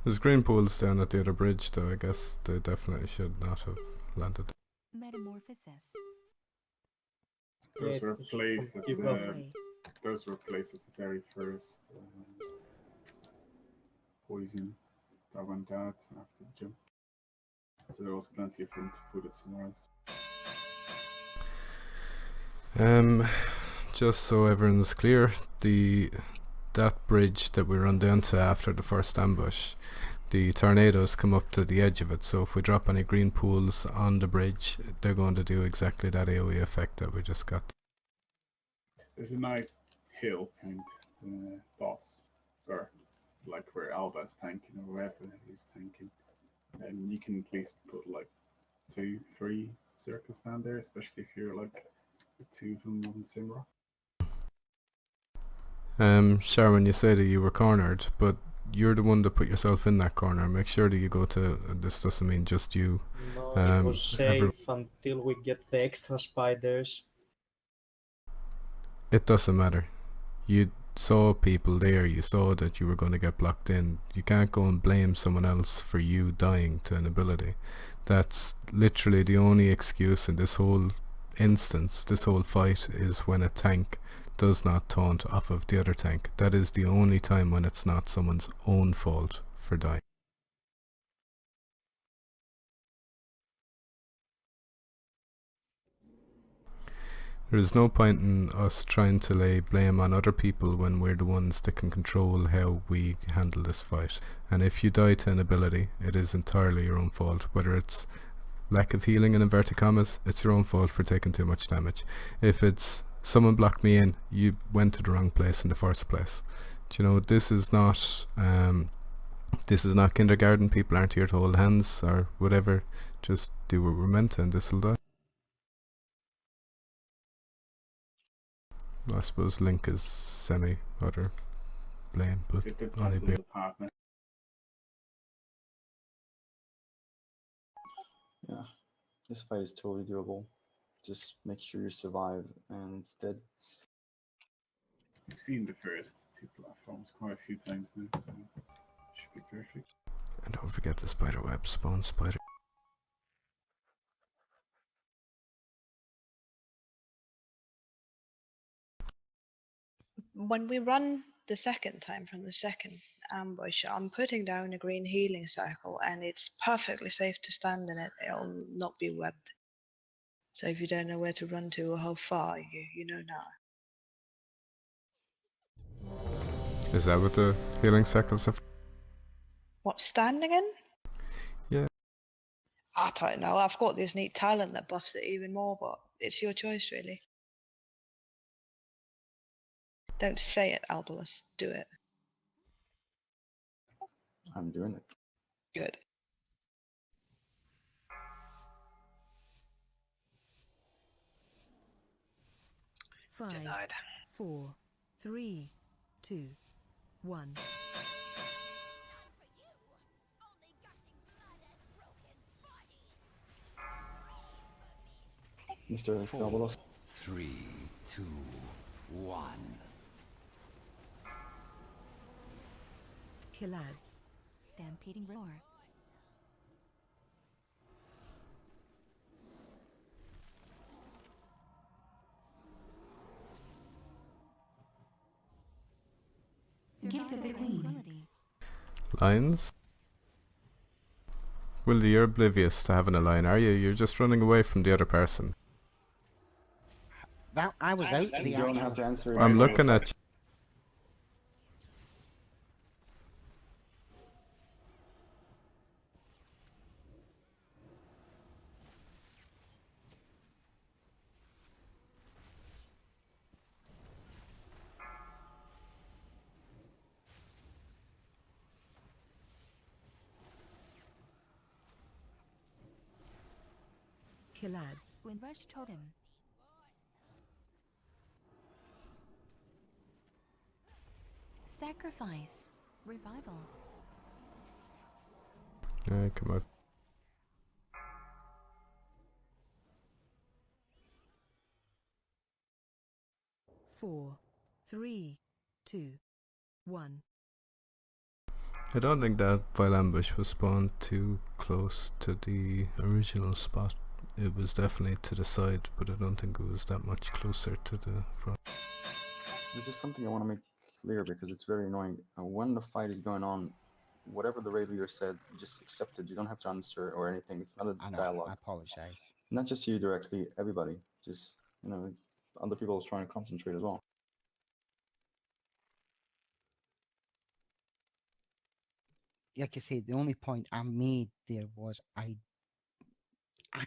There's green pools down at the other bridge though, I guess they definitely should not have landed. Metamorphosis. Those Yeah, were placed at keep the, away. those were placed at the very first poison that went out after the jump. So there was plenty of room to put it somewhere else. Just so everyone's clear, that bridge that we run down to after the first ambush, the tornadoes come up to the edge of it, so if we drop any green pools on the bridge, they're going to do exactly that AoE effect that we just got. There's a nice hill behind the boss, or like where Alba's tanking or wherever he's tanking, and you can at least put like 2, 3 circles down there, especially if you're like 2 of them on Simra. Sharon, you say that you were cornered, but you're the one that put yourself in that corner. Make sure that you go to, this doesn't mean just you. No, it was safe until we get the extra spiders. It doesn't matter. You saw people there, you saw that you were going to get blocked in. You can't go and blame someone else for you dying to an ability. That's literally the only excuse in this whole instance, this whole fight, is when a tank does not taunt off of the other tank. That is the only time when it's not someone's own fault for dying. There is no point in us trying to lay blame on other people when we're the ones that can control how we handle this fight. And if you die to an ability, it is entirely your own fault. Whether it's lack of healing in inverted commas, it's your own fault for taking too much damage. If it's someone blocked me in, you went to the wrong place in the first place. Do you know, this is not kindergarten. People aren't here to hold hands or whatever. Just do what we're meant to and this'll die. I suppose Link is semi-utter blame, but It only depends on the partner. Yeah, this fight is totally doable. Just make sure you survive and instead. We've seen the first 2 platforms quite a few times now, so should be perfect. And don't forget the spider web, spawn spider. When we run the second time from the second ambush, I'm putting down a green healing circle and it's perfectly safe to stand in it. It'll not be webbed. So if you don't know where to run to or how far, you know now. Is that what the healing circles are for? What, standing in? Yeah. I don't know. I've got this neat talent that buffs it even more, but it's your choice, really. Don't say it, Albalus. Do it. I'm doing it. Good. 5, Denied. 4, 3, 2, 1. Mr. 4, Novelos. 3, 2, 1. Killads. Stampeding roar. Gift of the Queen. Lines? Will, you're oblivious to having a line, are you? You're just running away from the other person. That I was out the You don't have to actual. answer. I'm looking at you. Killads. Windrush Totem. Sacrifice. Revival. Yeah, come on. 4, 3, 2, 1. I don't think that vile ambush was spawned too close to the original spot. It was definitely to the side, but I don't think it was that much closer to the front. This is something I want to make clear because it's very annoying. When the fight is going on, whatever the raid leader said, just accept it. You don't have to answer or anything. It's not a I know. dialogue. I apologize. Not just you directly, everybody. Just, you know, other people is trying to concentrate as well. Like I say, the only point I made there was I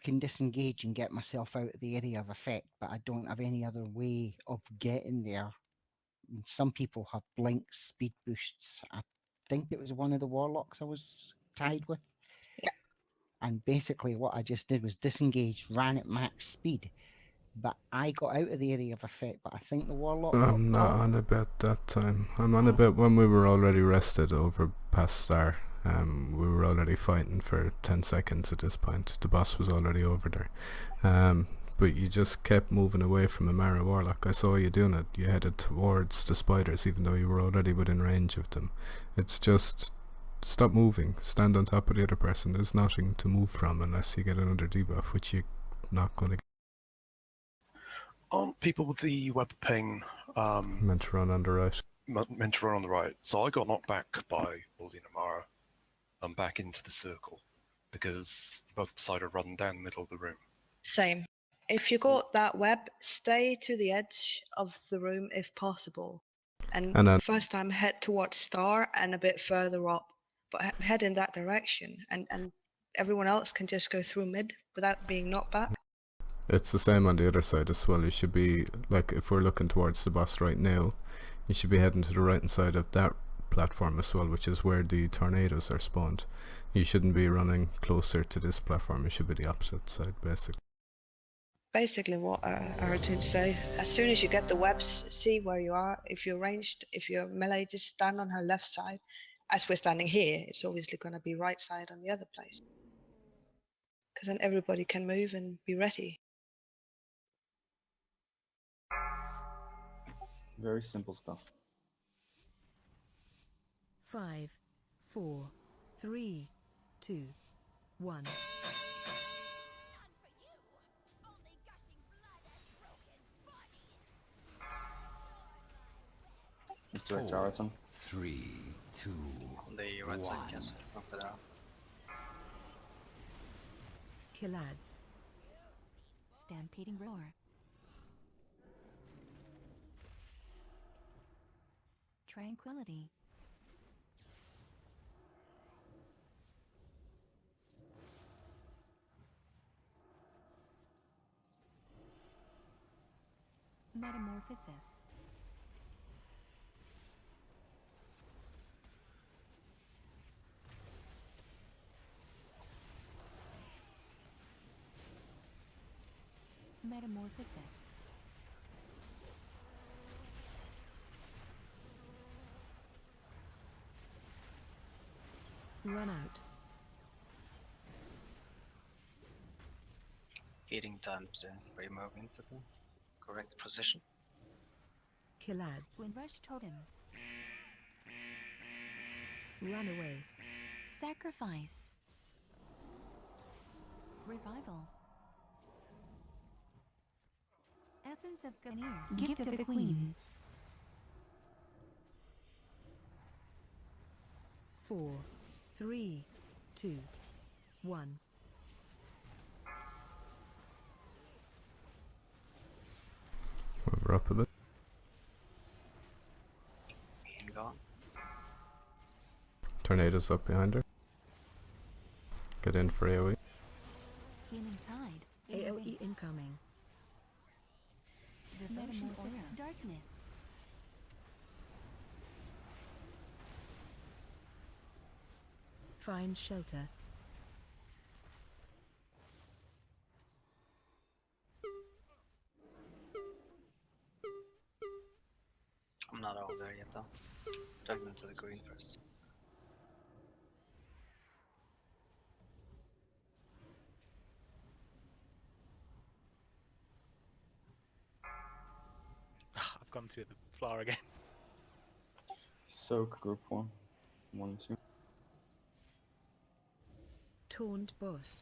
can disengage and get myself out of the area of effect, but I don't have any other way of getting there. Some people have blink speed boosts. I think it was one of the warlocks I was tied with. Yeah. And basically what I just did was disengage, ran at max speed. But I got out of the area of effect, but I think the warlock I'm got not caught. on about that time. I'm on about when we were already rested over past Star. We were already fighting for 10 seconds at this point. The boss was already over there. But you just kept moving away from Amara Warlock. I saw you doing it. You headed towards the spiders even though you were already within range of them. It's just stop moving. Stand on top of the other person. There's nothing to move from unless you get another debuff, which you're not going to get. Aren't people with the web ping Meant to run on the right. meant to run on the right? So I got knocked back by Baldi and Amara and back into the circle because you both decided to run down the middle of the room. Same. If you got that web, stay to the edge of the room if possible. And And then first time head towards Star and a bit further up, but head in that direction, and everyone else can just go through mid without being knocked back. it's the same on the other side as well. You should be, like, if we're looking towards the boss right now, you should be heading to the right hand side of that platform as well, which is where the tornadoes are spawned. You shouldn't be running closer to this platform. You should be the opposite side, basically. Basically what I heard him say, as soon as you get the webs, see where you are. If you're ranged, if you're melee, just stand on her left side. As we're standing here, it's obviously going to be right side on the other place. Because then everybody can move and be ready. Very simple stuff. 5, 4, 3, 2, 1. Mr. Jarrettson. 3, 2, On the right flank, yes. Not further up. Killads. Stampeding roar. Tranquility. Metamorphosis. Metamorphosis. Run out. Heating time to remove into the correct position. Killads. Windrush Totem. Run away. Sacrifice. Revival. Essence of Ganir. Gift of the Queen. 4, 3, 2, 1. Move her up a bit. And gone. Tornadoes up behind her. Get in for AoE. Healing Tide. AoE incoming. Metamorphosis. Darkness. Find shelter. I'm not over there yet though. Talking into the green first. I've gone through the floor again. Soak group 1, 1 and 2. Taunt boss.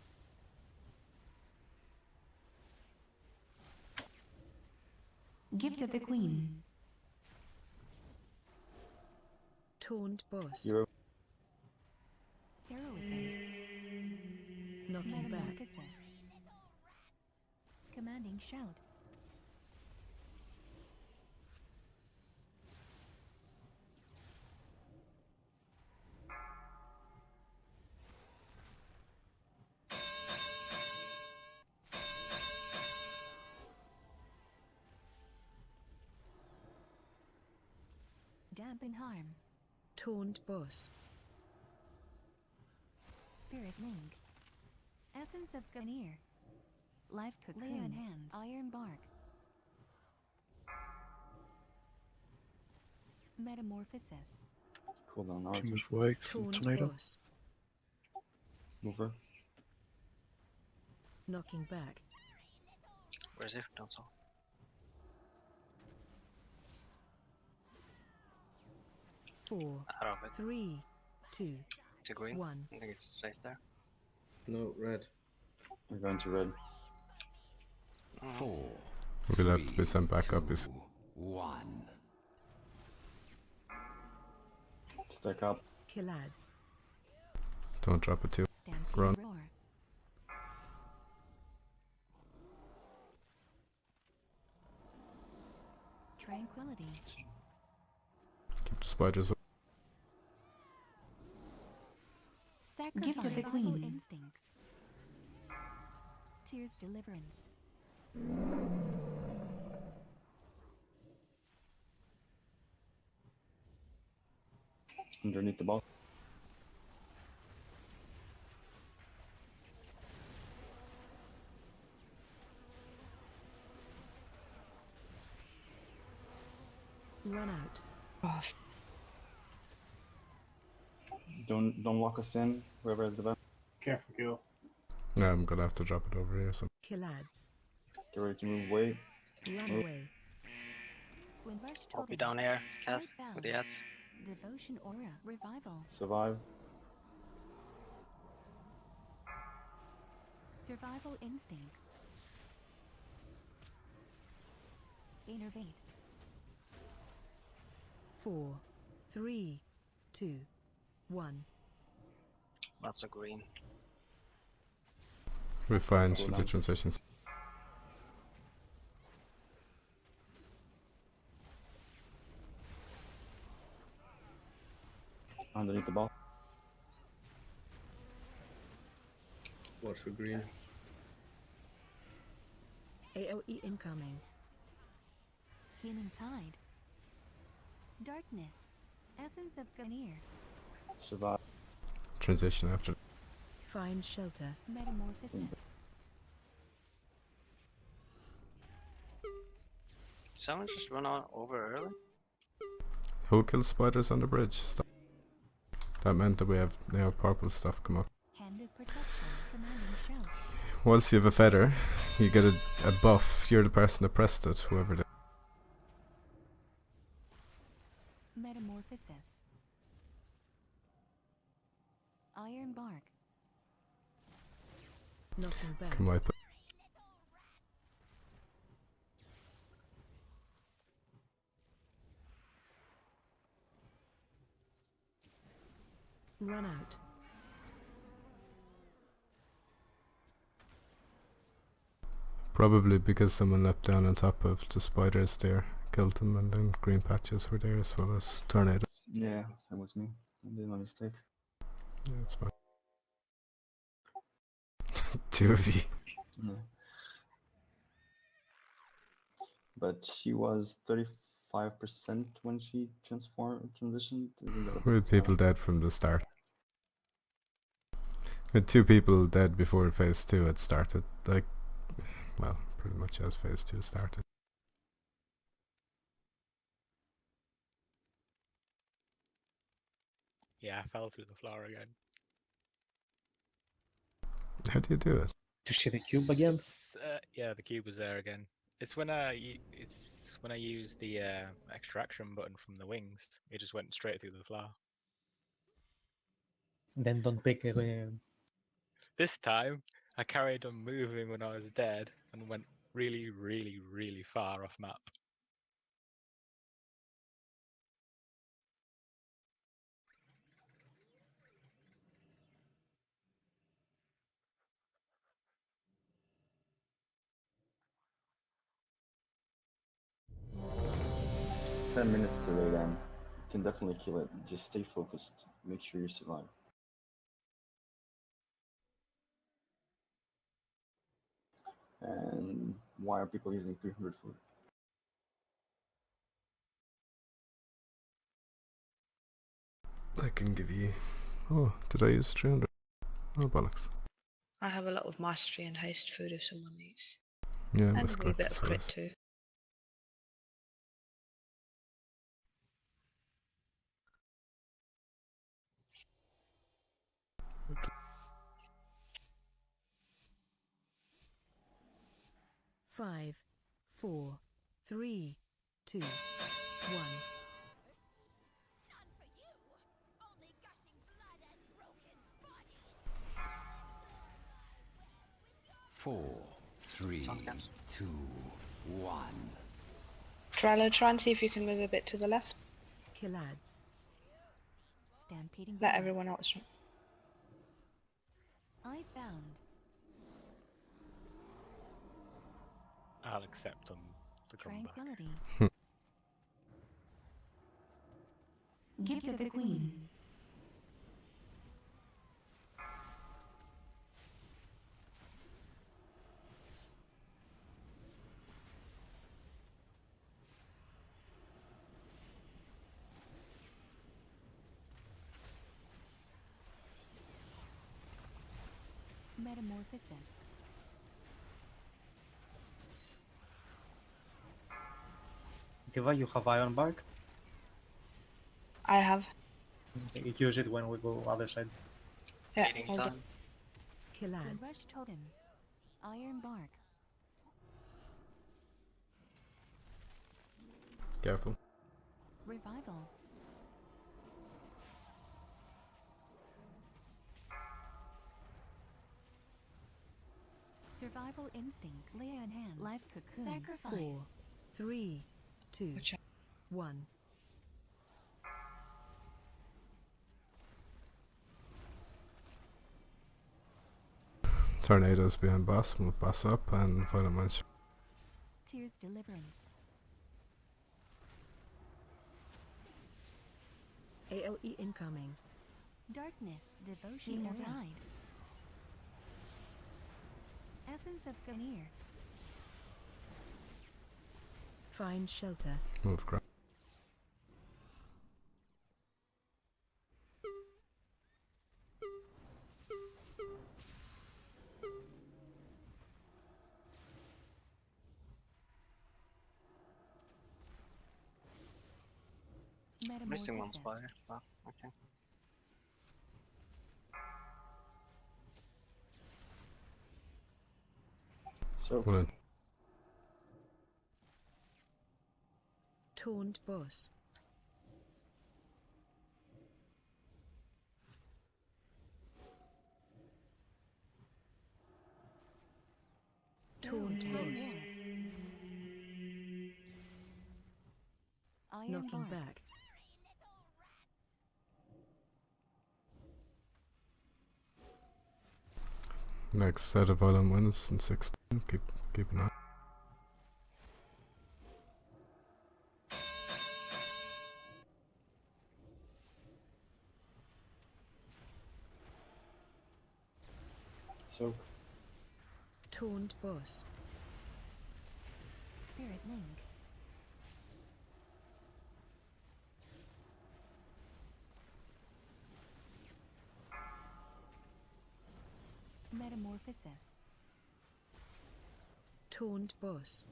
Gift of the Queen. Taunt boss. Hero. Heroism. Knocking back. Metamorphosis. Commanding Shout. Dampen Harm. Taunt boss. Spirit Link. Essence of Ganir. Life Cocoon. Lay on Hands. Iron Bark. Metamorphosis. Cool down now. King's Way, Taunt tornado. boss. Move her. Knocking back. Where's it? Don't know. 4, Out of it. 3, 2, To green. 1. I think it's safe there. No, red. We're going to red. 4, We'll have to be sent back up. 1. Stack up. Killads. Don't drop it too. Stampede Run. Roar. Tranquility. Keep the spiders up. Sacrifice. Gift of the Queen. Instincts. Tears Deliverance. Underneath the ball. Run out. Off. Don't lock us in. Whoever has the best. Careful, Gil. Yeah, I'm gonna have to drop it over here. So Killads. Get ready to move away. Run Move. away. Windrush I'll be Totem. down here. Cast Ice Bound. with the ads. Devotion Aura. Revival. Survive. Survival Instincts. Innervate. 4, 3, 2, 1. Lots of green. we're fine. Cool Should be down. transitions. Underneath the ball. Watch for green. AoE incoming. Healing Tide. Darkness. Essence of Ganir. Survive. Transition after. Find shelter. Metamorphosis. Someone just run on over early? Who kills spiders on the bridge? Stop. That meant that we have now purple stuff come up. Hand of protection commanding shout. Once you have a feather, you get a buff. You're the person that pressed it, whoever did. Metamorphosis. Iron bark. Knocking back. Can wipe it. Run out. Probably because someone leapt down on top of the spiders there, killed them, and then green patches were there as well as tornadoes. Yeah, that was me. I did my mistake. Yeah, it's fine. 2 of you. Yeah. But she was 35% when she transitioned. Isn't that a We bit had people dead from the start. We had 2 people dead before phase 2 had started. Like, well, pretty much as phase 2 started. Yeah, I fell through the floor again. How do you do it? To see the cube again? Yeah, the cube was there again. It's when it's when I used the extraction button from the wings. It just went straight through the floor. Then don't pick it. This time, I carried on moving when I was dead and went really, really, really far off map. – 10 minutes to lay down. You can definitely kill it. Just stay focused. Make sure you survive. And why are people using 300 food? I can give you... Oh, did I use 300? Oh, bollocks. I have a lot of mastery and haste food if someone needs. Yeah, And a that's wee correct. bit of crit too. Five, 4, 3, 2, 1. 4, 3, 2, 1. Trello, try and see if you can move a bit to the left. Kill ads. Stampeding. Let everyone else. Eyes bound. I'll accept on the comeback. Tranquility. Gift of the Queen. Metamorphosis. Diva, you have iron bark? I have. Okay, use it when we go other side. Yeah, Eating hold it. time. Kill The ads. Rush Totem. Iron bark. Careful. Revival. Survival instincts. Lay on hands. Life cocoon. Sacrifice. 4, 3, 2, 1. Tornadoes behind boss. Move boss up and violent munch. Tears deliverance. AOE incoming. Darkness. Devotion. Healer died. Essence of Gamir. Find shelter. Move crap. Missing one Metamorphosis. spider. Oh, okay. So Well, Taunt boss. Taunt boss. Iron Knocking bark. back. next set of island wins in 16. Keep an eye. Soak. Taunt boss. Spirit link. Metamorphosis. Taunt boss.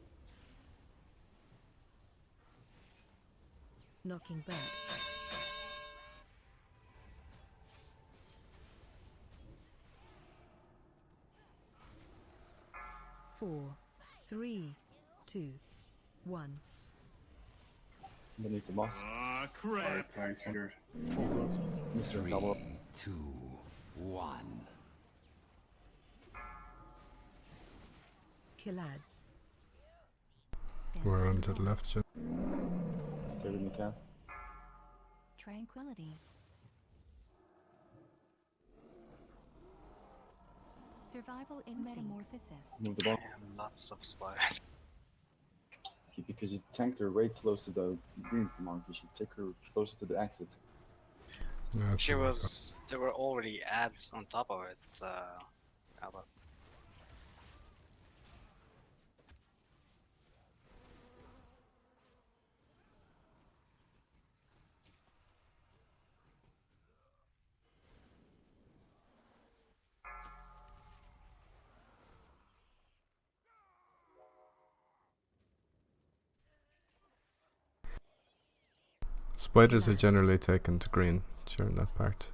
Knocking back. Four, three, two, one. Beneath the boss. Ah, crap. Alright, thanks, Peter. Mr. Three, Double. 2, 1. Killads. We're on to the left, Jim. Stay with me, Cass. Tranquility. Survival in metamorphosis. Move the ball. And lots of spiders. Because you tanked her way close to the green mark, you should take her closer to the exit. Yeah, it's She alright. was. There were already ads on top of it. Albert. Spiders are generally taken to green during that part.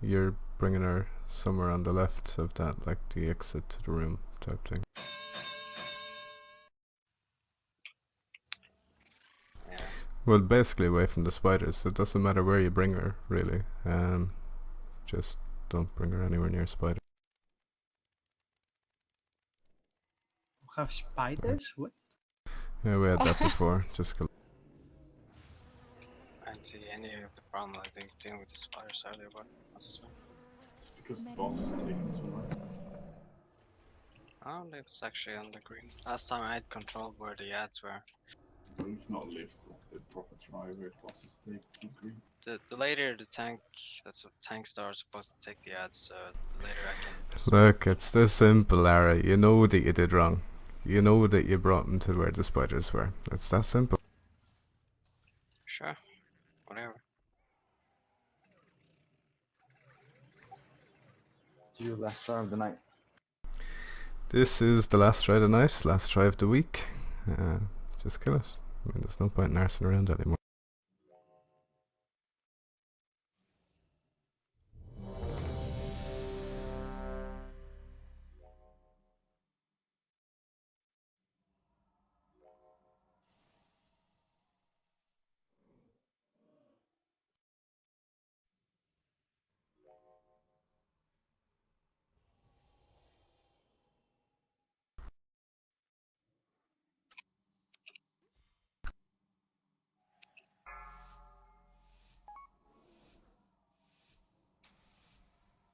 You're bringing her somewhere on the left of that, like the exit to the room type thing. Yeah. Well, basically away from the spiders. It doesn't matter where you bring her, really. Just don't bring her anywhere near spiders. Have spiders? What? Yeah, we had that before. Just I didn't see any of the problem I think dealing with the spiders earlier, but that's fine. It's because the boss was taking so much. I don't think it's actually on the green. Last time I had control where the ads were. We've not lived the proper try where the boss was taking to green. The later the tank, that's a tank star is supposed to take the ads. The later I can. look, it's this simple, Lara. You know that you did wrong. You know that you brought him to where the spiders were. It's that simple. Sure, whatever. To your last try of the night. This is the last try of the night, last try of the week. Just kill it. I mean, there's no point in arsing around anymore.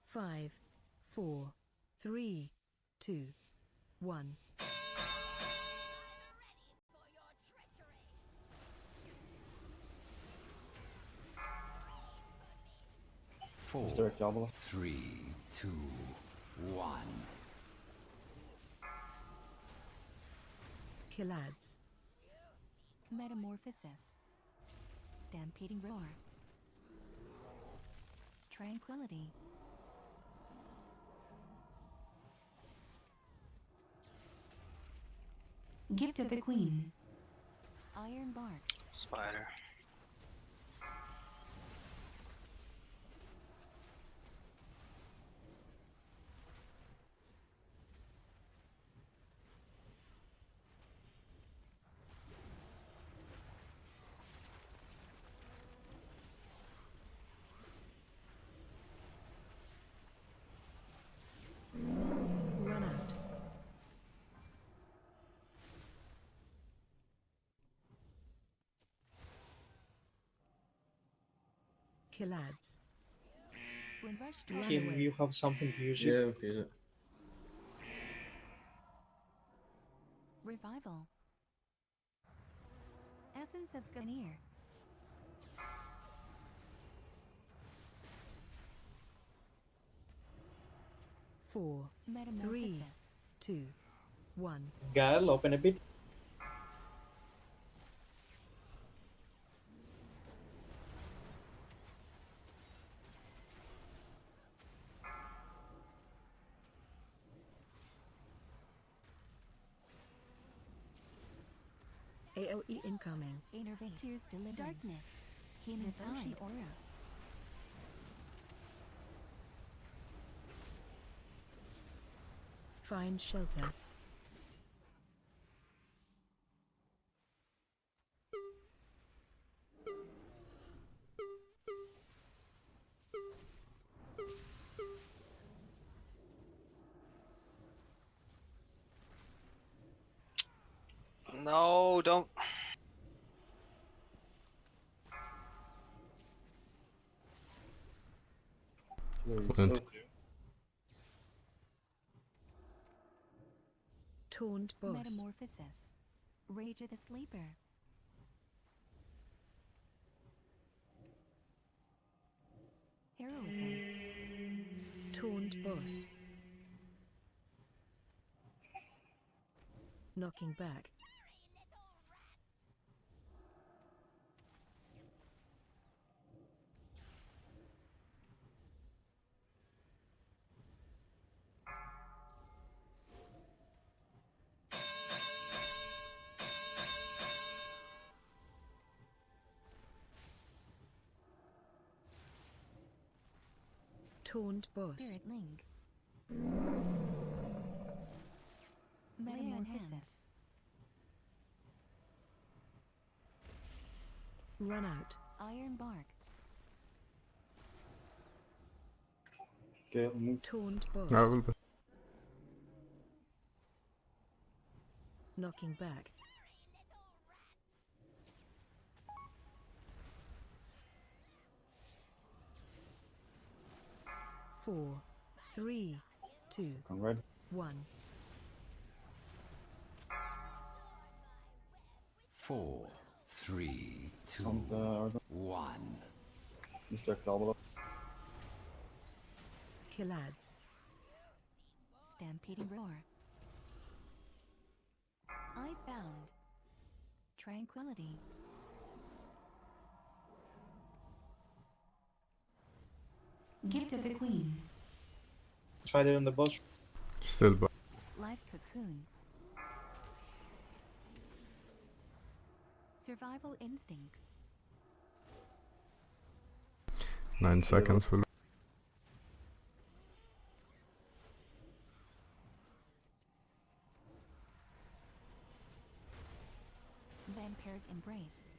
Five, four, three, two, one. Four, Mr. Double. 3, 2, 1. Killads. Metamorphosis. Stampeding roar. Tranquility. Gift of the Queen. Iron bark. Spider. Killads. Windrush Run Kim, away. you have something to use Yeah, it. okay. Yeah. Revival. Essence of Ganir. Four, Metamorphosis. 3, 2, 1. Gal, open a bit. AOE incoming. Innervate. Tears deliverance. Darkness. Healing tide. Aura. Find shelter. No, don't. Flint. Taunt boss. Metamorphosis. Rage of the Sleeper. Heroism. Taunt boss. Knocking back. Taunt boss. Spirit Link. Metamorphosis. Run out. Iron Bark. Gale, move. Taunt boss. I will be. Knocking back. Four, 3, 2, Come red. 1. 4, 3, 2, Sånt organ. 1. Distrakt double up. Killads. Stampeding Roar. Icebound. Tranquility. Gift of the Queen. Spider on the boss. Still back. Life Cocoon. Survival Instincts. 9 seconds will. Vampiric Embrace.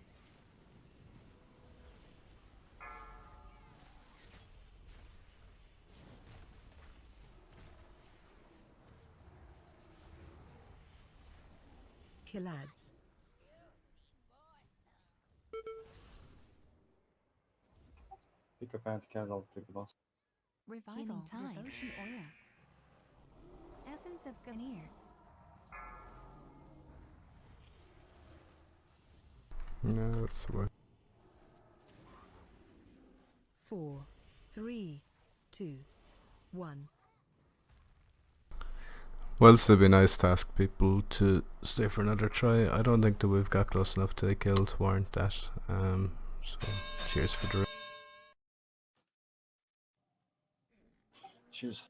Killads. Pick up anti-cas, I'll take the boss. Revival. Tide. Devotion Aura. Essence of Ganir. Yeah, that's the way. 4, 3, 2, 1. Well, it'd be nice to ask people to stay for another try. I don't think that we've got close enough to the kill to warrant that. So cheers for the. Cheers.